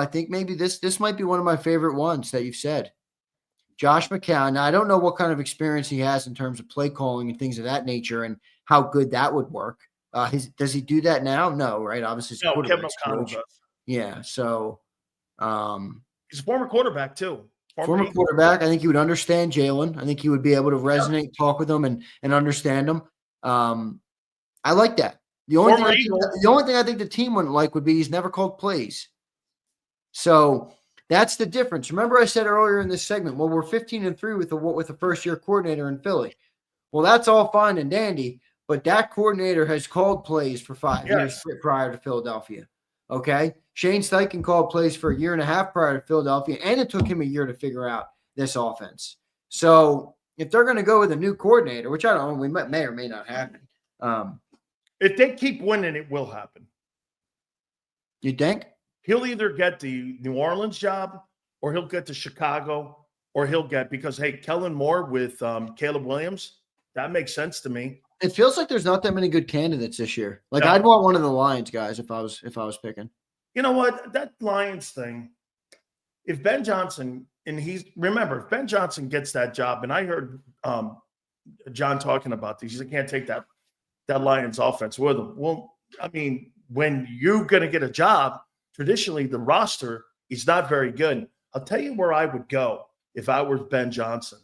think maybe this might be one of my favorite ones that you've said. Josh McCown. Now, I don't know what kind of experience he has in terms of play calling and things of that nature, and how good that would work. Does he do that now? No, right? Obviously, no. Kevin O'Connell does. Yeah. So, he's a former quarterback too. Former quarterback. I think he would understand Jalen. I think he would be able to resonate, talk with him, and understand him. I like that. The only thing I think the team wouldn't like would be he's never called plays. So that's the difference. Remember, I said earlier in this segment, well, we're 15-3 with the first year coordinator in Philly. Well, that's all fine and dandy. But that coordinator has called plays for 5 years prior to Philadelphia. Okay? Shane Steichen called plays for a year and a half prior to Philadelphia, and it took him a year to figure out this offense. So if they're going to go with a new coordinator, which I don't know, we may or may not happen. If they keep winning, it will happen. You think? He'll either get the New Orleans job, or he'll get to Chicago, or he'll get, because, hey, Kellen Moore with Caleb Williams, that makes sense to me. It feels like there's not that many good candidates this year. Like, no. I'd want one of the Lions guys if I was picking. You know what? That Lions thing, if Ben Johnson, if Ben Johnson gets that job, and I heard John talking about this, he said, can't take that Lions offense with him. Well, I mean, when you're going to get a job, traditionally the roster is not very good. I'll tell you where I would go if I were Ben Johnson.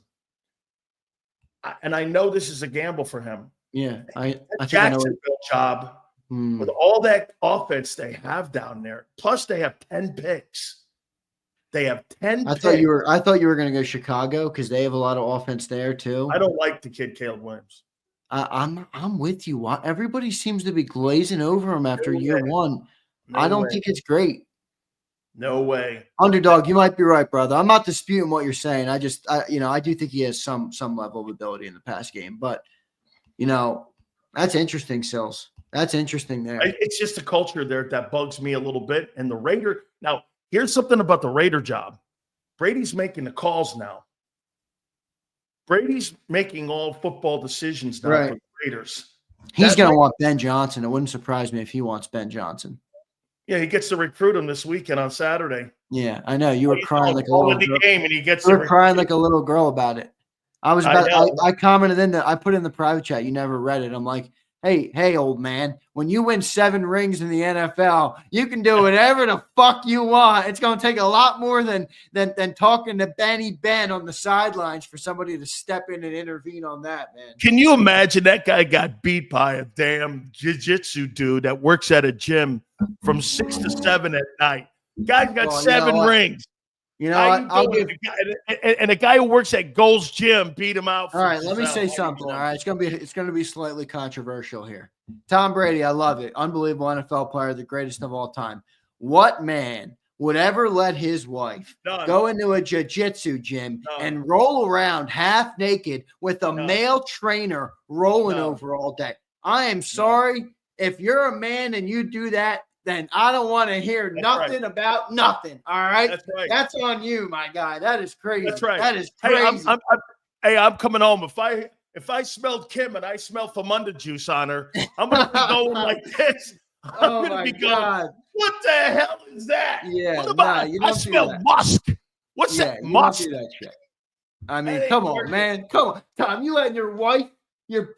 And I know this is a gamble for him. Yeah, I Jacksonville job with all that offense they have down there. Plus, they have 10 picks. They have 10. I thought you were going to go Chicago because they have a lot of offense there too. I don't like the kid Caleb Williams. I'm with you. Everybody seems to be glazing over him after year one. No I don't way. think it's great. No way. Underdog, you might be right, brother. I'm not disputing what you're saying. I do think he has some level of ability in the pass game, but that's interesting, Sills. That's interesting there. It's just a culture there that bugs me a little bit. And the Raider, now here's something about the Raider job. Brady's making the calls now. Brady's making all football decisions now for the Raiders. He's going to want Ben Johnson. It wouldn't surprise me if he wants Ben Johnson. Yeah, he gets to recruit him this weekend on Saturday. Yeah, I know. You were crying like a little girl. Game and he gets you were crying like a little girl about it. I commented I put in the private chat. You never read it. I'm like, hey, old man, when you win 7 rings in the NFL, you can do whatever the fuck you want. It's going to take a lot more than talking to Benny Ben on the sidelines for somebody to step in and intervene on that, man. Can you imagine that guy got beat by a damn jiu-jitsu dude that works at a gym from 6 to 7 at night? Guy's got 7 rings. You know what? And a guy who works at Gold's Gym beat him out. All right, let me say something. All right, it's gonna be slightly controversial here. Tom Brady, I love it. Unbelievable NFL player, the greatest of all time. What man would ever let his wife go into a jiu-jitsu gym and roll around half naked with a male trainer rolling over all day? I am sorry. If you're a man and you do that, then I don't want to hear nothing about nothing. All right? That's right. That's on you, my guy. That is crazy. That's right. That is crazy. I'm coming home. If I smelled Kim and I smell Famunda juice on her, I'm going to be going like this. I'm going to be going, what the hell is that? Yeah. What about, I smell musk. What's that musk? Don't do that shit. I mean, come on, man. Come on. Tom, you letting your wife, your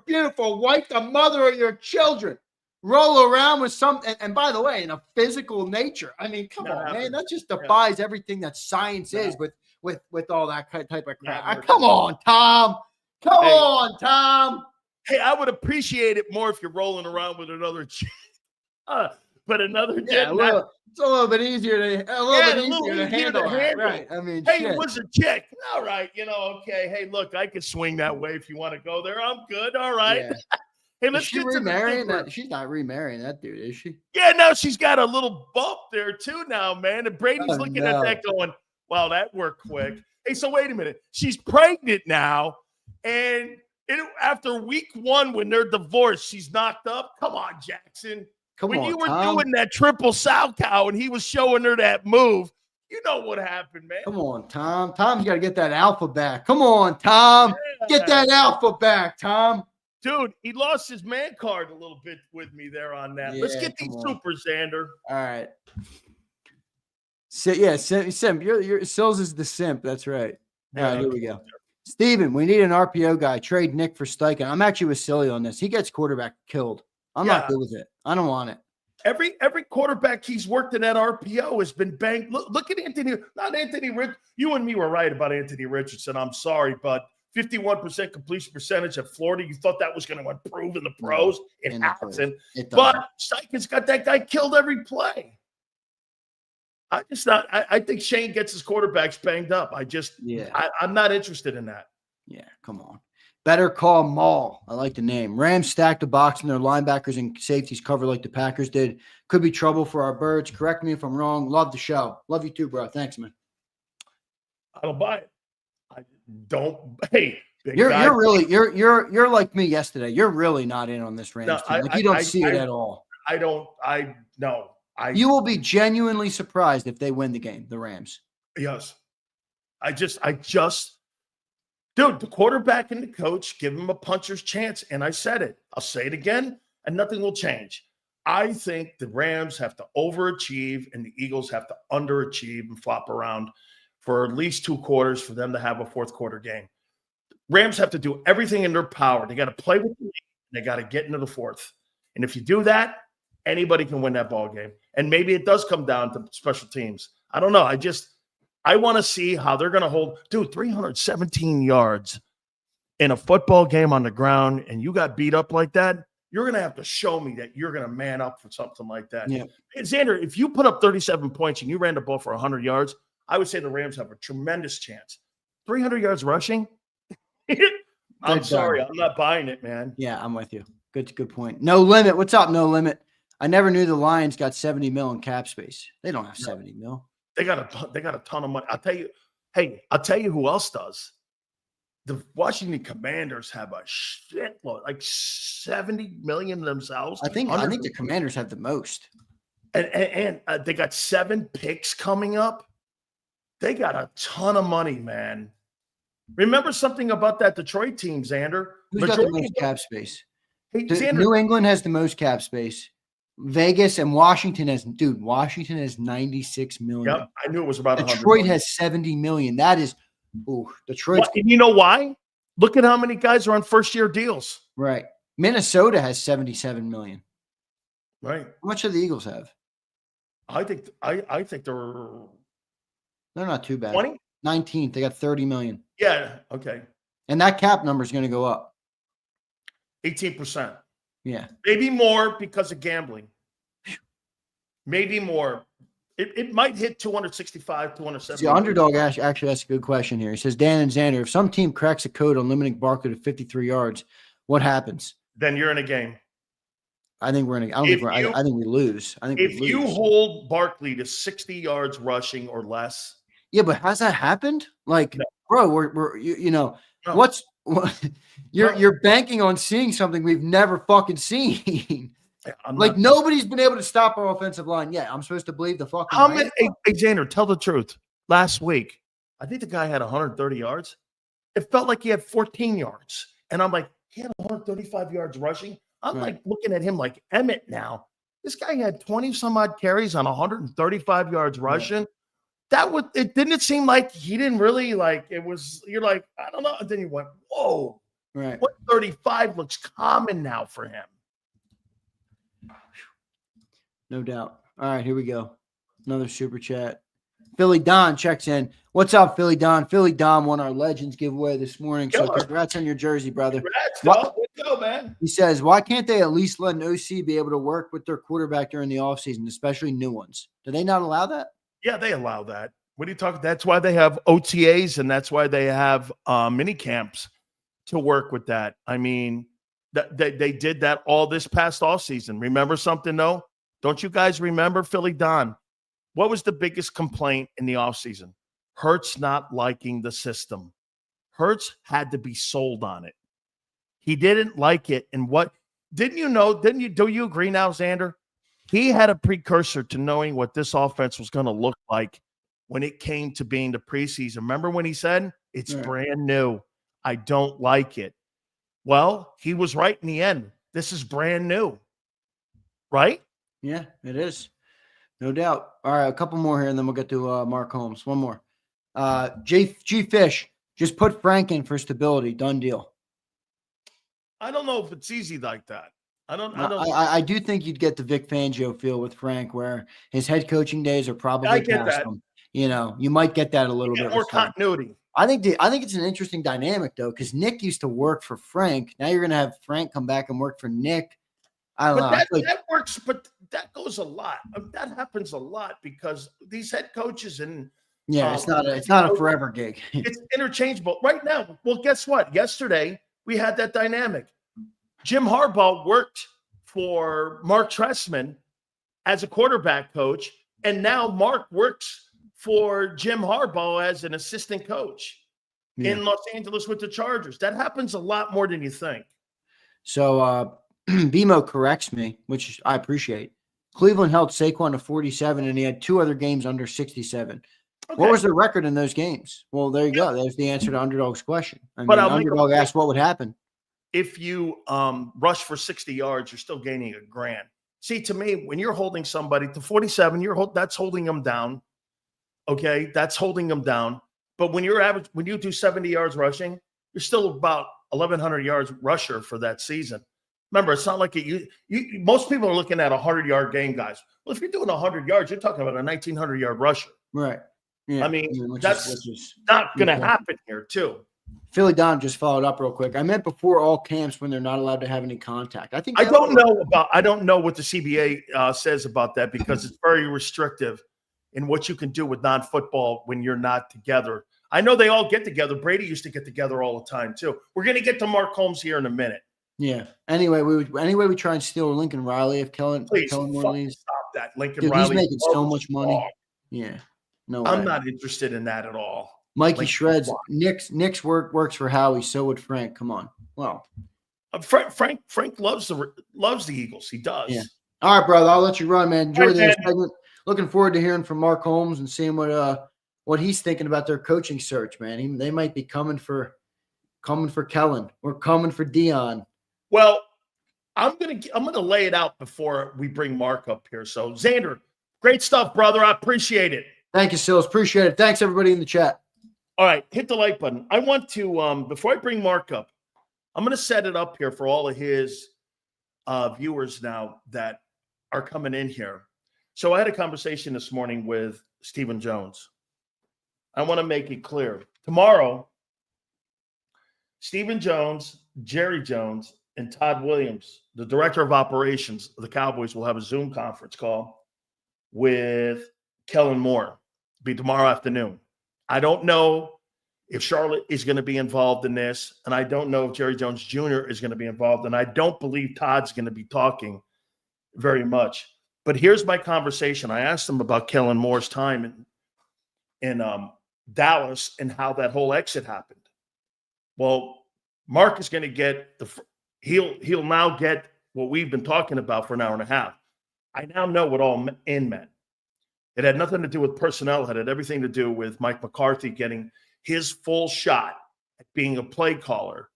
beautiful wife, the mother of your children, roll around with some, and by the way, in a physical nature. I mean, come on, man. That just defies everything that science is with all that type of crap. Come on, Tom. Come on, Tom. Hey, I would appreciate it more if you're rolling around with another chick. But another it's a little bit easier to handle. Right. I mean, it was a chick. All right. Okay. Hey, look, I could swing that way if you want to go there. I'm good. All right. Yeah. Hey, let's get remarrying that. She's not remarrying that dude, is she? Yeah, no, she's got a little bump there too now, man. And Brady's looking at that going, wow, that worked quick. Hey, so wait a minute. She's pregnant now. And after week 1, when they're divorced, she's knocked up. Come on, Jackson. When you were doing that triple sow cow and he was showing her that move, you know what happened, man. Come on, Tom. Tom's got to get that alpha back. Come on, Tom. Yeah. Get that alpha back, Tom. Dude, he lost his man card a little bit with me there on that. Yeah, let's get these supers, Xander. All right. Simp. Your Sills is the simp. That's right. All right, here we go. Steven, we need an RPO guy. Trade Nick for Steichen. I'm actually with Silly on this. He gets quarterback killed. I'm not good with it. I don't want it. Every quarterback he's worked in that RPO has been banged. Look at Anthony Rich. You and me were right about Anthony Richardson. I'm sorry, but 51% completion percentage at Florida. You thought that was going to improve in the pros. It hasn't. But Steichen's got that guy killed every play. I think Shane gets his quarterbacks banged up. I'm not interested in that. Yeah, come on. Better call Maul. I like the name. Rams stacked the box and their linebackers and safeties cover like the Packers did. Could be trouble for our birds. Correct me if I'm wrong. Love the show. Love you too, bro. Thanks, man. I don't buy it. I don't. Hey, you're like me yesterday. You're really not in on this Rams team. Like you don't see it at all. You will be genuinely surprised if they win the game, the Rams. Yes. Dude, the quarterback and the coach give him a puncher's chance. And I said it. I'll say it again, and nothing will change. I think the Rams have to overachieve and the Eagles have to underachieve and flop around for at least 2 quarters for them to have a 4th quarter game. Rams have to do everything in their power. They got to play with the lead. They got to get into the 4th. And if you do that, anybody can win that ball game. And maybe it does come down to special teams. I don't know. I want to see how they're going to hold. Dude, 317 yards in a football game on the ground, and you got beat up like that, you're going to have to show me that you're going to man up for something like that. Yeah. And Xander, if you put up 37 points and you ran the ball for 100 yards, I would say the Rams have a tremendous chance. 300 yards rushing? I'm sorry. I'm not buying it, man. Yeah, I'm with you. Good point. No Limit. What's up, No Limit? I never knew the Lions got 70 mil in cap space. They don't have 70 mil. They got a ton of money. I'll tell you. Hey, I'll tell you who else does. The Washington Commanders have a shitload, like 70 million themselves. I think the Commanders have the most. And they got 7 picks coming up. They got a ton of money, man. Remember something about that Detroit team, Xander? Who's got the most cap space? Hey, Xander, New England has the most cap space. Vegas and Washington Washington has 96 million. Yep, I knew it was about Detroit has 70 million. That is, Detroit. And you know why? Look at how many guys are on first-year deals. Right. Minnesota has 77 million. Right. How much do the Eagles have? I think they're not too bad. 20? 19th. They got 30 million. Yeah. Okay. And that cap number is going to go up. 18%. Yeah. Maybe more because of gambling. Maybe more. It might hit 265, 270. The Underdog actually asked a good question here. He says, Dan and Xander, if some team cracks a code on limiting Barkley to 53 yards, what happens? Then you're in a game. I think we're in a I think we lose. If you hold Barkley to 60 yards rushing or less. Yeah, but has that happened? Like, no. Bro, you're banking on seeing something we've never fucking seen. Nobody's been able to stop our offensive line yet. I'm supposed to believe the fucking. Hey, Xander, tell the truth. Last week, I think the guy had 130 yards. It felt like he had 14 yards. And I'm like, he had 135 yards rushing. I'm like looking at him like Emmett now. This guy had 20 some odd carries on 135 yards rushing. It didn't seem like he didn't really you're like, I don't know. And then you went, whoa. Right. 135 looks common now for him. No doubt. All right, here we go. Another super chat. Philly Don checks in. What's up, Philly Don? Philly Don won our Legends giveaway this morning. So congrats on your jersey, brother. Congrats, let's go, man. He says, why can't they at least let an OC be able to work with their quarterback during the offseason, especially new ones? Do they not allow that? Yeah, they allow that. What are you talking? That's why they have OTAs and that's why they have mini camps to work with that. I mean, they did that all this past offseason. Remember something, though? Don't you guys remember, Philly Don? What was the biggest complaint in the offseason? Hurts not liking the system. Hurts had to be sold on it. He didn't like it. And do you agree now, Xander? He had a precursor to knowing what this offense was going to look like when it came to being the preseason. Remember when he said, it's brand new. I don't like it. Well, he was right in the end. This is brand new. Right? Yeah, it is. No doubt. All right, a couple more here, and then we'll get to Mark Holmes. One more. G Fish, just put Frank in for stability. Done deal. I don't know if it's easy like that. I do think you'd get the Vic Fangio feel with Frank, where his head coaching days are probably past him. You might get that a little bit more continuity. I think it's an interesting dynamic though, because Nick used to work for Frank. Now you're going to have Frank come back and work for Nick. I don't know. That works, but that goes a lot. That happens a lot because these head coaches and it's not a forever gig. It's interchangeable right now. Well, guess what? Yesterday we had that dynamic. Jim Harbaugh worked for Mark Trestman as a quarterback coach, and now Mark works for Jim Harbaugh as an assistant coach in Los Angeles with the Chargers. That happens a lot more than you think. So BMO corrects me, which I appreciate. Cleveland held Saquon to 47, and he had 2 other games under 67. Okay. What was their record in those games? Well, there you go. There's the answer to Underdog's question. Underdog asked what would happen. If you rush for 60 yards, you're still gaining $1,000. See, to me, when you're holding somebody to 47, that's holding them down. Okay, that's holding them down. But when you do 70 yards rushing, you're still about 1,100 yards rusher for that season. Remember, it's not like most people are looking at a 100-yard game, guys. Well, if you're doing 100 yards, you're talking about a 1,900-yard rusher. Right. Yeah. I mean, that's not going to happen here, too. Philly Don just followed up real quick. I meant before all camps when they're not allowed to have any contact. I don't know what the CBA says about that because it's very restrictive in what you can do with non-football when you're not together. I know they all get together. Brady used to get together all the time too. We're going to get to Mark Holmes here in a minute. Yeah. Anyway, we try and steal Lincoln Riley if Kellen Moore leaves. Stop that. Lincoln Dude, Riley. he's making so much money. Yeah. No way. I'm not interested in that at all. Mikey Shreds. Nick's works for Howie. So would Frank. Come on. Well, Frank loves the Eagles. He does. Yeah. All right, brother. I'll let you run, man. Enjoy this segment. Looking forward to hearing from Mark Holmes and seeing what he's thinking about their coaching search, man. They might be coming for Kellen or coming for Dion. Well, I'm gonna lay it out before we bring Mark up here. So, Xander, great stuff, brother. I appreciate it. Thank you, Sills. Appreciate it. Thanks, everybody in the chat. All right, hit the like button. I want to before I bring Mark up, I'm gonna set it up here for all of his viewers now that are coming in here. So I had a conversation this morning with Stephen Jones. I want to make it clear. Tomorrow, Stephen Jones, Jerry Jones, and Todd Williams, the director of operations of the Cowboys, will have a Zoom conference call with Kellen Moore. It'll be tomorrow afternoon. I don't know if Charlotte is going to be involved in this, and I don't know if Jerry Jones Jr. is going to be involved, and I don't believe Todd's going to be talking very much. But here's my conversation. I asked him about Kellen Moore's time in Dallas and how that whole exit happened. Well, Mark is going to get he'll now get what we've been talking about for an hour and a half. I now know what all in meant. It had nothing to do with personnel. It had everything to do with Mike McCarthy getting his full shot at being a play caller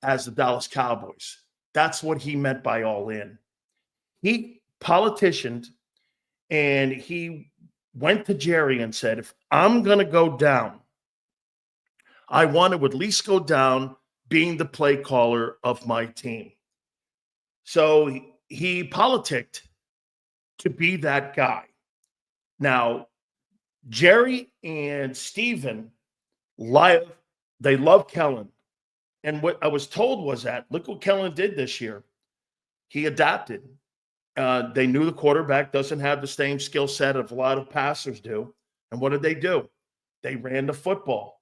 as the Dallas Cowboys. That's what he meant by all in. He politicianed, and he went to Jerry and said, if I'm going to go down, I want to at least go down being the play caller of my team. So he politicked to be that guy. Now, Jerry and Steven, they love Kellen. And what I was told was that, look what Kellen did this year. He adapted. They knew the quarterback doesn't have the same skill set of a lot of passers do. And what did they do? They ran the football.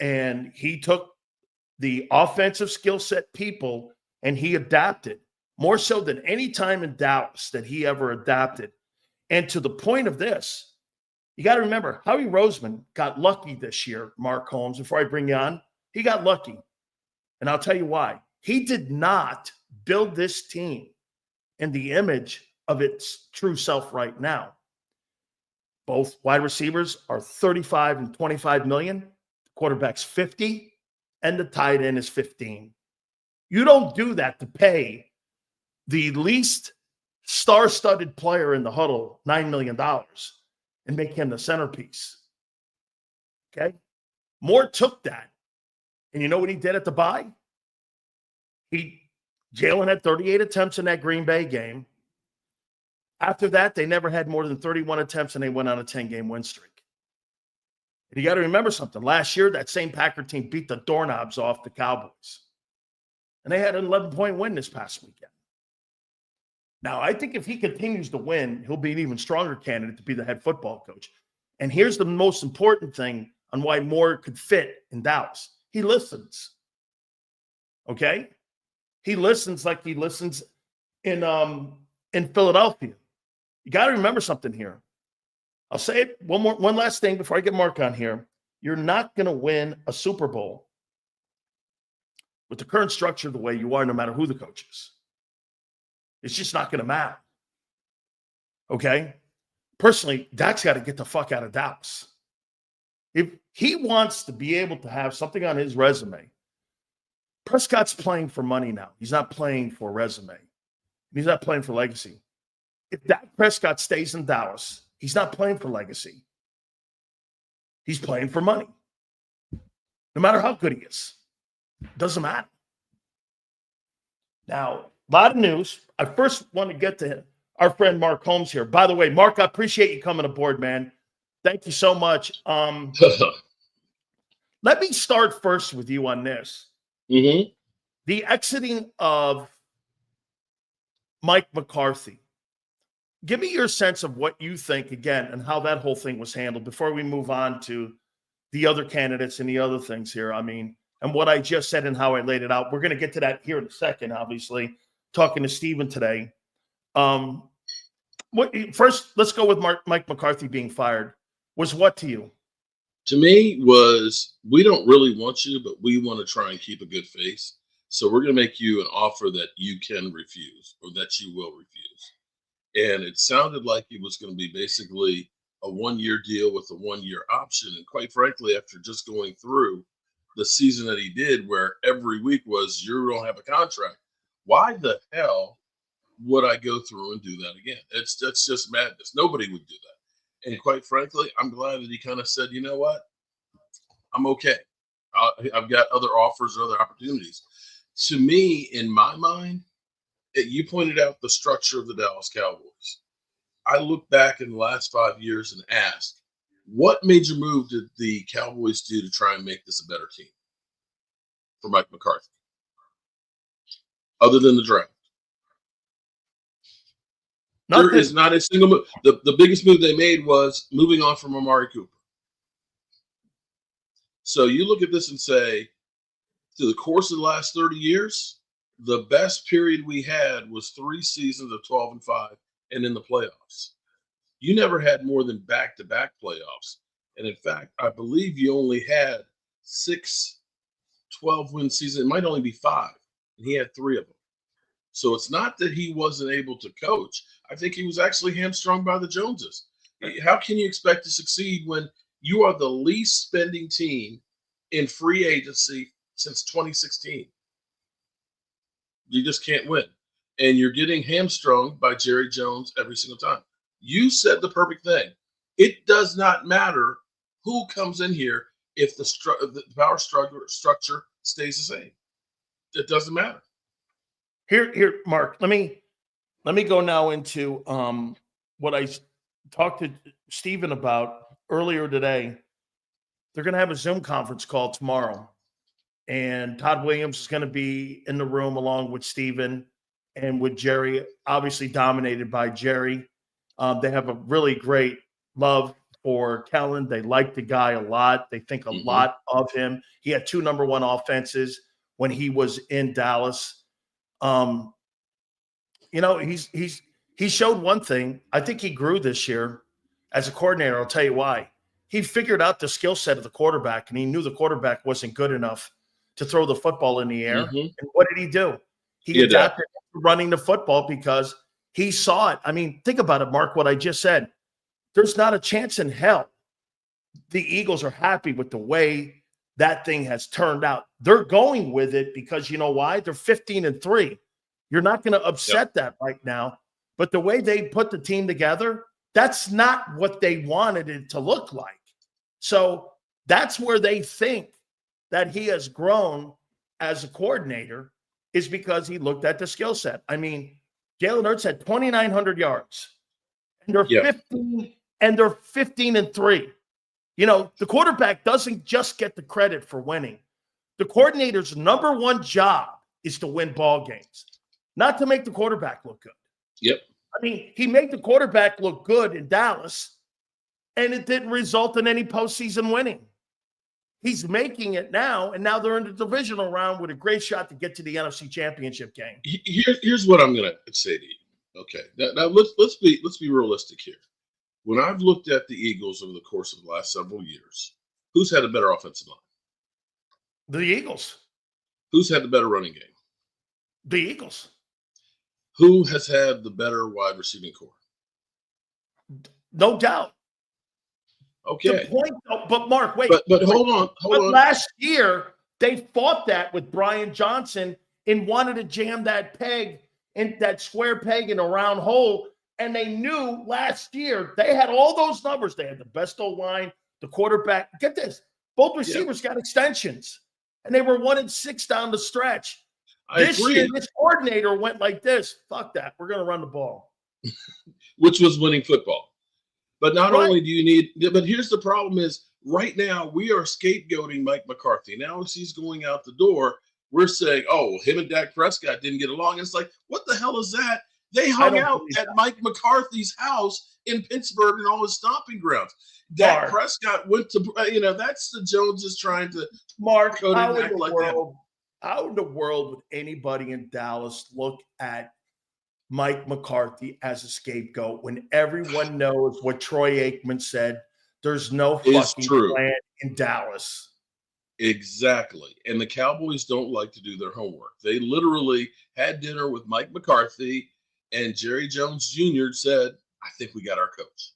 And he took the offensive skill set people and he adapted more so than any time in Dallas that he ever adapted. And to the point of this, you got to remember, Howie Roseman got lucky this year, Mark Holmes, before I bring you on. He got lucky. And I'll tell you why. He did not build this team in the image of its true self right now. Both wide receivers are 35 and 25 million. The quarterback's 50, and the tight end is 15. You don't do that to pay the least star-studded player in the huddle $9 million and make him the centerpiece. Okay? Moore took that. And you know what he did at the bye? Jalen had 38 attempts in that Green Bay game. After that, they never had more than 31 attempts, and they went on a 10-game win streak. And you got to remember something. Last year, that same Packer team beat the doorknobs off the Cowboys. And they had an 11-point win this past weekend. Now, I think if he continues to win, he'll be an even stronger candidate to be the head football coach. And here's the most important thing on why Moore could fit in Dallas. He listens. Okay? He listens like he listens in Philadelphia. You got to remember something here. I'll say it one last thing before I get Mark on here. You're not going to win a Super Bowl with the current structure the way you are, no matter who the coach is. It's just not going to matter. Okay? Personally, Dak's got to get the fuck out of Dallas. If he wants to be able to have something on his resume, Prescott's playing for money now. He's not playing for resume. He's not playing for legacy. If Dak Prescott stays in Dallas, he's not playing for legacy. He's playing for money. No matter how good he is. Doesn't matter. Now, a lot of news. I first want to get to our friend Mark Holmes here. By the way, Mark, I appreciate you coming aboard, man. Thank you so much. Let me start first with you on this. Mm-hmm. The exiting of Mike McCarthy. Give me your sense of what you think, again, and how that whole thing was handled before we move on to the other candidates and the other things here. I mean, and what I just said and how I laid it out. We're going to get to that here in a second, obviously, talking to Steven today. First, let's go with Mike McCarthy being fired. Was what to you? To me was, we don't really want you, but we want to try and keep a good face. So we're going to make you an offer that you can refuse, or that you will refuse. And it sounded like it was going to be basically a 1-year deal with a 1-year option. And quite frankly, after just going through the season that he did, where every week was, you don't have a contract, why the hell would I go through and do that again? That's just madness. Nobody would do that. And quite frankly, I'm glad that he kind of said, you know what, I'm okay. I've got other offers or other opportunities. To me, in my mind, you pointed out the structure of the Dallas Cowboys. I look back in the last 5 years and ask, what major move did the Cowboys do to try and make this a better team for Mike McCarthy, other than the draft? There is not a single move. The biggest move they made was moving on from Amari Cooper. So you look at this and say, through the course of the last 30 years, the best period we had was 3 seasons of 12-5 and in the playoffs. You never had more than back-to-back playoffs. And in fact, I believe you only had 6 12-win seasons. It might only be 5, and he had 3 of them. So it's not that he wasn't able to coach. I think he was actually hamstrung by the Joneses. How can you expect to succeed when you are the least spending team in free agency since 2016? You just can't win. And you're getting hamstrung by Jerry Jones every single time. You said the perfect thing. It does not matter who comes in here if the power structure stays the same. It doesn't matter. Here, Mark, let me go now into what I talked to Steven about earlier today. They're going to have a Zoom conference call tomorrow, and Todd Williams is going to be in the room along with Steven and with Jerry, obviously dominated by Jerry. They have a really great love for Kellen. They like the guy a lot. They think a lot of him. He had 2 number 1 offenses when he was in Dallas. He showed one thing. I think he grew this year as a coordinator. I'll tell you why. He figured out the skill set of the quarterback, and he knew the quarterback wasn't good enough to throw the football in the air. And what did he do? He adapted to running the football because he saw it. I mean, think about it, Mark, what I just said. There's not a chance in hell the Eagles are happy with the way that thing has turned out. They're going with it because you know why? They're 15-3. You're not going to upset that right now. But the way they put the team together, that's not what they wanted it to look like. So that's where they think that he has grown as a coordinator, is because he looked at the skill set. I mean, Jalen Hurts had 2,900 yards, and they're 15-3. You know, the quarterback doesn't just get the credit for winning. The coordinator's number 1 job is to win ball games, not to make the quarterback look good. I mean, he made the quarterback look good in Dallas, and it didn't result in any postseason winning. He's making it now, and now they're in the divisional round with a great shot to get to the NFC Championship game. Here's what I'm going to say to you. Okay, now let's be realistic here. When I've looked at the Eagles over the course of the last several years, who's had a better offensive line? The Eagles. Who's had the better running game? The Eagles. Who has had the better wide receiving core? No doubt. Okay. The point, but Mark, wait. But hold on. Last year, they fought that with Brian Johnson and wanted to jam that peg in that square peg in a round hole. And they knew last year they had all those numbers. They had the best O-line, the quarterback. Get this. Both receivers got extensions. And they were 1-6 down the stretch. This year, this coordinator went like this. Fuck that. We're going to run the ball. Which was winning football. But not only do you need – but here's the problem is right now we are scapegoating Mike McCarthy. Now as he's going out the door, we're saying, oh, him and Dak Prescott didn't get along. It's like, what the hell is that? They hung out at Mike McCarthy's house in Pittsburgh and all his stomping grounds. Dak Mark. Prescott went to, that's the Joneses trying to Mark, code how and in act the like world, how in the world would anybody in Dallas look at Mike McCarthy as a scapegoat when everyone knows what Troy Aikman said? There's no It's fucking true. plan in Dallas. Exactly. And the Cowboys don't like to do their homework. They literally had dinner with Mike McCarthy, and Jerry Jones Jr. said, I think we got our coach.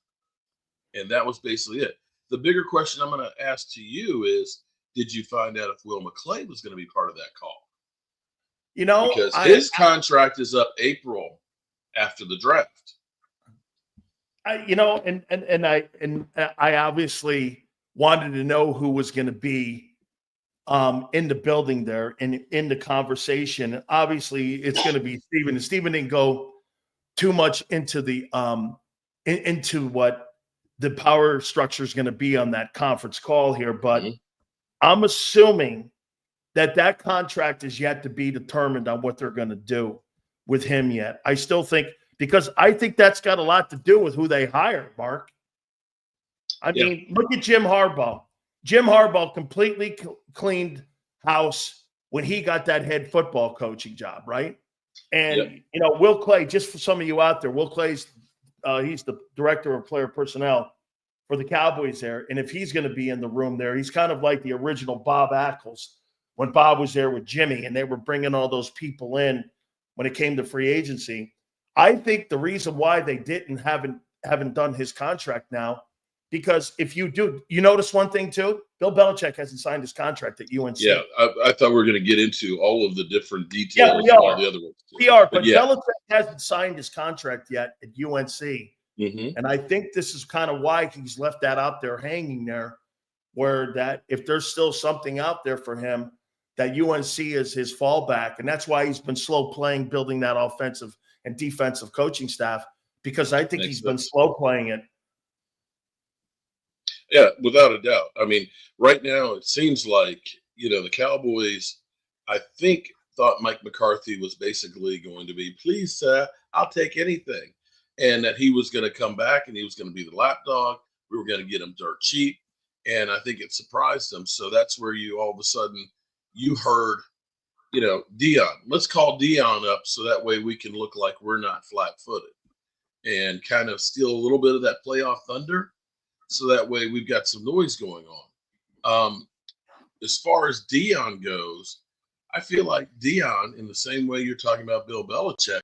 And that was basically it. The bigger question I'm going to ask to you is, did you find out if Will McClay was going to be part of that call? You know, Because his contract is up April after the draft. and I obviously wanted to know who was going to be in the building there and in the conversation. Obviously, it's going to be Steven. And Steven didn't go too much into the into what the power structure is going to be on that conference call here, but I'm assuming that contract is yet to be determined on what they're going to do with him yet. I still think, because I think that's got a lot to do with who they hire, Mark. I mean, look at Jim Harbaugh. Jim Harbaugh completely cleaned house when he got that head football coaching job, right? And, Will Clay, just for some of you out there, Will Clay's he's the director of player personnel for the Cowboys there. And if he's going to be in the room there, he's kind of like the original Bob Ackles when Bob was there with Jimmy and they were bringing all those people in when it came to free agency. I think the reason why they haven't done his contract now, because if you do, you notice one thing too, Bill Belichick hasn't signed his contract at UNC. Yeah, I thought we were going to get into all of the different details. Yeah, we are. All the other ones. We are, but Belichick hasn't signed his contract yet at UNC. And I think this is kind of why he's left that out there hanging there, where that if there's still something out there for him, that UNC is his fallback. And that's why he's been slow playing, building that offensive and defensive coaching staff, because I think he's been slow playing it. Yeah, without a doubt. I mean, right now it seems like, the Cowboys, I think, thought Mike McCarthy was basically going to be, please, I'll take anything. And that he was going to come back and he was going to be the lapdog. We were going to get him dirt cheap. And I think it surprised him. So that's where you all of a sudden, you heard, Dion. Let's call Dion up so that way we can look like we're not flat-footed and kind of steal a little bit of that playoff thunder. So that way we've got some noise going on. As far as Dion goes, I feel like Dion, in the same way you're talking about Bill Belichick,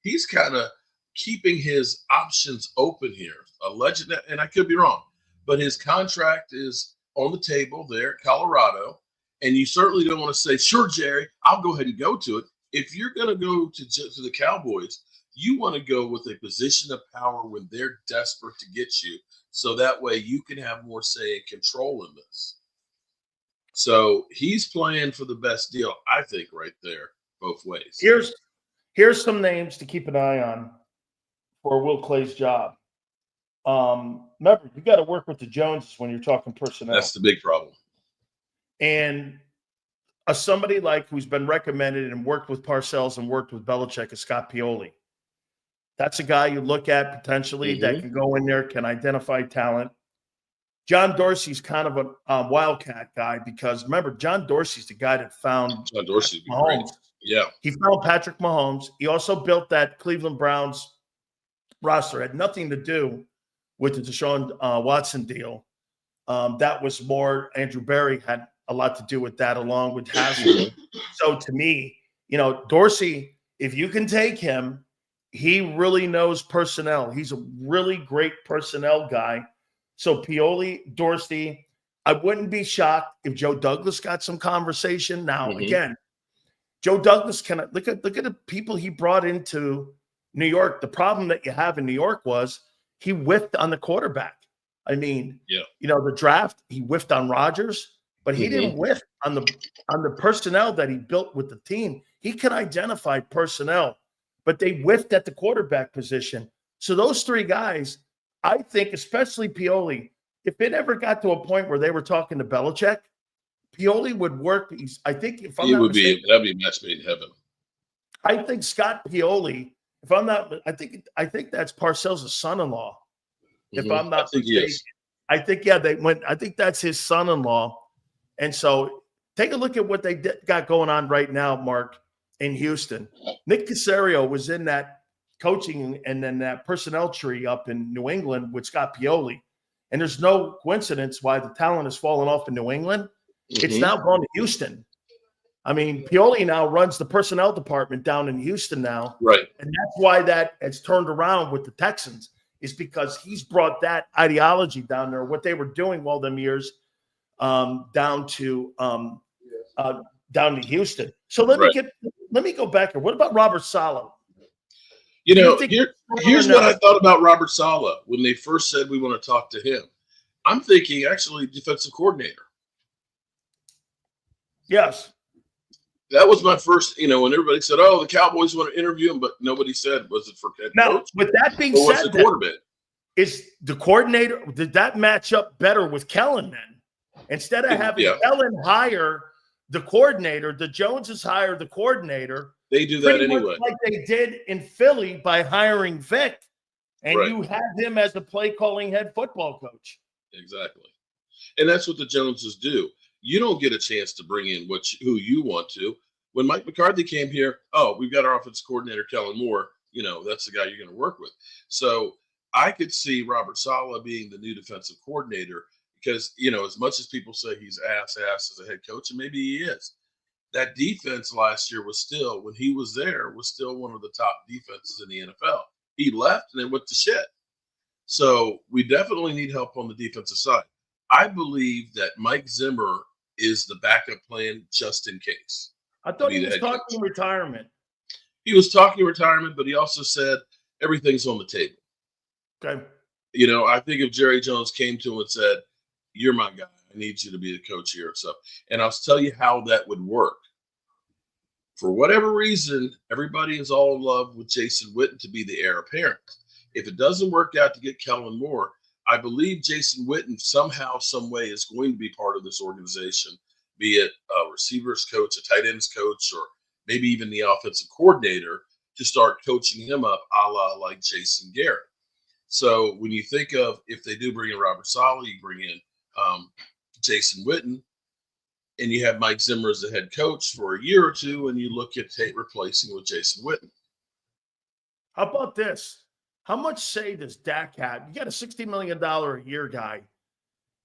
he's kind of keeping his options open here. Alleged, and I could be wrong, but his contract is on the table there at Colorado. And you certainly don't want to say, sure, Jerry, I'll go ahead and go to it. If you're going to go to the Cowboys, you want to go with a position of power when they're desperate to get you. So that way you can have more say and control in this. So he's playing for the best deal, I think, right there, both ways. Here's some names to keep an eye on for Will Clay's job. Remember, you got to work with the Joneses when you're talking personnel. That's the big problem. And somebody like who's been recommended and worked with Parcells and worked with Belichick is Scott Pioli. That's a guy you look at potentially that can go in there, can identify talent. John Dorsey's kind of a wildcat guy because, remember, John Dorsey's the guy that found John Dorsey Mahomes. Great. Yeah. He found Patrick Mahomes. He also built that Cleveland Browns roster. It had nothing to do with the Deshaun Watson deal. That was more Andrew Berry had a lot to do with that, along with Haslam. So to me, Dorsey, if you can take him, he really knows personnel. He's a really great personnel guy. So Pioli, Dorsey, I wouldn't be shocked if Joe Douglas got some conversation. Now, again, Joe Douglas look at the people he brought into New York. The problem that you have in New York was he whiffed on the quarterback. I mean, the draft, he whiffed on Rodgers, but he didn't whiff on the personnel that he built with the team. He can identify personnel, but they whiffed at the quarterback position. So those three guys, I think, especially Pioli, if it ever got to a point where they were talking to Belichick, Pioli would work. I think if I'm not mistaken, that'd be a match made in heaven. I think Scott Pioli, if I'm not, I think that's Parcells' son-in-law. if I'm I not think he mistaken. is. I think, yeah, they went. I think that's his son-in-law. And so take a look at what they got going on right now, Mark, in Houston. Nick Caserio was in that coaching and then that personnel tree up in New England with Scott Pioli. And there's no coincidence why the talent has fallen off in New England. It's now gone to Houston. I mean, Pioli now runs the personnel department down in Houston now. Right. And that's why that has turned around with the Texans, is because he's brought that ideology down there, what they were doing all them years, down to Houston. So let me go back here. What about Robert Saleh? You know, think here's what I thought about Robert Saleh when they first said we want to talk to him. I'm thinking actually defensive coordinator. Yes. That was my first, when everybody said, "Oh, the Cowboys want to interview him," but nobody said, was it for head Now, coach? with that being Or was said, the quarterback? Is the coordinator, did that match up better with Kellen then? Instead of having Kellen hire the coordinator, the Joneses hire the coordinator. They do that anyway. Much like they did in Philly by hiring Vic, and you had him as the play calling head football coach. Exactly. And that's what the Joneses do. You don't get a chance to bring in who you want to. When Mike McCarthy came here, we've got our offensive coordinator, Kellen Moore. That's the guy you're going to work with. So I could see Robert Saleh being the new defensive coordinator because, as much as people say he's ass as a head coach, and maybe he is, that defense last year was still, when he was there, was still one of the top defenses in the NFL. He left and it went to shit. So we definitely need help on the defensive side. I believe that Mike Zimmer is the backup plan just in case. I thought he was talking retirement. He was talking retirement, but he also said everything's on the table. Okay. I think if Jerry Jones came to him and said, "You're my guy, I need you to be the coach here," so, and I'll tell you how that would work. For whatever reason, everybody is all in love with Jason Witten to be the heir apparent. If it doesn't work out to get Kellen Moore, I believe Jason Witten somehow, some way is going to be part of this organization, be it a receivers coach, a tight ends coach, or maybe even the offensive coordinator to start coaching him up a la like Jason Garrett. So when you think of, if they do bring in Robert Saleh, you bring in Jason Witten, and you have Mike Zimmer as the head coach for a year or two, and you look at replacing with Jason Witten. How about this? How much say does Dak have? You got a $60 million a year guy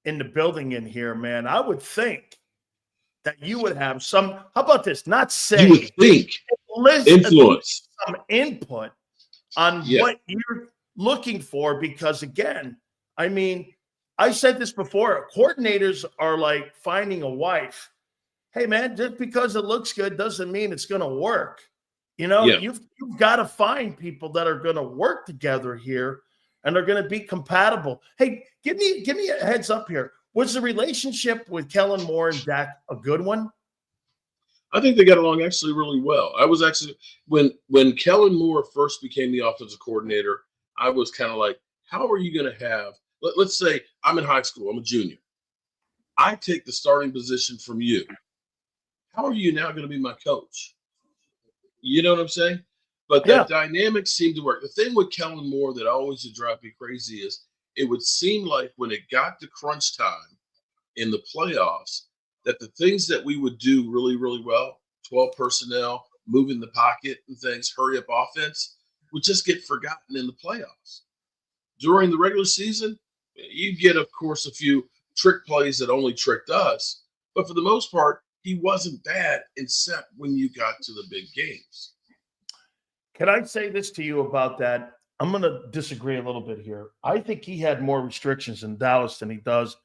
in the building in here, man. I would think that you would have some. How about this? Not say. You would think. Influence. Some input on what you're looking for, because again, I mean, I said this before, coordinators are like finding a wife. Hey man, just because it looks good doesn't mean it's going to work. You've got to find people that are going to work together here and are going to be compatible. Hey, give me a heads up here. Was the relationship with Kellen Moore and Dak a good one? I think they got along actually really well. I was actually, when Kellen Moore first became the offensive coordinator, I was kind of like, how are you going to have, let's say I'm in high school, I'm a junior. I take the starting position from you. How are you now going to be my coach? You know what I'm saying? But that dynamic seemed to work. The thing with Kellen Moore that always would drive me crazy is it would seem like when it got to crunch time in the playoffs, that the things that we would do really, really well, 12 personnel, moving the pocket and things, hurry up offense, would just get forgotten in the playoffs. During the regular season, you get, of course, a few trick plays that only tricked us. But for the most part, he wasn't bad, except when you got to the big games. Can I say this to you about that? I'm going to disagree a little bit here. I think he had more restrictions in Dallas than he does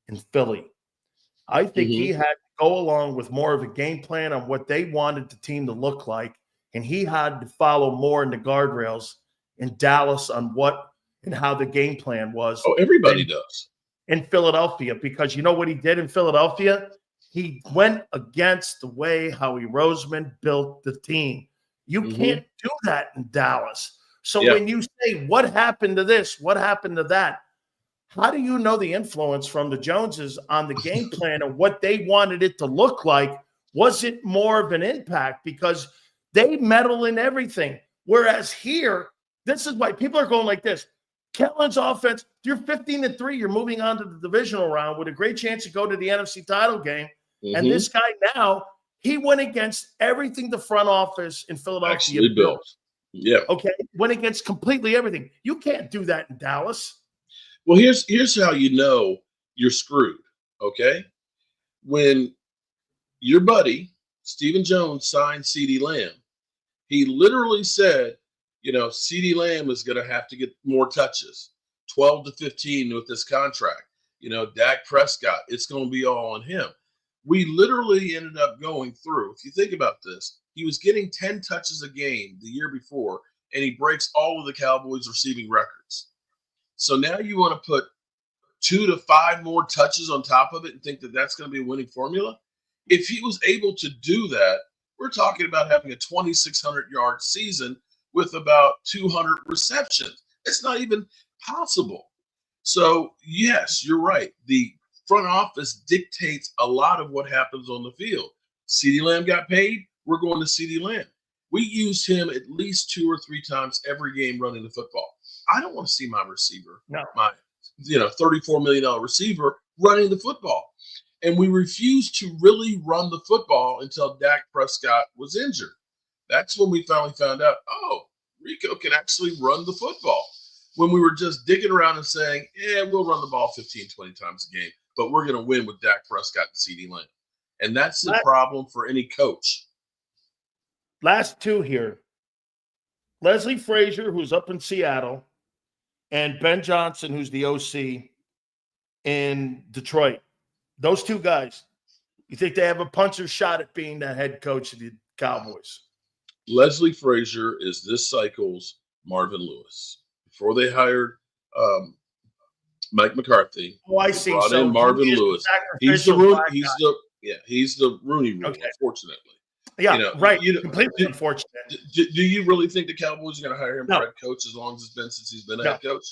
in Philly. I think he had to go along with more of a game plan on what they wanted the team to look like, and he had to follow more in the guardrails in Dallas on what and how the game plan was. Oh, everybody does. In Philadelphia, because you know what he did in Philadelphia? He went against the way Howie Roseman built the team. You can't do that in Dallas. So when you say, what happened to this? What happened to that? How do you know the influence from the Joneses on the game plan and what they wanted it to look like? Was it more of an impact? Because they meddle in everything. Whereas here, this is why people are going like this. Kellen's offense, you're 15-3. You're moving on to the divisional round with a great chance to go to the NFC title game. And this guy now, he went against everything the front office in Philadelphia actually built. Yeah. Okay. Went against completely everything. You can't do that in Dallas. Well, here's how you know you're screwed. Okay. When your buddy, Stephen Jones, signed CeeDee Lamb, he literally said, CeeDee Lamb is going to have to get more touches, 12 to 15 with this contract. Dak Prescott, it's going to be all on him. We literally ended up going through, if you think about this, he was getting 10 touches a game the year before, and he breaks all of the Cowboys' receiving records. So now you want to put 2 to 5 more touches on top of it and think that that's going to be a winning formula? If he was able to do that, we're talking about having a 2,600-yard season with about 200 receptions. It's not even possible. So, yes, you're right. The front office dictates a lot of what happens on the field. CeeDee Lamb got paid. We're going to CeeDee Lamb. We used him at least 2 or 3 times every game running the football. I don't want to see my receiver, my $34 million receiver running the football. And we refused to really run the football until Dak Prescott was injured. That's when we finally found out, Rico can actually run the football. When we were just digging around and saying, we'll run the ball 15, 20 times a game, but we're going to win with Dak Prescott and CeeDee Lamb. And that's the problem for any coach. Last 2 here. Leslie Frazier, who's up in Seattle, and Ben Johnson, who's the OC in Detroit. Those 2 guys, you think they have a puncher's shot at being the head coach of the Cowboys? Leslie Frazier is this cycle's Marvin Lewis. Before they hired Mike McCarthy, I see. Brought in Marvin Lewis. He's the Rooney Rule, unfortunately. Yeah, right. Completely unfortunate. Do you really think the Cowboys are going to hire him for head coach as long as it's been since he's been a head coach?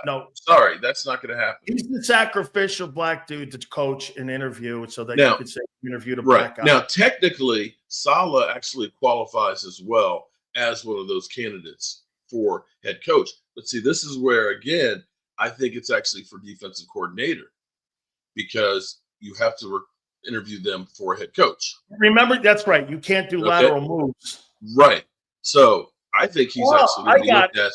No. Sorry, that's not going to happen. He's the sacrificial black dude to coach and interview so that you could say you interviewed a black guy. Now, technically, Saleh actually qualifies as well as one of those candidates for head coach. But see, this is where, again, I think it's actually for defensive coordinator because you have to interview them for a head coach. Remember, that's right. You can't do lateral moves. Right. So I think he's actually going to be looked at.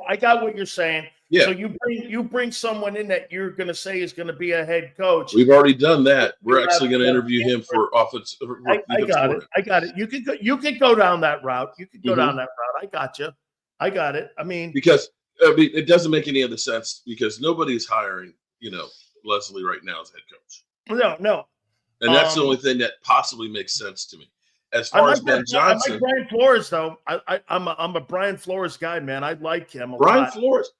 I got what you're saying. Yeah. So you bring someone in that you're going to say is going to be a head coach. We've already done that. We're actually going to interview him for offense. I got it. You could go down that route. You could go down that route. I got you. I got it. Because it doesn't make any other sense because nobody's hiring, Leslie right now as head coach. No. And that's the only thing that possibly makes sense to me. As far as Ben Johnson, I like Brian Flores though. I'm a Brian Flores guy, man. I like him. Brian Flores.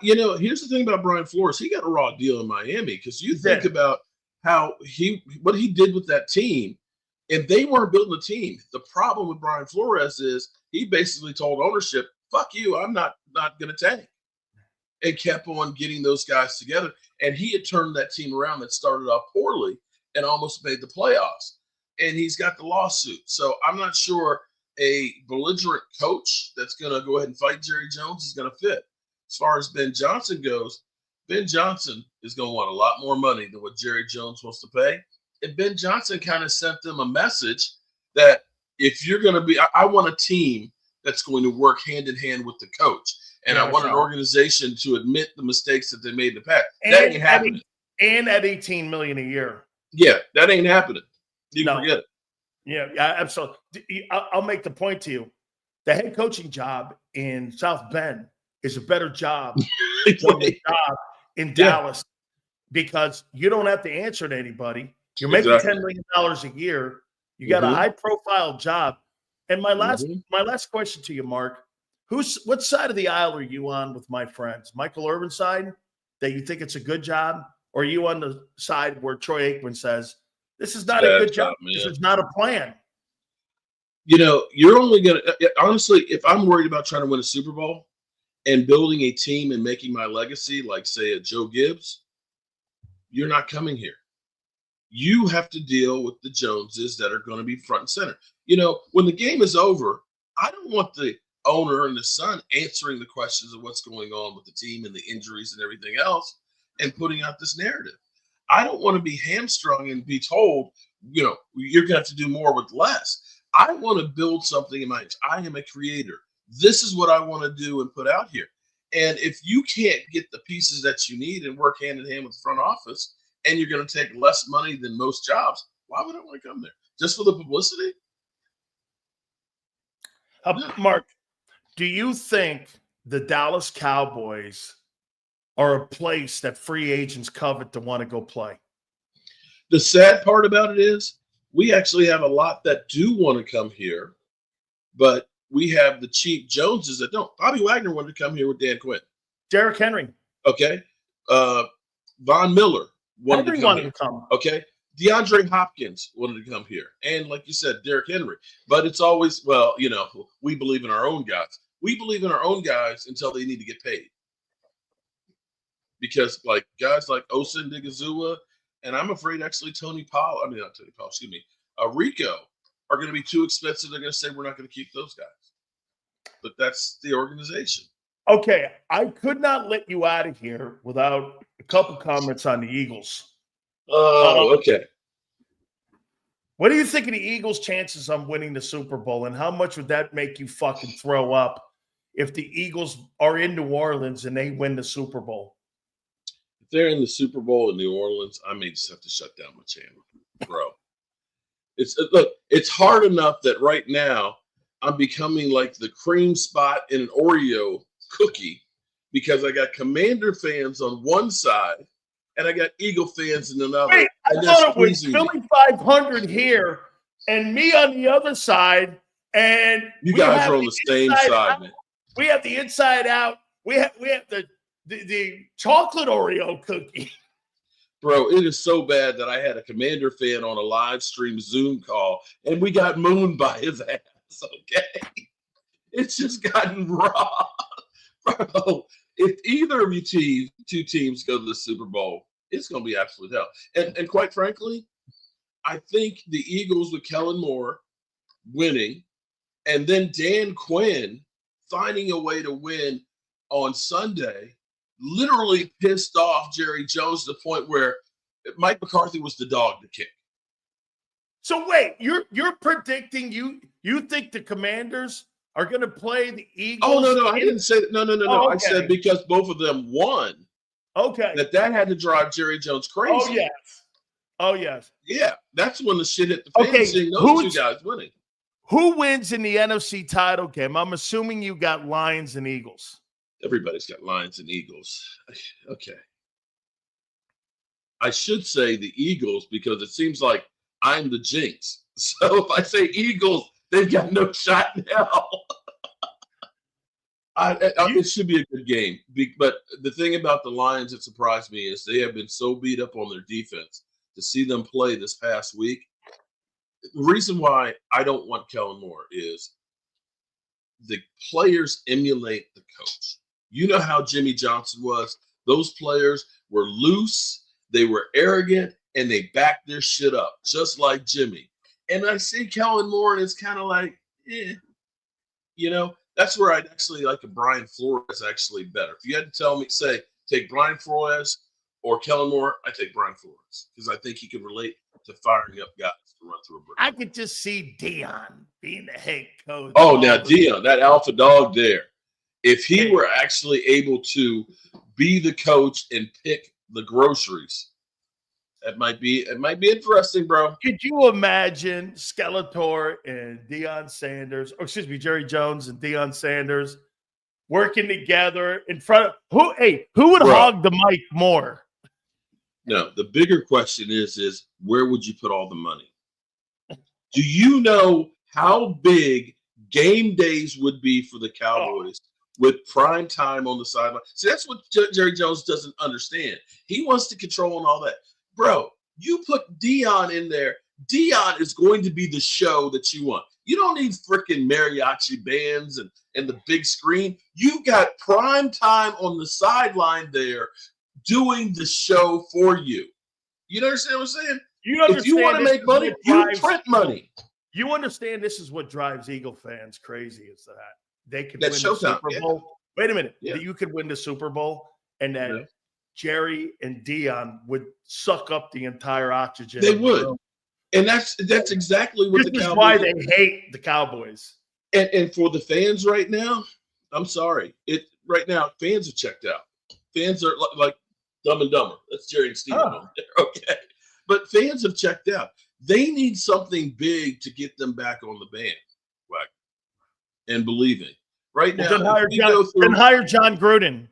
Here's the thing about Brian Flores. He got a raw deal in Miami because you think about what he did with that team, and they weren't building a team. The problem with Brian Flores is he basically told ownership, "Fuck you, I'm not going to tank," and kept on getting those guys together. And he had turned that team around that started off poorly and almost made the playoffs. And he's got the lawsuit. So I'm not sure a belligerent coach that's going to go ahead and fight Jerry Jones is going to fit. As far as Ben Johnson goes, Ben Johnson is going to want a lot more money than what Jerry Jones wants to pay. And Ben Johnson kind of sent them a message that if you're going to be – I want a team that's going to work hand in hand with the coach. And I want an organization to admit the mistakes that they made in the past. That ain't happening. And at $18 million a year. Yeah, that ain't happening. You can forget it. Yeah, absolutely. I'll make the point to you. The head coaching job in South Bend is a better job than the job in Dallas because you don't have to answer to anybody. You're making $10 million a year. You got a high-profile job. And my last question to you, Mark, what side of the aisle are you on with my friends? Michael Irvin's side, that you think it's a good job? Or are you on the side where Troy Aikman says, this is not a good job. This is not a plan. You're only going to – honestly, if I'm worried about trying to win a Super Bowl and building a team and making my legacy like, say, a Joe Gibbs, you're not coming here. You have to deal with the Joneses that are going to be front and center. When the game is over, I don't want the owner and the son answering the questions of what's going on with the team and the injuries and everything else and putting out this narrative. I don't want to be hamstrung and be told, you know, you're going to have to do more with less. I want to build something in my, I am a creator. This is what I want to do and put out here. And if you can't get the pieces that you need and work hand in hand with the front office, and you're going to take less money than most jobs, why would I want to come there? Just for the publicity? Mark, do you think the Dallas Cowboys are a place that free agents covet to want to go play? The sad part about it is we actually have a lot that do want to come here, but we have the cheap Joneses that don't. Bobby Wagner wanted to come here with Dan Quinn. Derrick Henry. Okay. Von Miller wanted to come. Okay. DeAndre Hopkins wanted to come here. And like you said, Derrick Henry. But it's always, well, you know, we believe in our own guys. We believe in our own guys until they need to get paid. Because like guys like Osa Ndigazua, and I'm afraid actually Rico are going to be too expensive. They're going to say we're not going to keep those guys. But that's the organization. Okay, I could not let you out of here without a couple comments on the Eagles. Oh, okay. What do you think of the Eagles' chances on winning the Super Bowl, and how much would that make you fucking throw up if the Eagles are in New Orleans and they win the Super Bowl? If they're in the Super Bowl in New Orleans, I may just have to shut down my channel, bro. It's hard enough that right now I'm becoming like the cream spot in an Oreo cookie because I got Commander fans on one side and I got Eagle fans in another. Wait, I thought it was Philly 500 here and me on the other side, and you guys are on the same side, man. We have the inside out. We have the chocolate Oreo cookie. Bro, it is so bad that I had a Commander fan on a live stream Zoom call, and we got mooned by his ass, okay? It's just gotten raw. Bro, if either of you two teams go to the Super Bowl, it's going to be absolute hell. And quite frankly, I think the Eagles with Kellen Moore winning, and then Dan Quinn finding a way to win on Sunday literally pissed off Jerry Jones to the point where Mike McCarthy was the dog to kick. So wait, you're predicting you think the Commanders are going to play the Eagles? Oh no, I didn't say that. No. Oh, okay. I said because both of them won. Okay. That had to drive Jerry Jones crazy. Oh yes. Yeah, that's when the shit hit the fan. Okay, seeing those two guys winning. Who wins in the NFC title game? I'm assuming you got Lions and Eagles. Everybody's got Lions and Eagles. Okay. I should say the Eagles because it seems like I'm the jinx. So if I say Eagles, they've got no shot in hell. It should be a good game. But the thing about the Lions that surprised me is they have been so beat up on their defense. To see them play this past week, the reason why I don't want Kellen Moore is the players emulate the coach. You know how Jimmy Johnson was. Those players were loose, they were arrogant, and they backed their shit up, just like Jimmy. And I see Kellen Moore, and it's kind of like, you know, that's where I'd actually like a Brian Flores actually better. If you had to tell me, say, take Brian Flores or Kellen Moore, I take Brian Flores because I think he can relate to firing up guys to run through a brick. I could just see Dion being the head coach. Oh, now Dion, that alpha dog there. If he were actually able to be the coach and pick the groceries, it might be interesting, bro. Could you imagine Skeletor and Deion Sanders, or excuse me, Jerry Jones and Deion Sanders working together in front of who? Hey, who would hog the mic more? No, the bigger question is where would you put all the money? Do you know how big game days would be for the Cowboys with prime time on the sideline? See, that's what Jerry Jones doesn't understand. He wants to control and all that. Bro, you put Dion in there. Dion is going to be the show that you want. You don't need freaking mariachi bands and the big screen. You got prime time on the sideline there doing the show for you. You understand what I'm saying? If you want to make money, you print money. You understand this is what drives Eagle fans crazy is that they could That's win the Showtime, Super yeah. Bowl. Wait a minute. Yeah. That you could win the Super Bowl and that Yeah. Jerry and Dion would suck up the entire oxygen. They in the would. room. And that's exactly what This the is Cowboys why they hate the Cowboys. and for the fans right now, I'm sorry. Right now, fans are checked out. Fans are like Dumb and Dumber. That's Jerry and Steve over there. Okay. But fans have checked out. They need something big to get them back on the bandwagon and believing. Right now, Then if we hire John Gruden.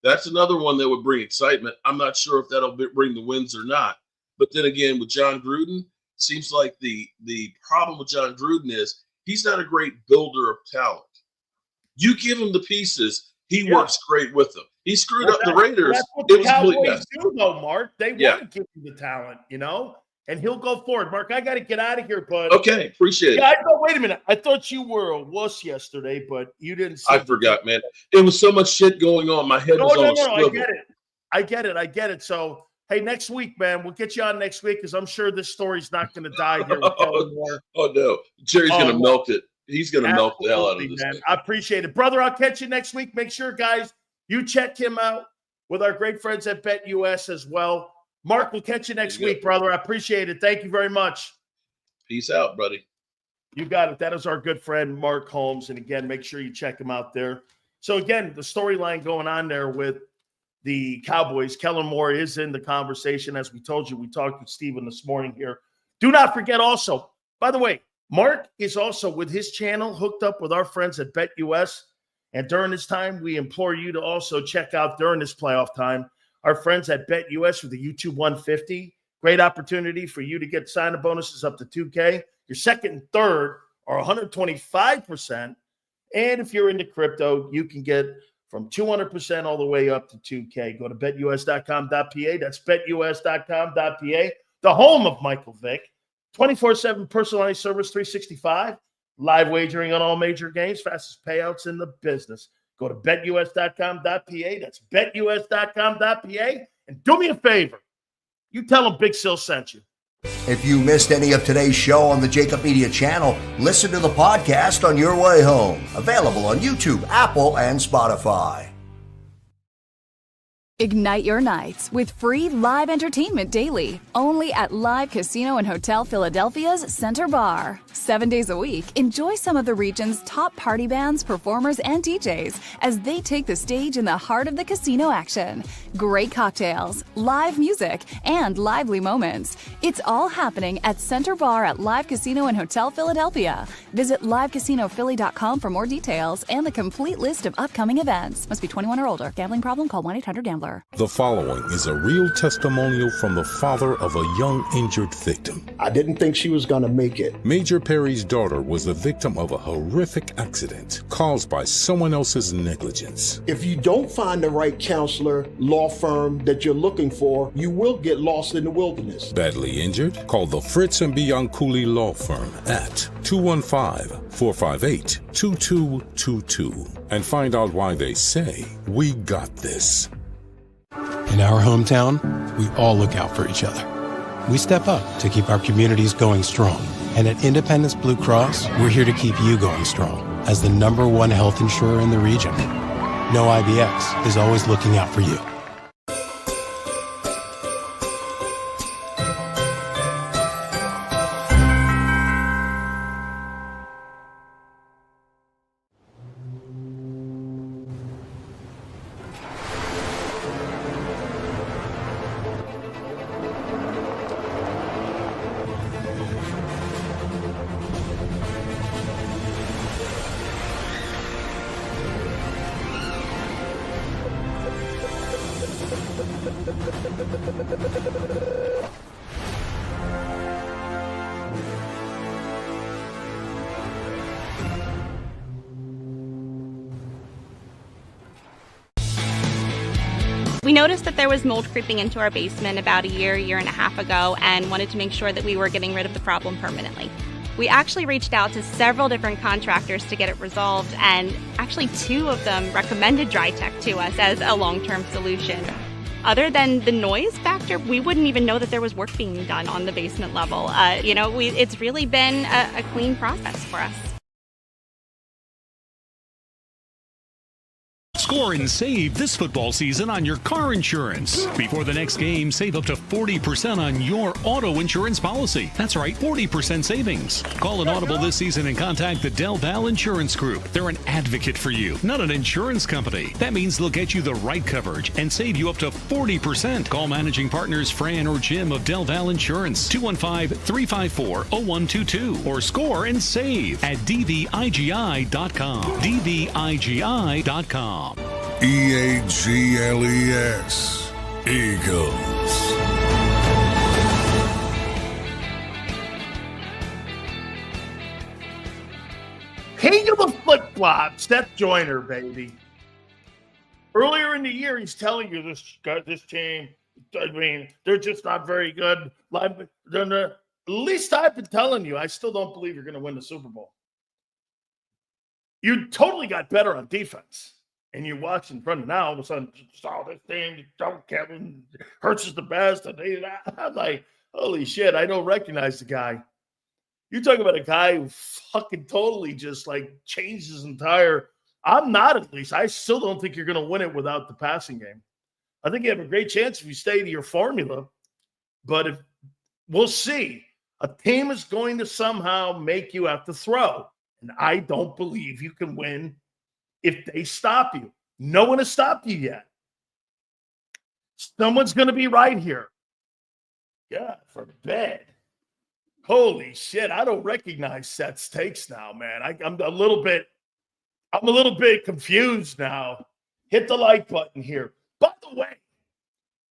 that's another one that would bring excitement. I'm not sure if that'll bring the wins or not. But then again, with John Gruden, seems like the problem with John Gruden is he's not a great builder of talent. You give him the pieces, he works great with them. He screwed up the Raiders. That's what It the was a complete Cowboys mess. do, though, Mark. They want to give you the talent, and he'll go forward. Mark, I got to get out of here, bud. Okay, appreciate it. Yeah, wait a minute. I thought you were a wuss yesterday, but you didn't. I forgot, man. It was so much shit going on. My head was on a swivel. I get it. So, hey, next week, man, we'll get you on next week because I'm sure this story's not going to die here. Oh, no. Jerry's going to melt it. He's going to melt the hell out of this thing. I appreciate it. Brother, I'll catch you next week. Make sure, guys, you check him out with our great friends at BetUS as well. Mark, we'll catch you next week, brother. I appreciate it. Thank you very much. Peace out, buddy. You got it. That is our good friend, Mark Holmes. And again, make sure you check him out there. So again, the storyline going on there with the Cowboys. Kellen Moore is in the conversation. As we told you, we talked with Steven this morning here. Do not forget also, by the way, Mark is also with his channel hooked up with our friends at BetUS. And during this time, we implore you to also check out during this playoff time, our friends at BetUS with the YouTube 150. Great opportunity for you to get sign-up bonuses up to $2K. Your second and third are 125%. And if you're into crypto, you can get from 200% all the way up to $2K. Go to betus.com.pa. That's betus.com.pa, the home of Michael Vick. 24/7 personalized service, 365. Live wagering on all major games, fastest payouts in the business. Go to betus.com.pa. That's betus.com.pa. And do me a favor. You tell them Big Sil sent you. If you missed any of today's show on the JAKIB Media channel, listen to the podcast on your way home. Available on YouTube, Apple, and Spotify. Ignite your nights with free live entertainment daily, only at Live Casino and Hotel Philadelphia's Center Bar. 7 days a week, enjoy some of the region's top party bands, performers, and DJs as they take the stage in the heart of the casino action. Great cocktails, live music, and lively moments. It's all happening at Center Bar at Live Casino and Hotel Philadelphia. Visit livecasinophilly.com for more details and the complete list of upcoming events. Must be 21 or older. Gambling problem? Call 1-800-GAMBLER. The following is a real testimonial from the father of a young injured victim. I didn't think she was going to make it. Major Perry's daughter was the victim of a horrific accident caused by someone else's negligence. If you don't find the right counselor, law firm that you're looking for, you will get lost in the wilderness. Badly injured? Call the Fritz and Bianculli Law Firm at 215-458-2222 and find out why they say, "We got this." In our hometown, we all look out for each other. We step up to keep our communities going strong. And at Independence Blue Cross, we're here to keep you going strong as the #1 health insurer in the region. No IBX is always looking out for you. We noticed that there was mold creeping into our basement about a year and a half ago, and wanted to make sure that we were getting rid of the problem permanently. We actually reached out to several different contractors to get it resolved, and actually 2 of them recommended DryTech to us as a long-term solution. Other than the noise factor, we wouldn't even know that there was work being done on the basement level. It's really been a clean process for us. Score and save this football season on your car insurance. Before the next game, save up to 40% on your auto insurance policy. That's right, 40% savings. Call an Audible this season and contact the Del Val Insurance Group. They're an advocate for you, not an insurance company. That means they'll get you the right coverage and save you up to 40%. Call managing partners Fran or Jim of Del Val Insurance, 215-354-0122, or score and save at dvigi.com. dvigi.com. EAGLES. Eagles. King of the flip-flops, Seth Joyner, baby. Earlier in the year, he's telling you this team, I mean, they're just not very good. At least I've been telling you, I still don't believe you're going to win the Super Bowl. You totally got better on defense. And you watch in front of now, all of a sudden, this thing, Kevin Hurts is the best. And I'm like, holy shit, I don't recognize the guy. You talk about a guy who fucking totally just like changed his entire. I'm not, at least. I still don't think you're going to win it without the passing game. I think you have a great chance if you stay to your formula. But we'll see. A team is going to somehow make you have to throw. And I don't believe you can win if they stop you. No one has stopped you yet. Someone's going to be right here. Yeah, for bed. Holy shit, I don't recognize Seth's takes now, man. I'm a little bit confused now. Hit the like button here. By the way,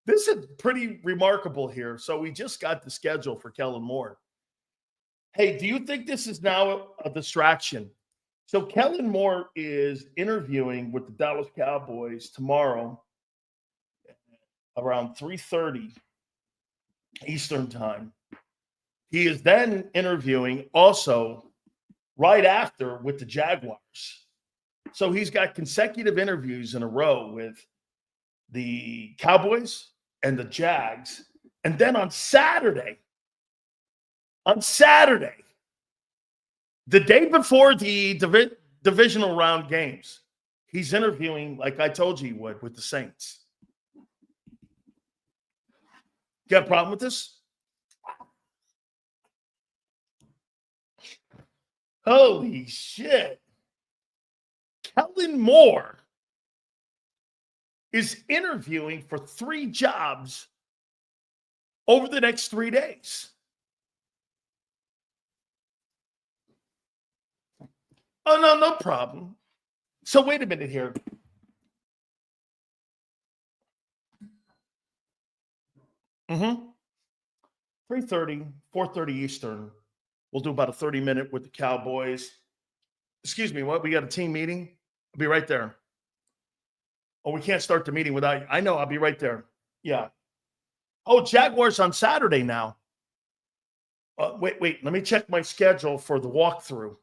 this is pretty remarkable here. So we just got the schedule for Kellen Moore. Hey, do you think this is now a distraction? So Kellen Moore is interviewing with the Dallas Cowboys tomorrow around 3:30 Eastern time. He is then interviewing also right after with the Jaguars. So he's got consecutive interviews in a row with the Cowboys and the Jags. And then on Saturday, the day before the divisional round games, he's interviewing, like I told you he would, with the Saints. Got a problem with this? Holy shit. Kellen Moore is interviewing for 3 jobs over the next 3 days. Oh, no problem. So wait a minute here. Mm-hmm. 3:30, 4:30 Eastern. We'll do about a 30-minute with the Cowboys. Excuse me, what? We got a team meeting? I'll be right there. Oh, we can't start the meeting without you. I know, I'll be right there. Yeah. Oh, Jaguars on Saturday now. Wait. Let me check my schedule for the walkthrough.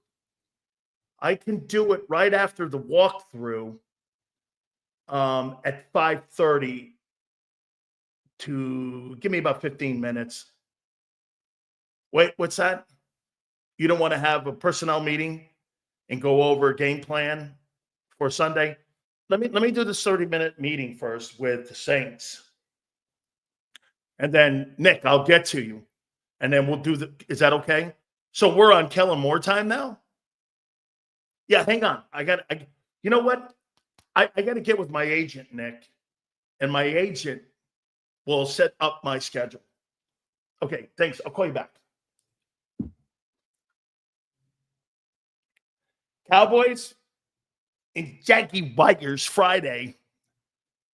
I can do it right after the walkthrough at 5:30 to give me about 15 minutes. Wait, what's that? You don't want to have a personnel meeting and go over a game plan for Sunday? Let me do this 30-minute meeting first with the Saints. And then, Nick, I'll get to you. And then we'll do is that okay? So we're on Kellen Moore time now? Yeah, hang on. You know what? I got to get with my agent, Nick. And my agent will set up my schedule. Okay, thanks. I'll call you back. Cowboys and JAKIB Friday,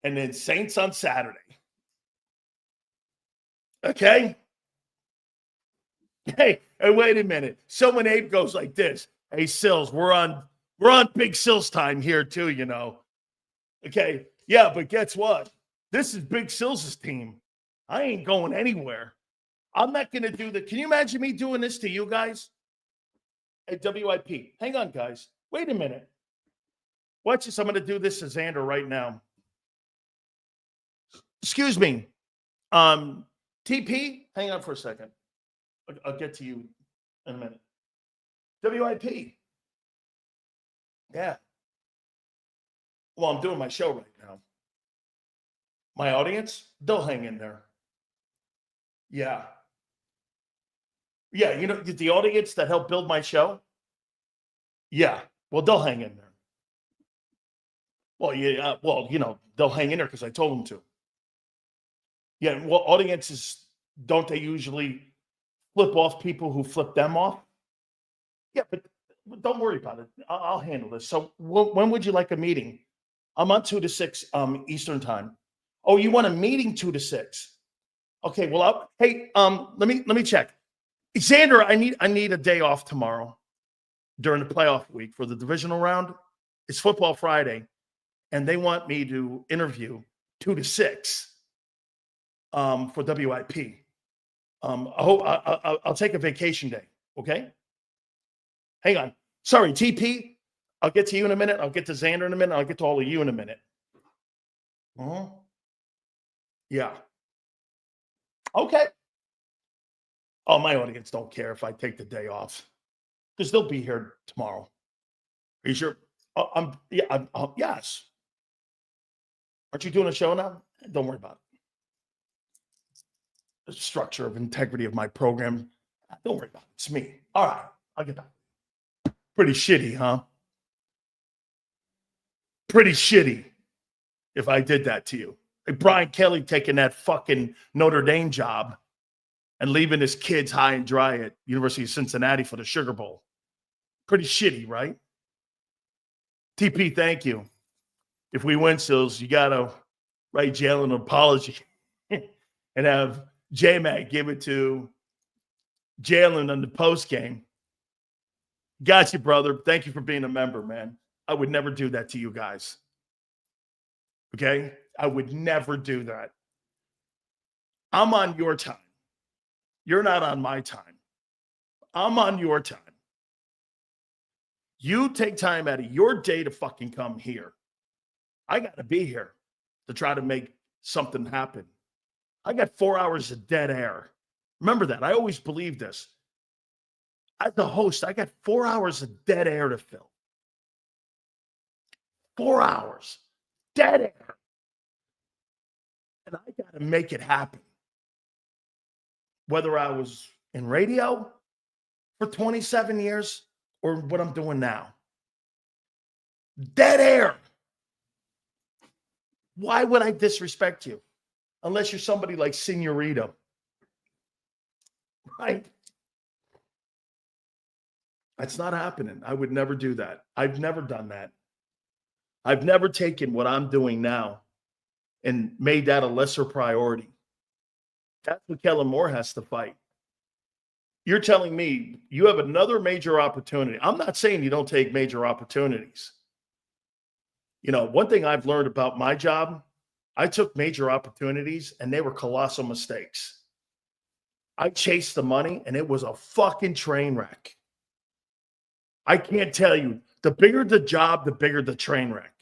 and then Saints on Saturday. Okay? Hey, wait a minute. So when Abe goes like this, hey, Sills, we're on Big Sills time here too, you know. Okay, yeah, but guess what? This is Big Sills' team. I ain't going anywhere. I'm not going to do that. Can you imagine me doing this to you guys? At WIP. Hang on, guys. Wait a minute. Watch this. I'm going to do this to Xander right now. Excuse me. TP, hang on for a second. I'll get to you in a minute. WIP. Yeah. Well, I'm doing my show right now. My audience, they'll hang in there. Yeah. Yeah, the audience that helped build my show, yeah, well, they'll hang in there. Well, yeah, they'll hang in there because I told them to. Yeah, well, audiences, don't they usually flip off people who flip them off? Yeah, but don't worry about it. I'll handle this. So when would you like a meeting? I'm on 2 to 6 Eastern time. Oh, you want a meeting 2 to 6? Okay, well, let me check. Xander, I need a day off tomorrow during the playoff week for the divisional round. It's Football Friday, and they want me to interview 2 to 6 for WIP. I'll take a vacation day, okay? Hang on. Sorry, TP. I'll get to you in a minute. I'll get to Xander in a minute. I'll get to all of you in a minute. Yeah. Okay. Oh, my audience don't care if I take the day off because they'll be here tomorrow. Are you sure? Yes. Aren't you doing a show now? Don't worry about it. The structure of integrity of my program. Don't worry about it. It's me. All right. I'll get that. Pretty shitty, huh? Pretty shitty if I did that to you. Like Brian Kelly taking that fucking Notre Dame job and leaving his kids high and dry at University of Cincinnati for the Sugar Bowl. Pretty shitty, right? TP, thank you. If we win, Sills, you got to write Jalen an apology and have J-Mac give it to Jalen on the post game. Got you, brother. Thank you for being a member, man. I would never do that to you guys. Okay? I would never do that. I'm on your time. You're not on my time. I'm on your time. You take time out of your day to fucking come here. I got to be here to try to make something happen. I got 4 hours of dead air. Remember that. I always believe this. As a host, I got 4 hours of dead air to fill. 4 hours. Dead air. And I got to make it happen. Whether I was in radio for 27 years or what I'm doing now. Dead air. Why would I disrespect you? Unless you're somebody like Senorita. Right? That's not happening. I would never do that. I've never done that. I've never taken what I'm doing now and made that a lesser priority. That's what Kellen Moore has to fight. You're telling me you have another major opportunity. I'm not saying you don't take major opportunities. You know, one thing I've learned about my job, I took major opportunities and they were colossal mistakes. I chased the money and it was a fucking train wreck. I can't tell you, the bigger the job, the bigger the train wreck.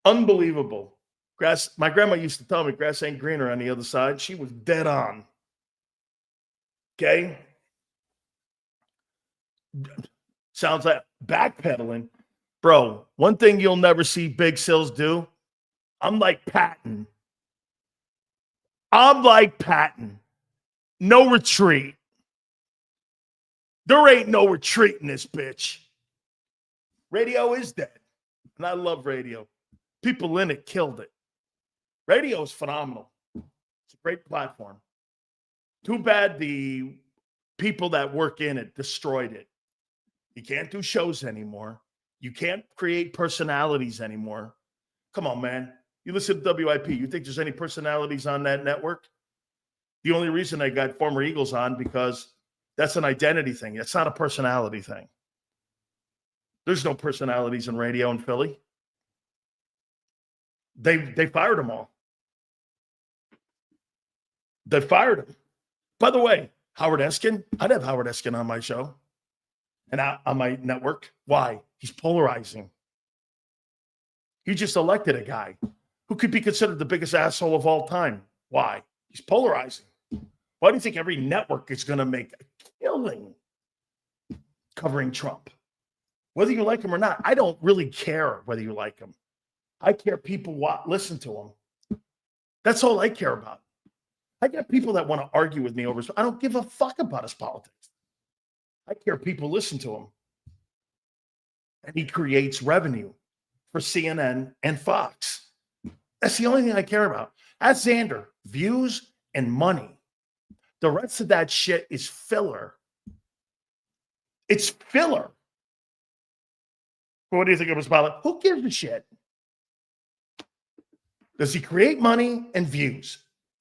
Unbelievable. My grandma used to tell me grass ain't greener on the other side. She was dead on. Okay? Sounds like backpedaling. Bro, one thing you'll never see Big Sills do, I'm like Patton. No retreat. There ain't no retreat in this bitch. Radio is dead. And I love radio. People in it killed it. Radio is phenomenal. It's a great platform. Too bad the people that work in it destroyed it. You can't do shows anymore. You can't create personalities anymore. Come on, man. You listen to WIP. You think there's any personalities on that network? The only reason I got former Eagles on because that's an identity thing. It's not a personality thing. There's no personalities in radio in Philly. They fired them all. They fired him. By the way, Howard Eskin, I'd have Howard Eskin on my show and on my network. Why? He's polarizing. You just elected a guy who could be considered the biggest asshole of all time. Why? He's polarizing. Why do you think every network is going to make a killing covering Trump? Whether you like him or not, I don't really care whether you like him. I care people listen to him. That's all I care about. I got people that want to argue with me over. I don't give a fuck about his politics. I care people listen to him. And he creates revenue for CNN and Fox. That's the only thing I care about. Ask Xander, views and money. The rest of that shit is filler. It's filler. What do you think of his politics? Who gives a shit? Does he create money and views?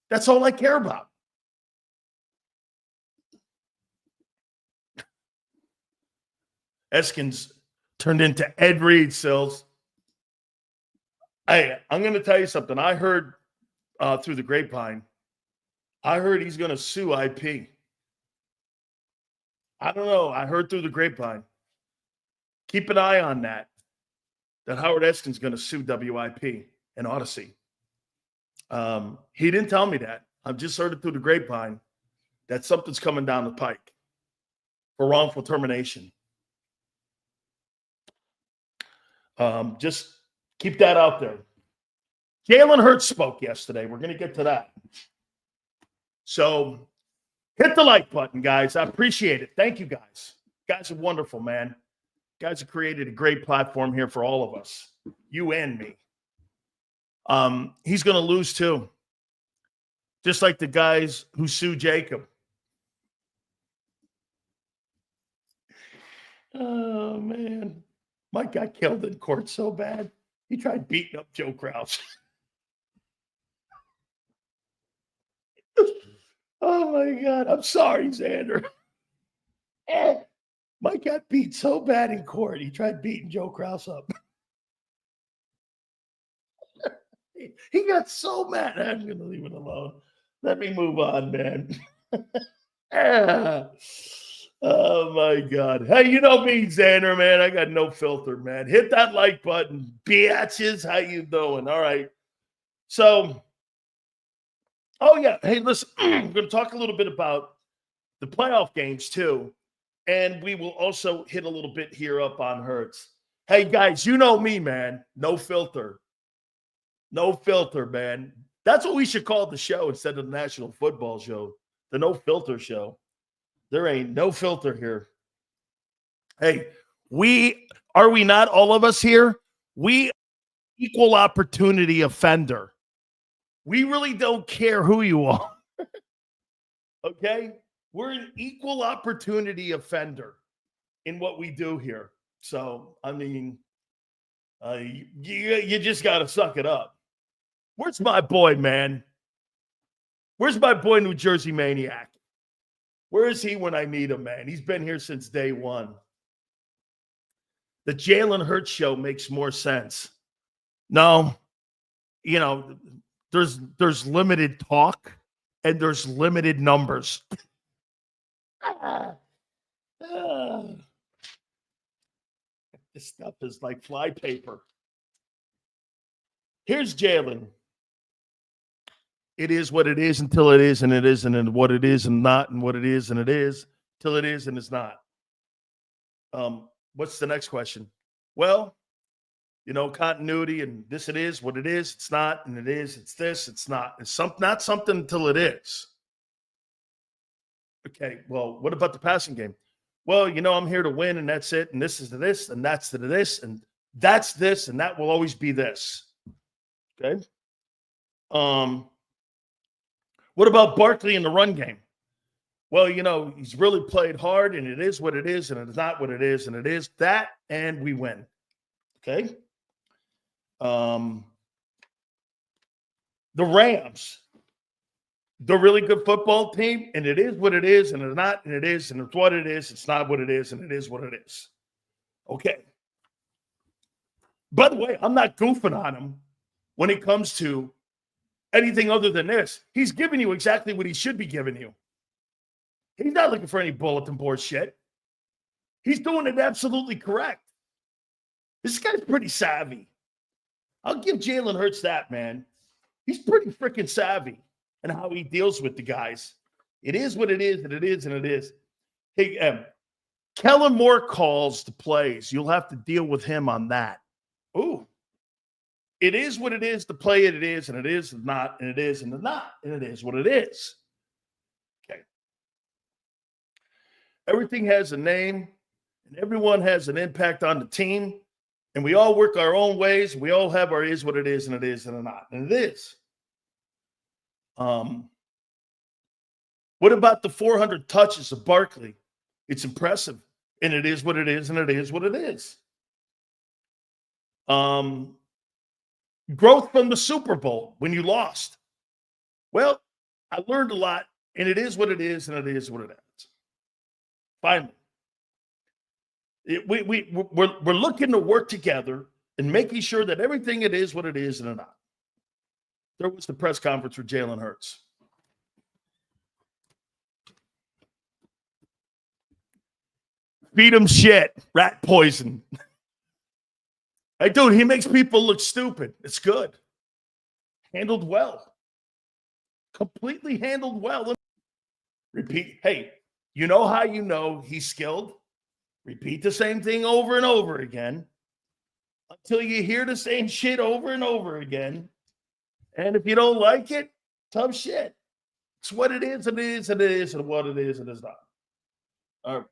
That's all I care about. Eskins turned into Ed Reed, Sills. Hey, I'm going to tell you something. I heard through the grapevine, I heard he's going to sue IP. I don't know. I heard through the grapevine. Keep an eye on that Howard Eskin's going to sue WIP and Odyssey. He didn't tell me that. I've just heard it through the grapevine that something's coming down the pike for wrongful termination. Just keep that out there. Jalen Hurts spoke yesterday. We're going to get to that. So hit the like button, guys. I appreciate it. Thank you, guys. You guys are wonderful, man. You guys have created a great platform here for all of us, you and me. He's going to lose too. Just like the guys who sued JAKIB. Oh, man. Mike got killed in court so bad. He tried beating up Joe Krause. Oh, my God. I'm sorry, Xander. Mike got beat so bad in court. He tried beating Joe Krause up. He got so mad. I'm going to leave it alone. Let me move on, man. Oh, my God. Hey, you know me, Xander, man. I got no filter, man. Hit that like button. Bitches, how you doing? All right. So, oh, yeah. Hey, listen, I'm going to talk a little bit about the playoff games, too. And we will also hit a little bit here up on Hurts. Hey, guys, you know me, man. No filter. No filter, man. That's what we should call the show instead of the National Football Show. The No Filter Show. There ain't no filter here. Hey, are we not all of us here? We equal opportunity offender. We really don't care who you are. Okay? We're an equal opportunity offender in what we do here. So, I mean, you just got to suck it up. Where's my boy, man? Where's my boy, New Jersey Maniac? Where is he when I need him, man? He's been here since day one. The Jalen Hurts show makes more sense. No, you know, there's limited talk and there's limited numbers. This stuff is like flypaper. Here's Jalen. It is what it is until it is and it isn't, and what it is and not, and what it is and it is till it is and it's not. What's the next question? Well, you know, continuity and this it is, what it is, it's not, and it is, it's this, it's not. It's not something until it is. Okay, well, what about the passing game? Well, you know, I'm here to win, and that's it, and this is to this, and that's to this, and that's this, and that will always be this. Okay? What about Barkley in the run game? Well, you know, he's really played hard, and it is what it is, and it's not what it is, and it is that, and we win. Okay? The Rams, the really good football team, and it is what it is, and it's not, and it is, and it's what it is, it's not what it is, and it is what it is. Okay. By the way, I'm not goofing on him when it comes to anything other than this. He's giving you exactly what he should be giving you. He's not looking for any bulletin board shit. He's doing it absolutely correct. This guy's pretty savvy. I'll give Jalen Hurts that, man. He's pretty freaking savvy in how he deals with the guys. It is what it is, and it is, and it is. Hey, Kellen Moore calls the plays. You'll have to deal with him on that. Ooh. It is what it is. The play it is, and it is not, and it is, and it's not, and it is what it is. Okay. Everything has a name, and everyone has an impact on the team, and we all work our own ways. We all have our is what it is, and it is, and it not, and it is. What about the 400 touches of Barkley? It's impressive, and it is what it is, and it is what it is. Growth from the Super Bowl when you lost. Well, I learned a lot, and it is what it is, and it is what it is. Finally, we're looking to work together and making sure that everything it is what it is and it not. There was the press conference for Jalen Hurts. Feed him shit, rat poison. Hey, dude, he makes people look stupid. It's good. Handled well. Completely handled well. Repeat. Hey, you know how you know he's skilled? Repeat the same thing over and over again until you hear the same shit over and over again. And if you don't like it, tough shit. It's what it is, and it is, and it is, and what it is, and it's not. All right.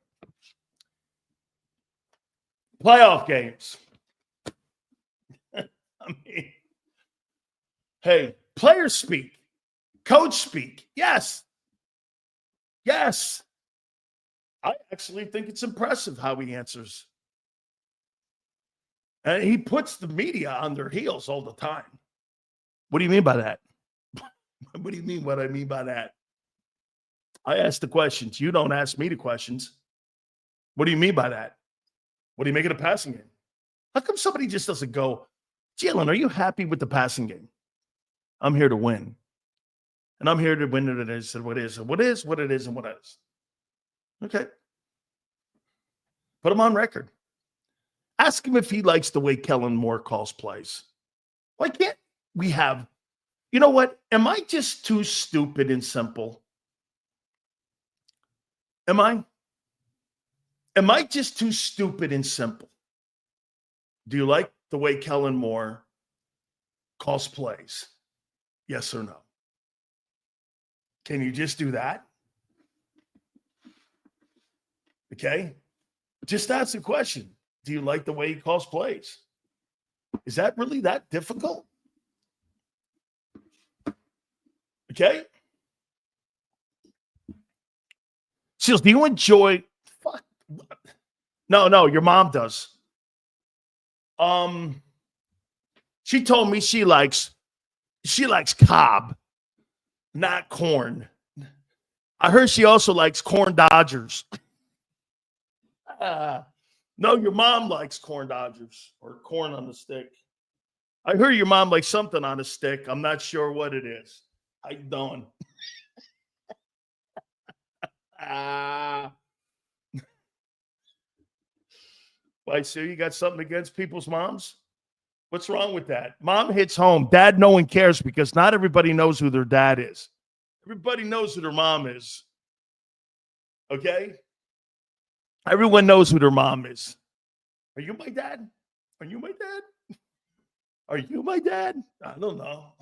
Playoff games. I mean, hey, players speak, coach speak. Yes. Yes. I actually think it's impressive how he answers. And he puts the media on their heels all the time. What do you mean by that? What do you mean what I mean by that? I ask the questions. You don't ask me the questions. What do you mean by that? What do you make of the passing game? How come somebody just doesn't go, Jalen, are you happy with the passing game? I'm here to win. And I'm here to win it is and what is, and what is, what it is, and what is. Okay. Put him on record. Ask him if he likes the way Kellen Moore calls plays. Why can't we have, you know what? Am I just too stupid and simple? Am I? Am I just too stupid and simple? Do you like the way Kellen Moore calls plays? Yes or no? Can you just do that? Okay? Just ask the question. Do you like the way he calls plays? Is that really that difficult? Okay? Seals, do you enjoy... Fuck. No, your mom does. She told me she likes Cobb, not corn. I heard she also likes corn Dodgers. No, your mom likes corn Dodgers or corn on the stick. I heard your mom likes something on a stick. I'm not sure what it is. How you doing? Why, so you got something against people's moms? What's wrong with that? Mom hits home. Dad, no one cares because not everybody knows who their dad is. Everybody knows who their mom is. Okay? Everyone knows who their mom is. Are you my dad? Are you my dad? Are you my dad? I don't know.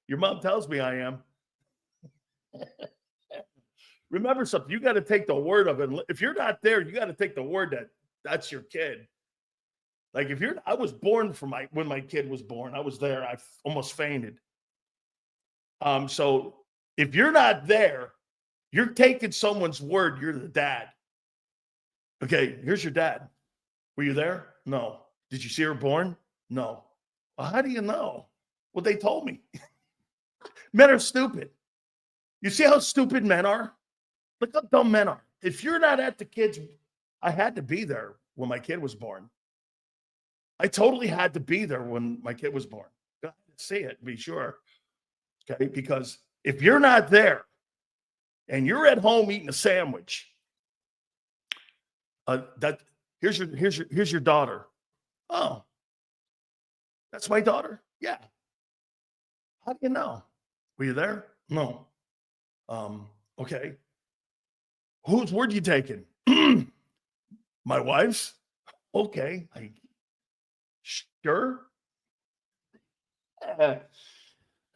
Your mom tells me I am. Remember something. You got to take the word of it. If you're not there, you got to take the word that that's your kid. Like I was born when my kid was born. I was there. I almost fainted. So if you're not there, you're taking someone's word. You're the dad. Okay, here's your dad. Were you there? No. Did you see her born? No. Well, how do you know? Well, they told me. Men are stupid. You see how stupid men are? Look how dumb men are. If you're not at the kids, I had to be there when my kid was born. I totally had to be there when my kid was born. I had to see it, be sure. Okay, because if you're not there and you're at home eating a sandwich, here's your daughter. Oh, that's my daughter? Yeah. How do you know? Were you there? No. Okay. Whose word you taking? My wife's? Okay. Sure.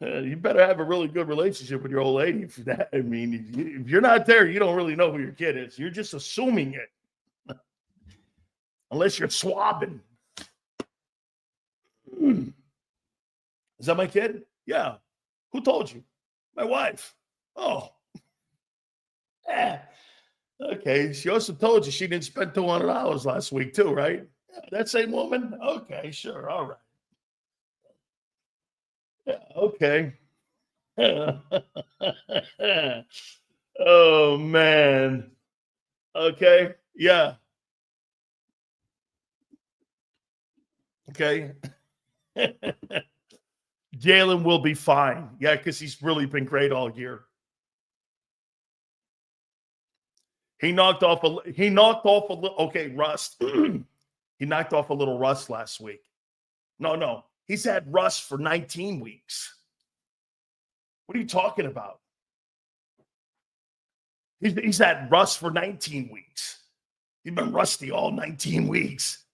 You better have a really good relationship with your old lady. If you're not there, you don't really know who your kid is. You're just assuming it. Unless you're swabbing. Is that my kid? Yeah. Who told you? My wife. Oh. Okay. She also told you she didn't spend $200 last week too, right? Yeah, that same woman? Okay, sure. All right. Yeah, okay. Oh, man. Okay. Yeah. Okay. Jalen will be fine. Yeah, because he's really been great all year. He knocked off a little, okay, rust. He knocked off a little rust last week. No. He's had rust for 19 weeks. What are you talking about? He's had rust for 19 weeks. He's been rusty all 19 weeks.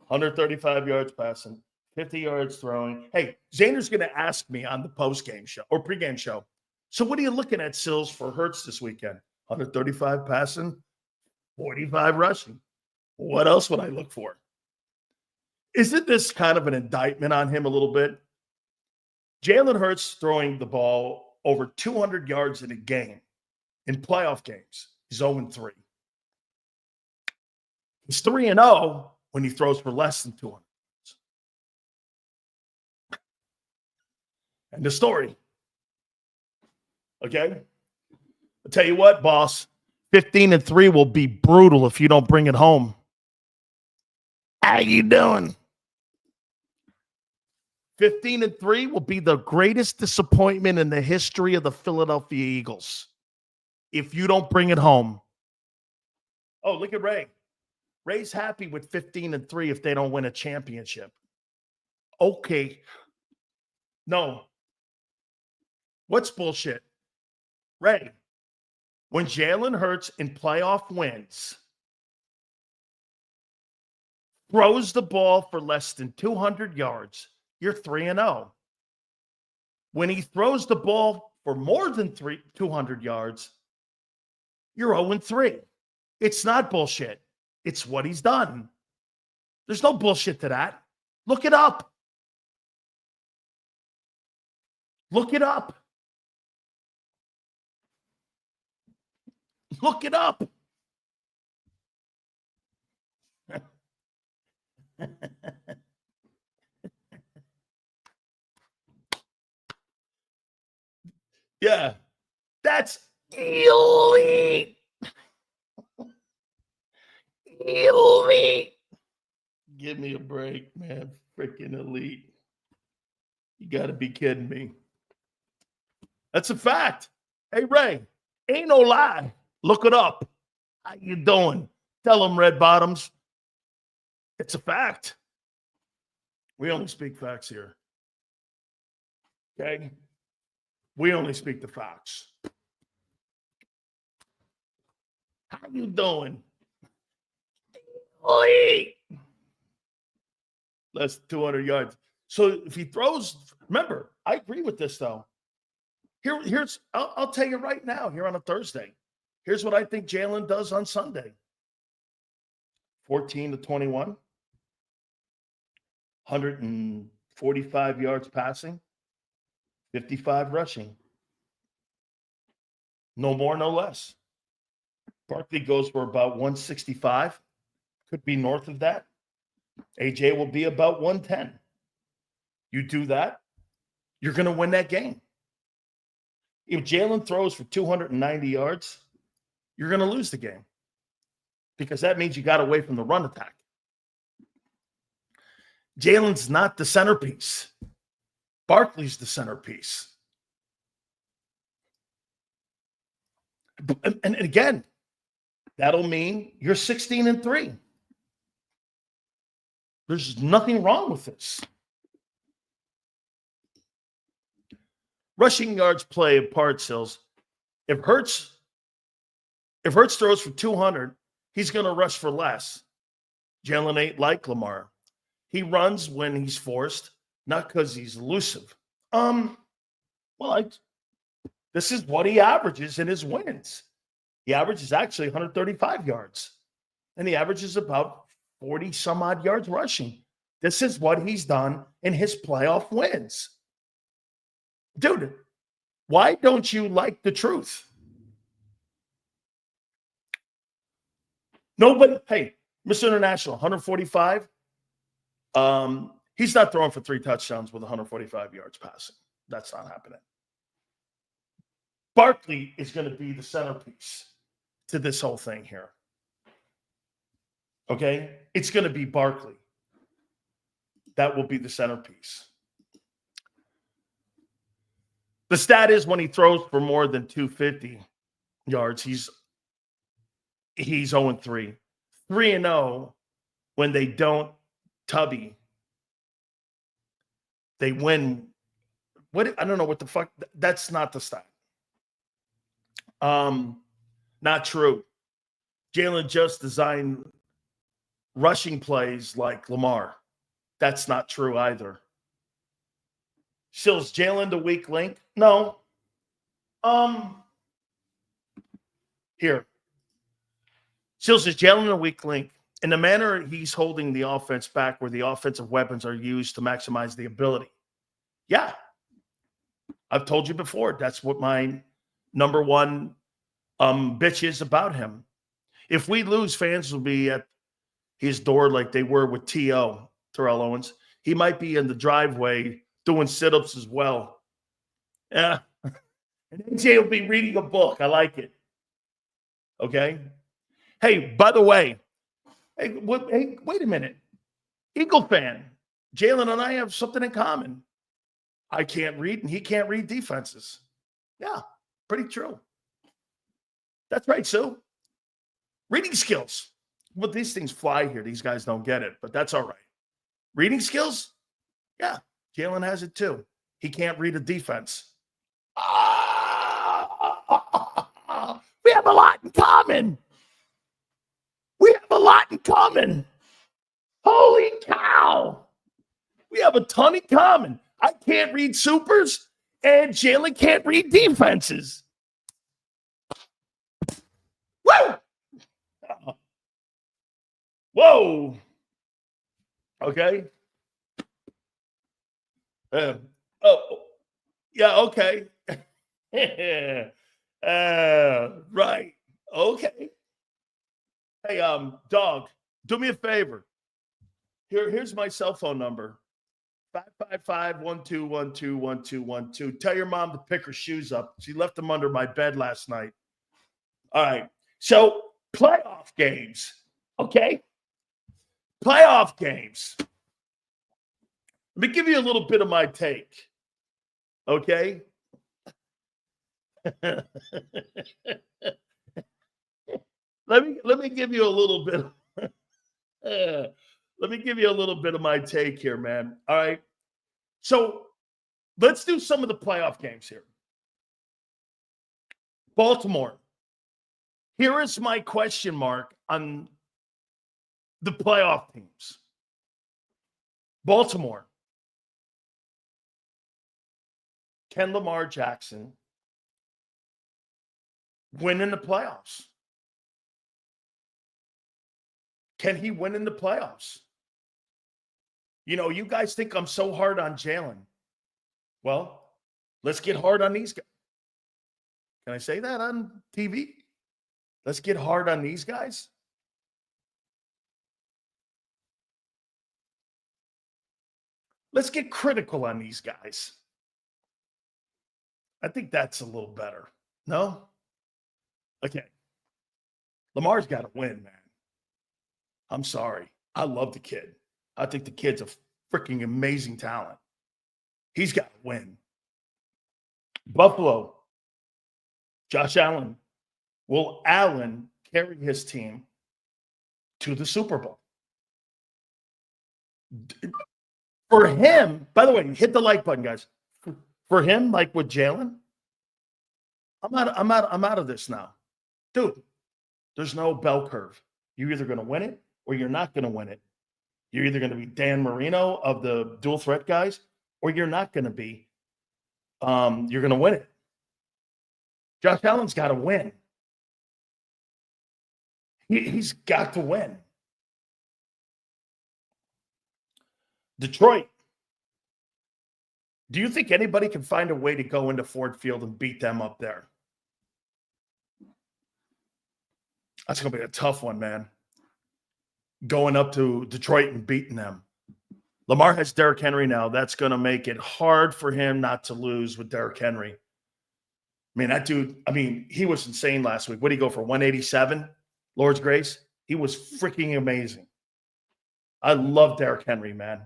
135 yards passing, 50 yards throwing. Hey, Zaner's going to ask me on the post-game show or pregame show, so what are you looking at, Sills, for Hurts this weekend? 135 passing, 45 rushing. What else would I look for? Isn't this kind of an indictment on him a little bit? Jalen Hurts throwing the ball over 200 yards in a game in playoff games. He's 0-3. He's 3-0 when he throws for less than 200 yards. And the story. Okay? I'll tell you what, boss. 15-3 will be brutal if you don't bring it home. How you doing? 15-3 will be the greatest disappointment in the history of the Philadelphia Eagles if you don't bring it home. Oh, look at Ray. Ray's happy with 15-3 if they don't win a championship. Okay. No. What's bullshit? Ray, when Jalen Hurts in playoff wins throws the ball for less than 200 yards, you're 3-0. When he throws the ball for more than 200 yards, you're 0-3. It's not bullshit. It's what he's done. There's no bullshit to that. Look it up. Look it up. Look it up. Yeah, that's elite. Elite. Give me a break, man. Freaking elite. You got to be kidding me. That's a fact. Hey, Ray, ain't no lie. Look it up. How you doing? Tell them, Red Bottoms. It's a fact. We only speak facts here. Okay? We only speak the facts. How you doing? Elite. Less than 200 yards. So if he throws, remember, I agree with this though. I'll tell you right now, here on a Thursday. Here's what I think Jalen does on Sunday. 14-21, 145 yards passing, 55 rushing. No more, no less. Barkley goes for about 165. Could be north of that. AJ will be about 110. You do that, you're going to win that game. If Jalen throws for 290 yards, you're going to lose the game because that means you got away from the run attack. Jalen's not the centerpiece. Barkley's the centerpiece. And again, that'll mean you're 16-3. There's nothing wrong with this. Rushing yards play a part, Sills. If Hurts throws for 200, he's going to rush for less. Jalen ain't like Lamar. He runs when he's forced, not because he's elusive. This is what he averages in his wins. He averages actually 135 yards, and he averages about 40 some odd yards rushing. This is what he's done in his playoff wins. Dude, why don't you like the truth? Nobody, hey, Mr. International, 145. He's not throwing for 3 touchdowns with 145 yards passing. That's not happening. Barkley is going to be the centerpiece to this whole thing here. Okay? It's going to be Barkley. That will be the centerpiece. The stat is when he throws for more than 250 yards, he's 0-3. 3-0 when they don't tubby. They win. What? I don't know what the fuck. That's not the stat. Not true. Jalen just designed rushing plays like Lamar. That's not true either. Sills, Jalen the weak link? No. Here. Sills is Jalen the weak link. In the manner he's holding the offense back where the offensive weapons are used to maximize the ability. Yeah. I've told you before, that's what my number one bitch is about him. If we lose, fans will be at his door like they were with T.O., Terrell Owens. He might be in the driveway doing sit-ups as well. Yeah. And AJ will be reading a book. I like it. Okay? Hey, by the way, hey, wait a minute. Eagle fan, Jalen and I have something in common. I can't read, and he can't read defenses. Yeah, pretty true. That's right, Sue. Reading skills. Well, these things fly here. These guys don't get it, but that's all right. Reading skills? Yeah, Jalen has it too. He can't read a defense. We have a lot in common. We have a lot in common. Holy cow. We have a ton in common. I can't read supers, and Jalen can't read defenses. Woo! Whoa. Okay. Yeah, okay. Right. Okay. Hey, dog, do me a favor. Here's my cell phone number. 555-1212-1212. Tell your mom to pick her shoes up. She left them under my bed last night. All right. So, playoff games. Okay? Playoff games. Let me give you a little bit of my take. Okay? Let me give you a little bit. Let me give you a little bit of my take here, man. All right. So let's do some of the playoff games here. Baltimore. Here is my question mark on the playoff teams. Baltimore. Can Lamar Jackson win in the playoffs? Can he win in the playoffs? You know, you guys think I'm so hard on Jalen. Well, let's get hard on these guys. Can I say that on TV? Let's get hard on these guys. Let's get critical on these guys. I think that's a little better. No? Okay. Lamar's got to win, man. I'm sorry. I love the kid. I think the kid's a freaking amazing talent. He's got to win. Buffalo. Josh Allen. Will Allen carry his team to the Super Bowl? For him, by the way, hit the like button, guys. For him, like with Jalen, I'm out of this now. Dude, there's no bell curve. You're either going to win it or you're not going to win it. You're either going to be Dan Marino of the dual threat guys, or you're not going to be. You're going to win it. Josh Allen's got to win. He's got to win. Detroit. Do you think anybody can find a way to go into Ford Field and beat them up there? That's going to be a tough one, man. Going up to Detroit and beating them. Lamar has Derrick Henry now. That's going to make it hard for him not to lose with Derrick Henry. I mean, that dude, he was insane last week. What did he go for, 187? Lord's grace? He was freaking amazing. I love Derrick Henry, man.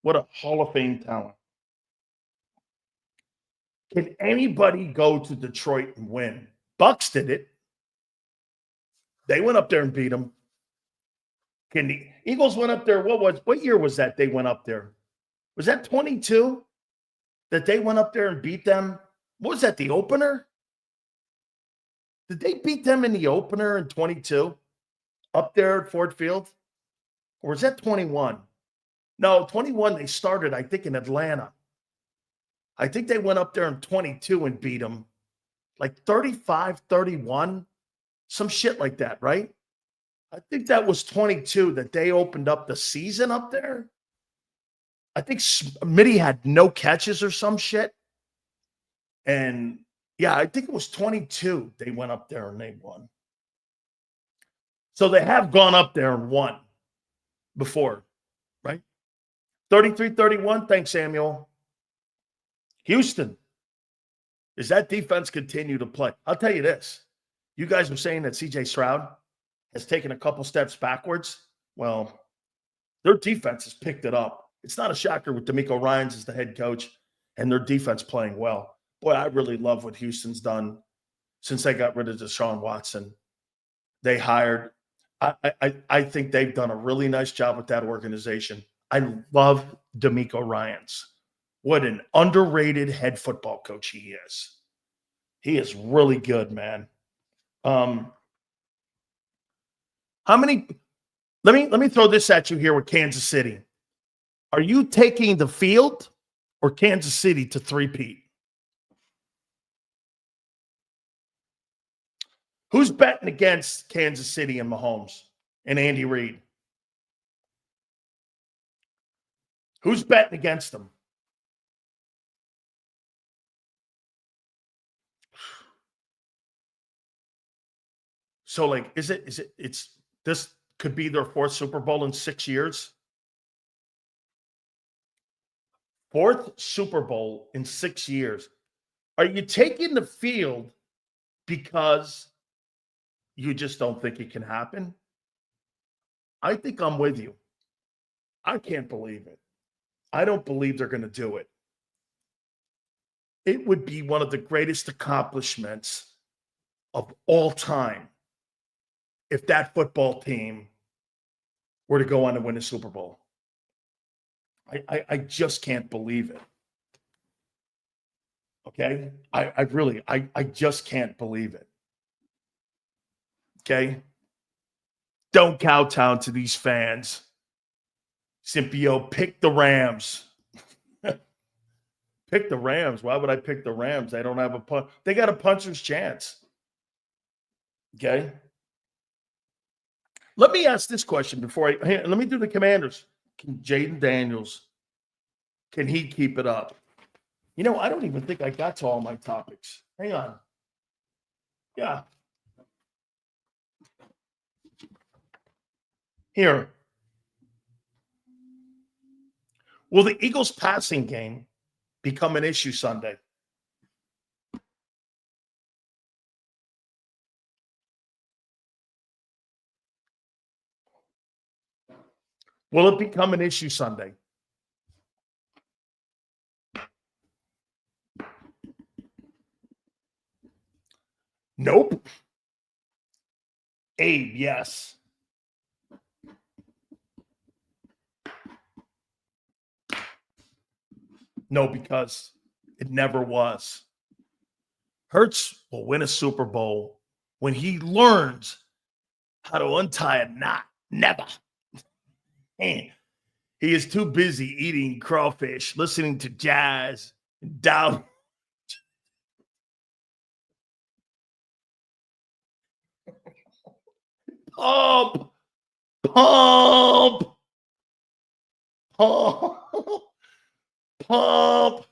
What a Hall of Fame talent. Can anybody go to Detroit and win? Bucks did it. They went up there and beat them. Can the Eagles went up there? What year was that they went up there? Was that 22 that they went up there and beat them? What was that, the opener? Did they beat them in the opener in 22 up there at Ford Field? Or was that 21? No, 21 they started, I think, in Atlanta. I think they went up there in 22 and beat them like 35-31, some shit like that, right? I think that was 22 that they opened up the season up there. I think Mitty had no catches or some shit. And yeah, I think it was 22 they went up there and they won. So they have gone up there and won before, right? 33-31. Thanks, Samuel. Houston. Does that defense continue to play? I'll tell you this. You guys were saying that CJ Stroud has taken a couple steps backwards. Well, their defense has picked it up. It's not a shocker with DeMeco Ryans as the head coach and their defense playing well. Boy, I really love what Houston's done since they got rid of Deshaun Watson. They hired. I think they've done a really nice job with that organization. I love DeMeco Ryans. What an underrated head football coach he is. He is really good, man. How many? Let me throw this at you here with Kansas City. Are you taking the field or Kansas City to three-peat? Who's betting against Kansas City and Mahomes and Andy Reid? Who's betting against them? So, like, it's this could be their fourth Super Bowl in 6 years? Fourth Super Bowl in 6 years. Are you taking the field because you just don't think it can happen? I think I'm with you. I can't believe it. I don't believe they're going to do it. It would be one of the greatest accomplishments of all time if that football team were to go on to win a Super Bowl. I just can't believe it. Okay? I just can't believe it. Okay? Don't kowtow to these fans. Simpio, pick the Rams. Pick the Rams. Why would I pick the Rams? They don't have a punch. They got a puncher's chance. Okay? Let me ask this question before let me do the Commanders. Can Jaden Daniels, can he keep it up? You know, I don't even think I got to all my topics. Hang on. Yeah. Here. Will the Eagles' passing game become an issue Sunday? Will it become an issue Sunday? Nope. Abe, yes. No, because it never was. Hurts will win a Super Bowl when he learns how to untie a knot. Never. Man, he is too busy eating crawfish, listening to jazz, and down. Pump, pump, pump, pump.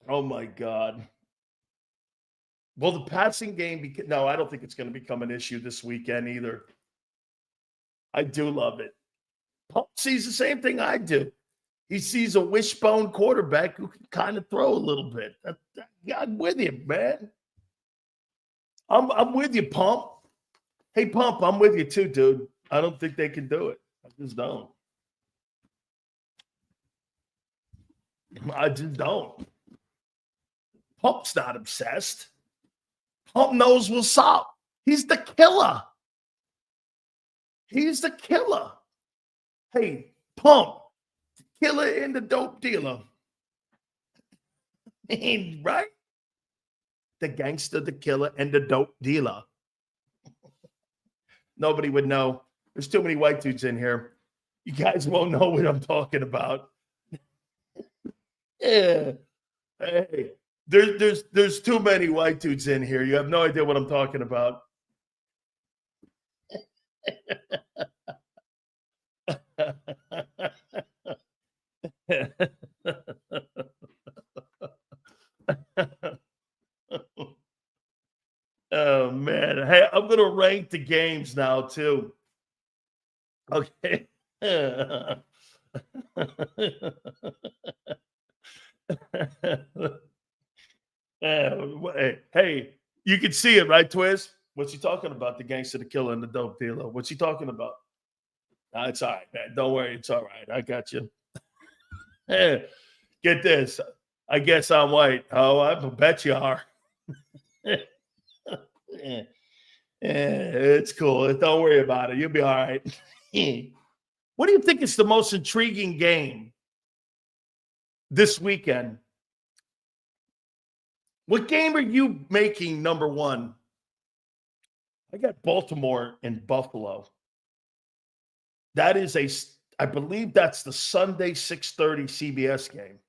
Oh, my God. Will the passing game no, I don't think it's going to become an issue this weekend either. I do love it. Pump sees the same thing I do. He sees a wishbone quarterback who can kind of throw a little bit. I'm with you, man. I'm with you, Pump. Hey, Pump, I'm with you too, dude. I don't think they can do it. I just don't. I just don't. Pump's not obsessed. Pump knows what's up. He's the killer. He's the killer. Hey, Pump, killer and the dope dealer. Right? The gangster, the killer, and the dope dealer. Nobody would know. There's too many white dudes in here. You guys won't know what I'm talking about. Yeah. Hey, there's too many white dudes in here. You have no idea what I'm talking about. Oh, man. Hey, I'm going to rank the games now, too. Okay. Hey, you can see it, right, Twiz? What's he talking about? The gangster, the killer, and the dope dealer. What's he talking about? It's all right, man. Don't worry. It's all right. I got you. Hey, get this. I guess I'm white. Oh, I bet you are. Yeah, it's cool. Don't worry about it. You'll be all right. What do you think is the most intriguing game this weekend? What game are you making number one? I got Baltimore and Buffalo. That is I believe that's the Sunday 6:30 CBS game.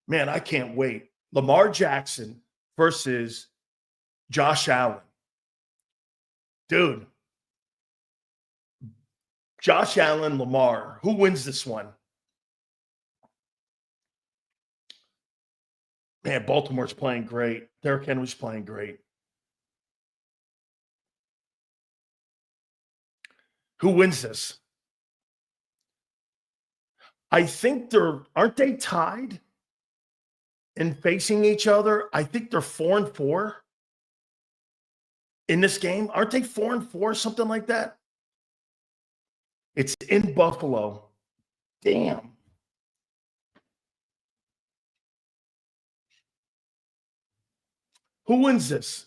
Man, I can't wait. Lamar Jackson versus Josh Allen. Dude. Josh Allen, Lamar. Who wins this one? Man, Baltimore's playing great. Derrick Henry's playing great. Who wins this? I think aren't they tied in facing each other? I think they're 4-4 in this game. Aren't they 4-4, something like that? It's in Buffalo. Damn. Who wins this?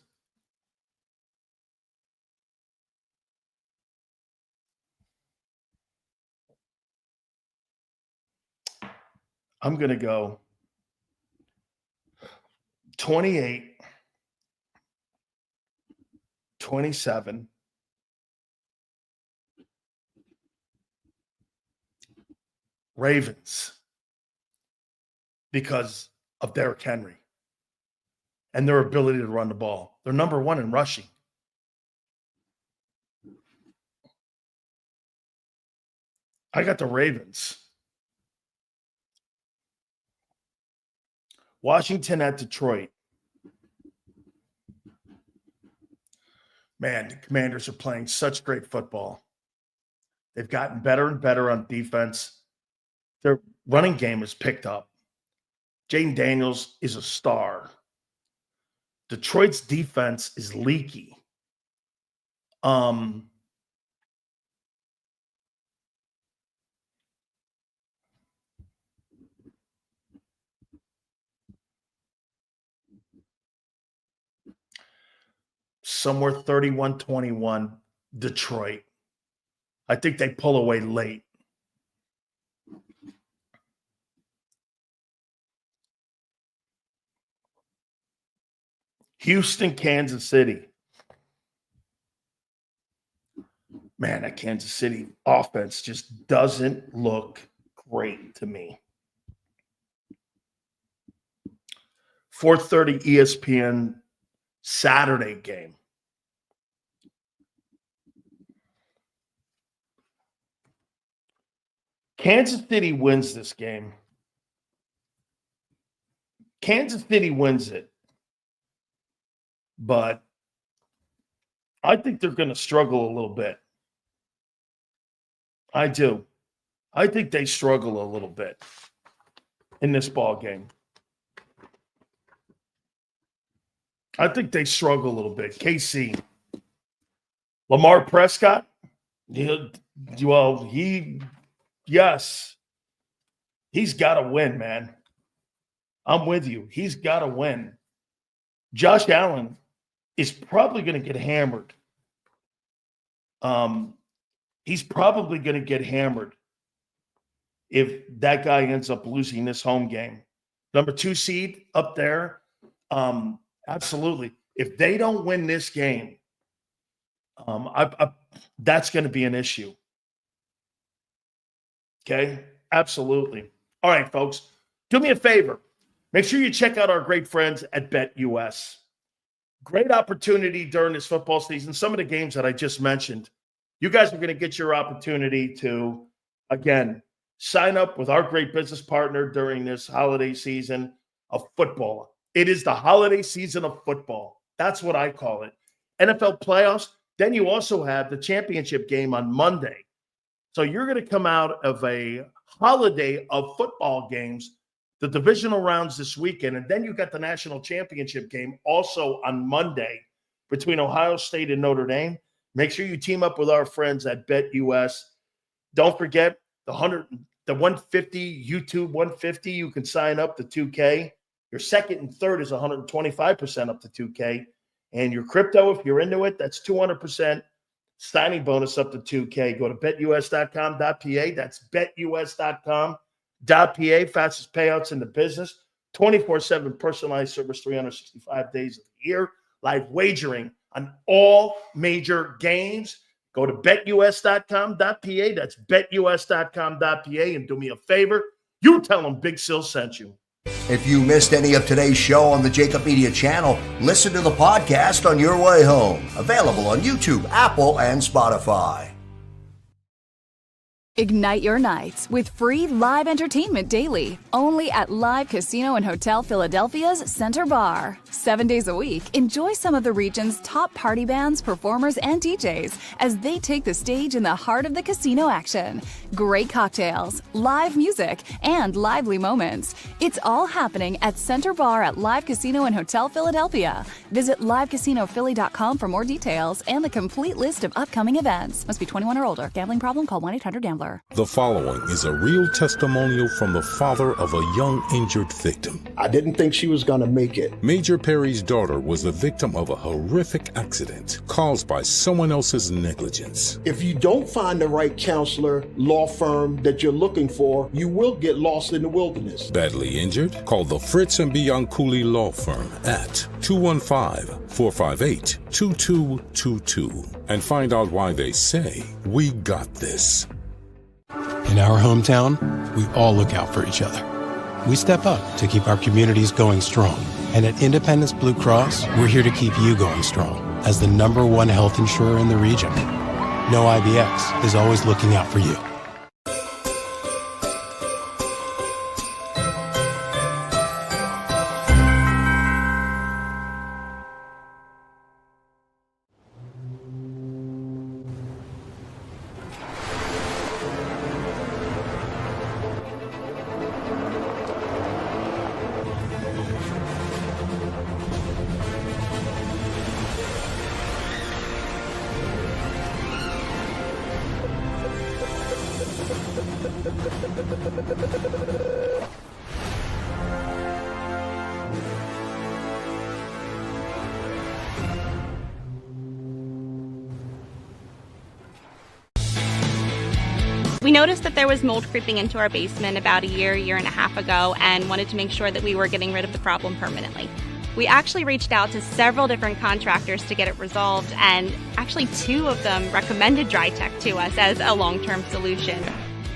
I'm going to go 28-27. Ravens because of Derrick Henry and their ability to run the ball. They're number one in rushing. I got the Ravens. Washington at Detroit. Man, the Commanders are playing such great football. They've gotten better and better on defense. Their running game has picked up. Jaden Daniels is a star. Detroit's defense is leaky. Somewhere 31-21, Detroit. I think they pull away late. Houston, Kansas City. Man, that Kansas City offense just doesn't look great to me. 4:30 ESPN Saturday game. Kansas City wins this game. Kansas City wins it. But I think they're going to struggle a little bit. I do. I think they struggle a little bit in this ball game. I think they struggle a little bit. KC. Lamar Prescott. Yes. He's got to win, man. I'm with you. He's got to win. Josh Allen is probably going to get hammered. He's probably going to get hammered if that guy ends up losing this home game. Number 2 seed up there, absolutely. If they don't win this game, that's going to be an issue. Okay? Absolutely. All right, folks. Do me a favor. Make sure you check out our great friends at BetUS. Great opportunity during this football season. Some of the games that I just mentioned, you guys are going to get your opportunity to, again, sign up with our great business partner during this holiday season of football. It is the holiday season of football. That's what I call it. NFL playoffs. Then you also have the championship game on Monday. So you're going to come out of a holiday of football games, the divisional rounds this weekend, and then you got the national championship game also on Monday between Ohio State and Notre Dame. Make sure you team up with our friends at BetUS. Don't forget the 150 YouTube 150. You can sign up to 2K. Your second and third is 125% up to 2K. And your crypto, if you're into it, that's 200% signing bonus up to 2K. Go to betus.com.pa. That's betus.com.pa. Fastest payouts in the business. 24/7 personalized service, 365 days of the year. Live wagering on all major games. Go to betus.com.pa. That's betus.com.pa. And do me a favor, you tell them Big Sil sent you. If you missed any of today's show on the JAKIB Media channel, listen to the podcast on your way home. Available on YouTube, Apple, and Spotify. Ignite your nights with free live entertainment daily, only at Live Casino and Hotel Philadelphia's Center Bar. 7 days a week, enjoy some of the region's top party bands, performers, and DJs as they take the stage in the heart of the casino action. Great cocktails, live music, and lively moments. It's all happening at Center Bar at Live Casino and Hotel Philadelphia. Visit livecasinophilly.com for more details and the complete list of upcoming events. Must be 21 or older. Gambling problem? Call 1-800-GAMBLER. The following is a real testimonial from the father of a young injured victim. I didn't think she was going to make it. Major Perry's daughter was the victim of a horrific accident caused by someone else's negligence. If you don't find the right counselor, law firm that you're looking for, you will get lost in the wilderness. Badly injured? Call the Fritz and Bianculli Law Firm at 215-458-2222 and find out why they say, "We got this." In our hometown, we all look out for each other. We step up to keep our communities going strong. And at Independence Blue Cross, we're here to keep you going strong as the #1 health insurer in the region. No IBX is always looking out for you. We noticed that there was mold creeping into our basement about a year and a half ago, and wanted to make sure that we were getting rid of the problem permanently. We actually reached out to several different contractors to get it resolved, and actually 2 of them recommended DryTech to us as a long-term solution.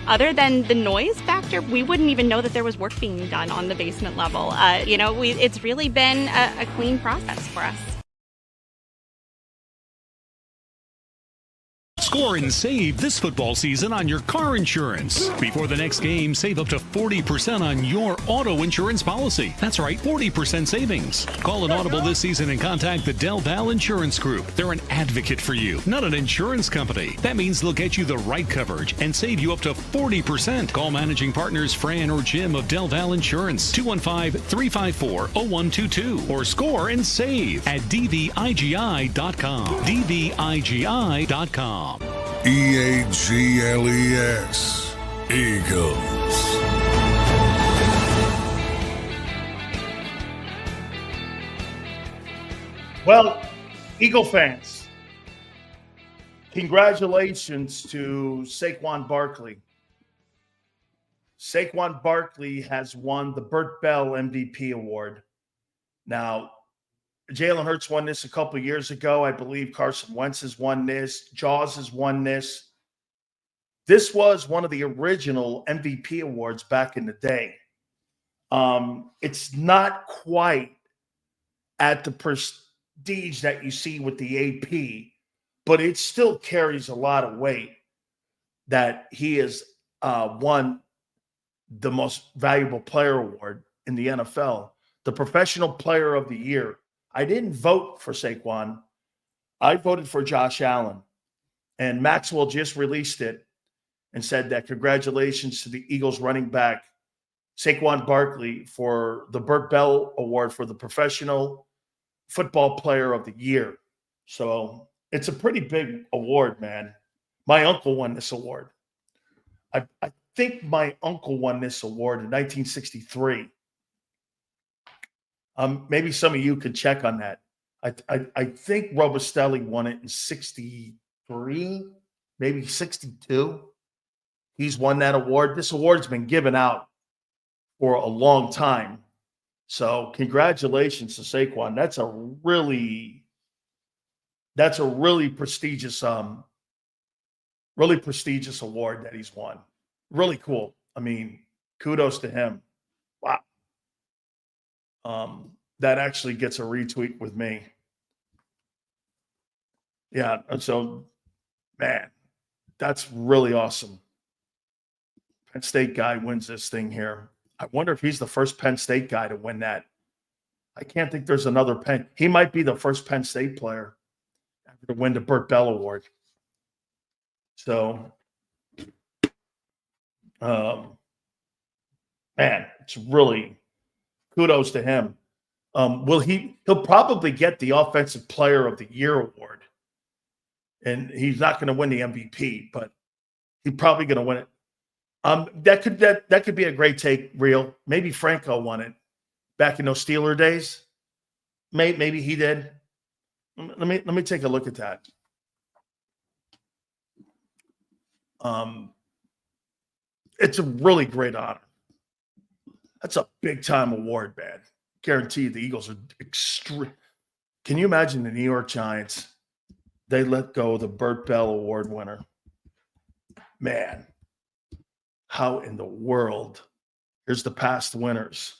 Other than the noise factor, we wouldn't even know that there was work being done on the basement level. It's really been a clean process for us. Score and save this football season on your car insurance. Before the next game, save up to 40% on your auto insurance policy. That's right, 40% savings. Call an audible this season and contact the Del Val Insurance Group. They're an advocate for you, not an insurance company. That means they'll get you the right coverage and save you up to 40%. Call managing partners Fran or Jim of Del Val Insurance, 215-354-0122, or score and save at dvigi.com. dvigi.com. EAGLES, Eagles. Well, Eagle fans, congratulations to Saquon Barkley. Saquon Barkley has won the Burt Bell MVP award. Now, Jalen Hurts won this a couple of years ago. I believe Carson Wentz has won this. Jaws has won this. This was one of the original MVP awards back in the day. It's not quite at the prestige that you see with the AP, but it still carries a lot of weight that he has won the most valuable player award in the NFL, the Professional Player of the Year. I didn't vote for Saquon. I voted for Josh Allen. And Maxwell just released it and said that congratulations to the Eagles running back, Saquon Barkley, for the Burt Bell Award for the Professional Football Player of the Year. So it's a pretty big award, man. My uncle won this award. I think my uncle won this award in 1963. Maybe some of you could check on that. I think Robustelli won it in 63, maybe 62. He's won that award. This award's been given out for a long time. So congratulations to Saquon. That's a really prestigious award that he's won. Really cool. I mean, kudos to him. Wow. That actually gets a retweet with me. Yeah, so, man, that's really awesome. Penn State guy wins this thing here. I wonder if he's the first Penn State guy to win that. I can't think there's another Penn. He might be the first Penn State player to win the Burt Bell Award. So, man, it's really kudos to him. He'll probably get the Offensive Player of the Year award. And he's not going to win the MVP, but he's probably going to win it. That could be a great take, Real. Maybe Franco won it back in those Steeler days. Maybe he did. Let me take a look at that. It's a really great honor. That's a big time award, man. Guarantee you the Eagles are extreme. Can you imagine the New York Giants? They let go of the Burt Bell Award winner. Man, how in the world? Here's the past winners.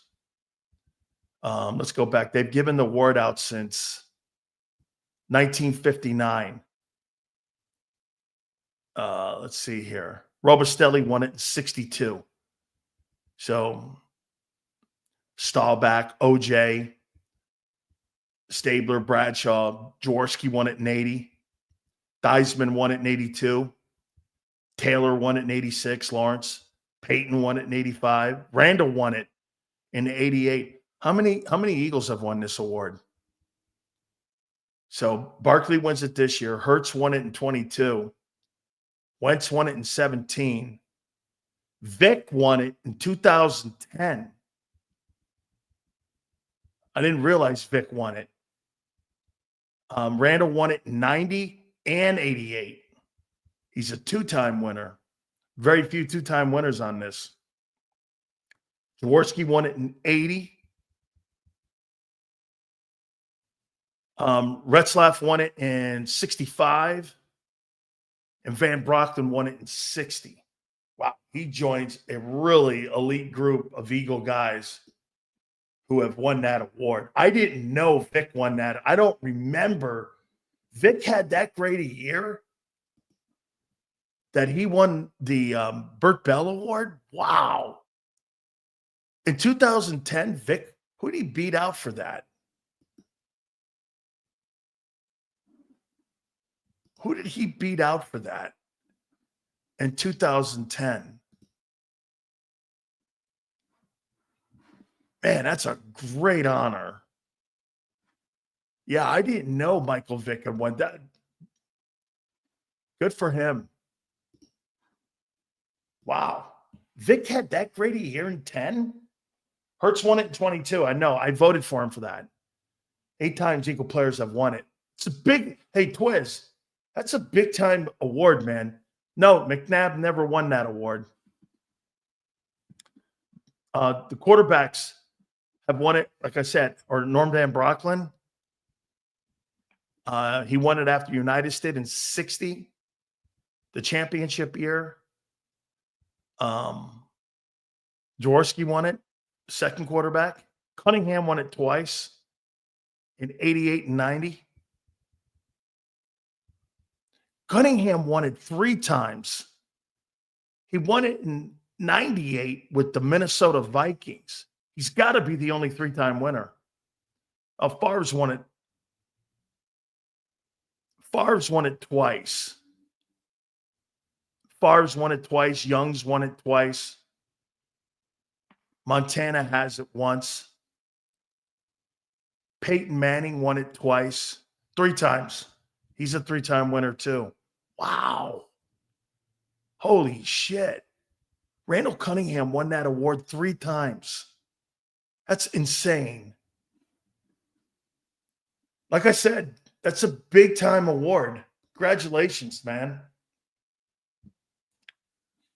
Let's go back. They've given the award out since 1959. Let's see here. Robustelli won it in 62. So Staubach, OJ, Stabler, Bradshaw, Jaworski won it in 80. Theismann won it in 82. Taylor won it in 86. Lawrence. Peyton won it in 85. Randall won it in 88. How many Eagles have won this award? So Barkley wins it this year. Hurts won it in 22. Wentz won it in 17. Vic won it in 2010. I didn't realize Vic won it. Randall won it in 90 and 88. He's a two-time winner. Very few two-time winners on this. Jaworski won it in 80. Retzlaff won it in 65, and Van Brockton won it in 60. Wow, he joins a really elite group of Eagle guys who have won that award. I didn't know Vic won that. I don't remember Vic had that great a year that he won the Burt Bell Award. Wow. In 2010, Vic, who did he beat out for that? Who did he beat out for that in 2010? Man, that's a great honor. Yeah, I didn't know Michael Vick had won that. Good for him. Wow. Vic had that great a year in 10? Hurts won it in 22. I know. I voted for him for that. 8 times Eagle players have won it. It's a big, hey, Twiz, that's a big-time award, man. No, McNabb never won that award. The quarterbacks have won it, like I said, or Norm Van Brocklin. He won it after Unitas did in 60, the championship year. Jaworski won it, second quarterback. Cunningham won it twice in 88 and 90. Cunningham won it 3 times. He won it in 98 with the Minnesota Vikings. He's got to be the only 3-time winner. Favre's won it. Favre's won it twice. Favre's won it twice. Young's won it twice. Montana has it once. Peyton Manning won it twice. 3 times. He's a 3-time winner too. Wow. Holy shit. Randall Cunningham won that award 3 times. That's insane. Like I said, that's a big-time award. Congratulations, man.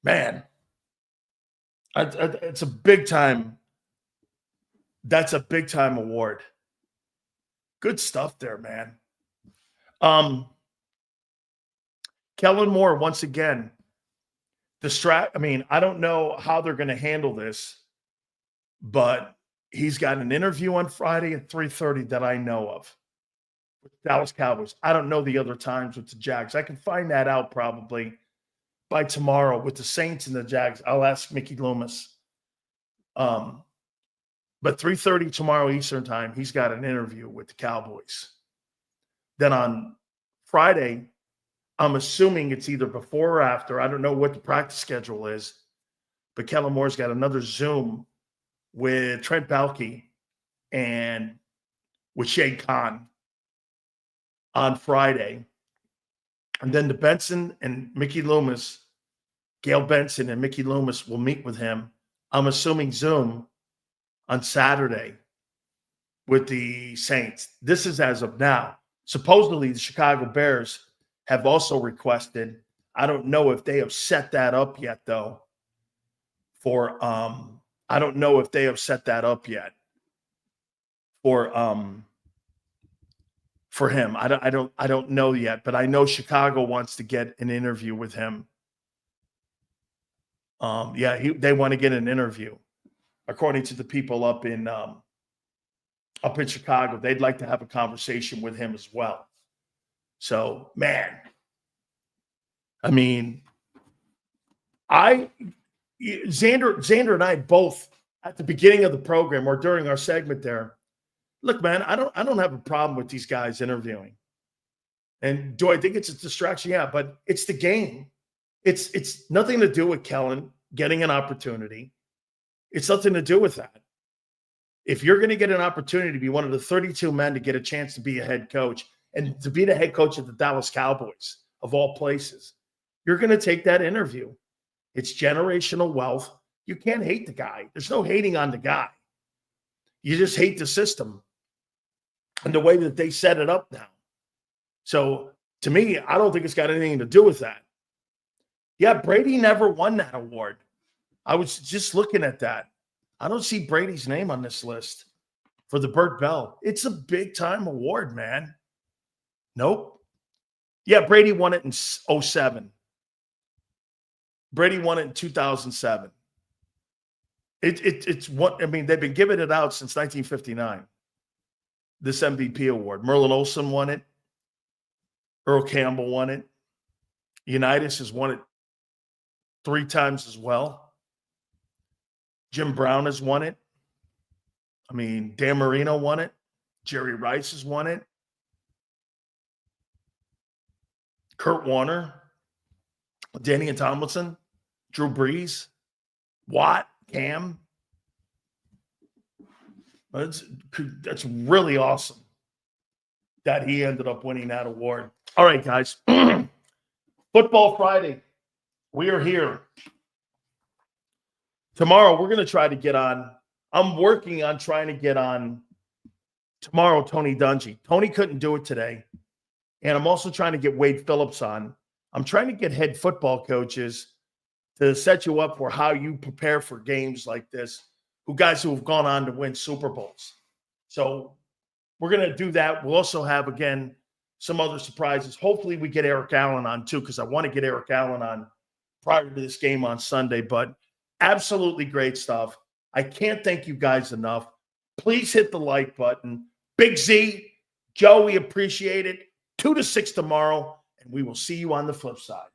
Man. It's a big-time. That's a big-time award. Good stuff there, man. Kellen Moore, once again, I don't know how they're going to handle this, but he's got an interview on Friday at 3:30 that I know of with Dallas Cowboys. I don't know the other times with the Jags. I can find that out probably by tomorrow with the Saints and the Jags. I'll ask Mickey Loomis. But 3:30 tomorrow Eastern time, he's got an interview with the Cowboys. Then on Friday, I'm assuming it's either before or after. I don't know what the practice schedule is, but Kellen Moore's got another Zoom with Trent Baalke and with Shade Khan on Friday. And then the Benson and Mickey Loomis, Gail Benson and Mickey Loomis will meet with him. I'm assuming Zoom on Saturday with the Saints. This is as of now. Supposedly the Chicago Bears have also requested. I don't know if they have set that up yet, though. I don't know if they have set that up yet for him. I don't know yet, but I know Chicago wants to get an interview with him. They want to get an interview, according to the people up in Chicago. They'd like to have a conversation with him as well. So, man, I mean, Xander and I both at the beginning of the program or during our segment there, look, man, I don't have a problem with these guys interviewing. And do I think it's a distraction? Yeah, but it's the game. It's nothing to do with Kellen getting an opportunity. It's nothing to do with that. If you're going to get an opportunity to be one of the 32 men to get a chance to be a head coach and to be the head coach of the Dallas Cowboys, of all places, you're going to take that interview. It's generational wealth. You can't hate the guy. There's no hating on the guy. You just hate the system and the way that they set it up now. So to me, I don't think it's got anything to do with that. Yeah, Brady never won that award. I was just looking at that. I don't see Brady's name on this list. for the Burt Bell. It's a big-time award, man. Nope. Yeah, Brady won it in 2007. Brady won it in 2007. It's what, I mean, they've been giving it out since 1959. This MVP award. Merlin Olsen won it. Earl Campbell won it. Unitas has won it 3 times as well. Jim Brown has won it. I mean, Dan Marino won it. Jerry Rice has won it. Kurt Warner, Danny and Tomlinson, Drew Brees, Watt, Cam. That's really awesome that he ended up winning that award. All right, guys. Football Friday. We are here. Tomorrow, we're going to try to get on. I'm working on trying to get on tomorrow, Tony Dungy. Tony couldn't do it today. And I'm also trying to get Wade Phillips on. I'm trying to get head football coaches to set you up for how you prepare for games like this, guys who have gone on to win Super Bowls. So we're going to do that. We'll also have, again, some other surprises. Hopefully we get Eric Allen on too, because I want to get Eric Allen on prior to this game on Sunday. But absolutely great stuff. I can't thank you guys enough. Please hit the like button. Big Z, Joe, we appreciate it. 2 to 6 tomorrow, and we will see you on the flip side.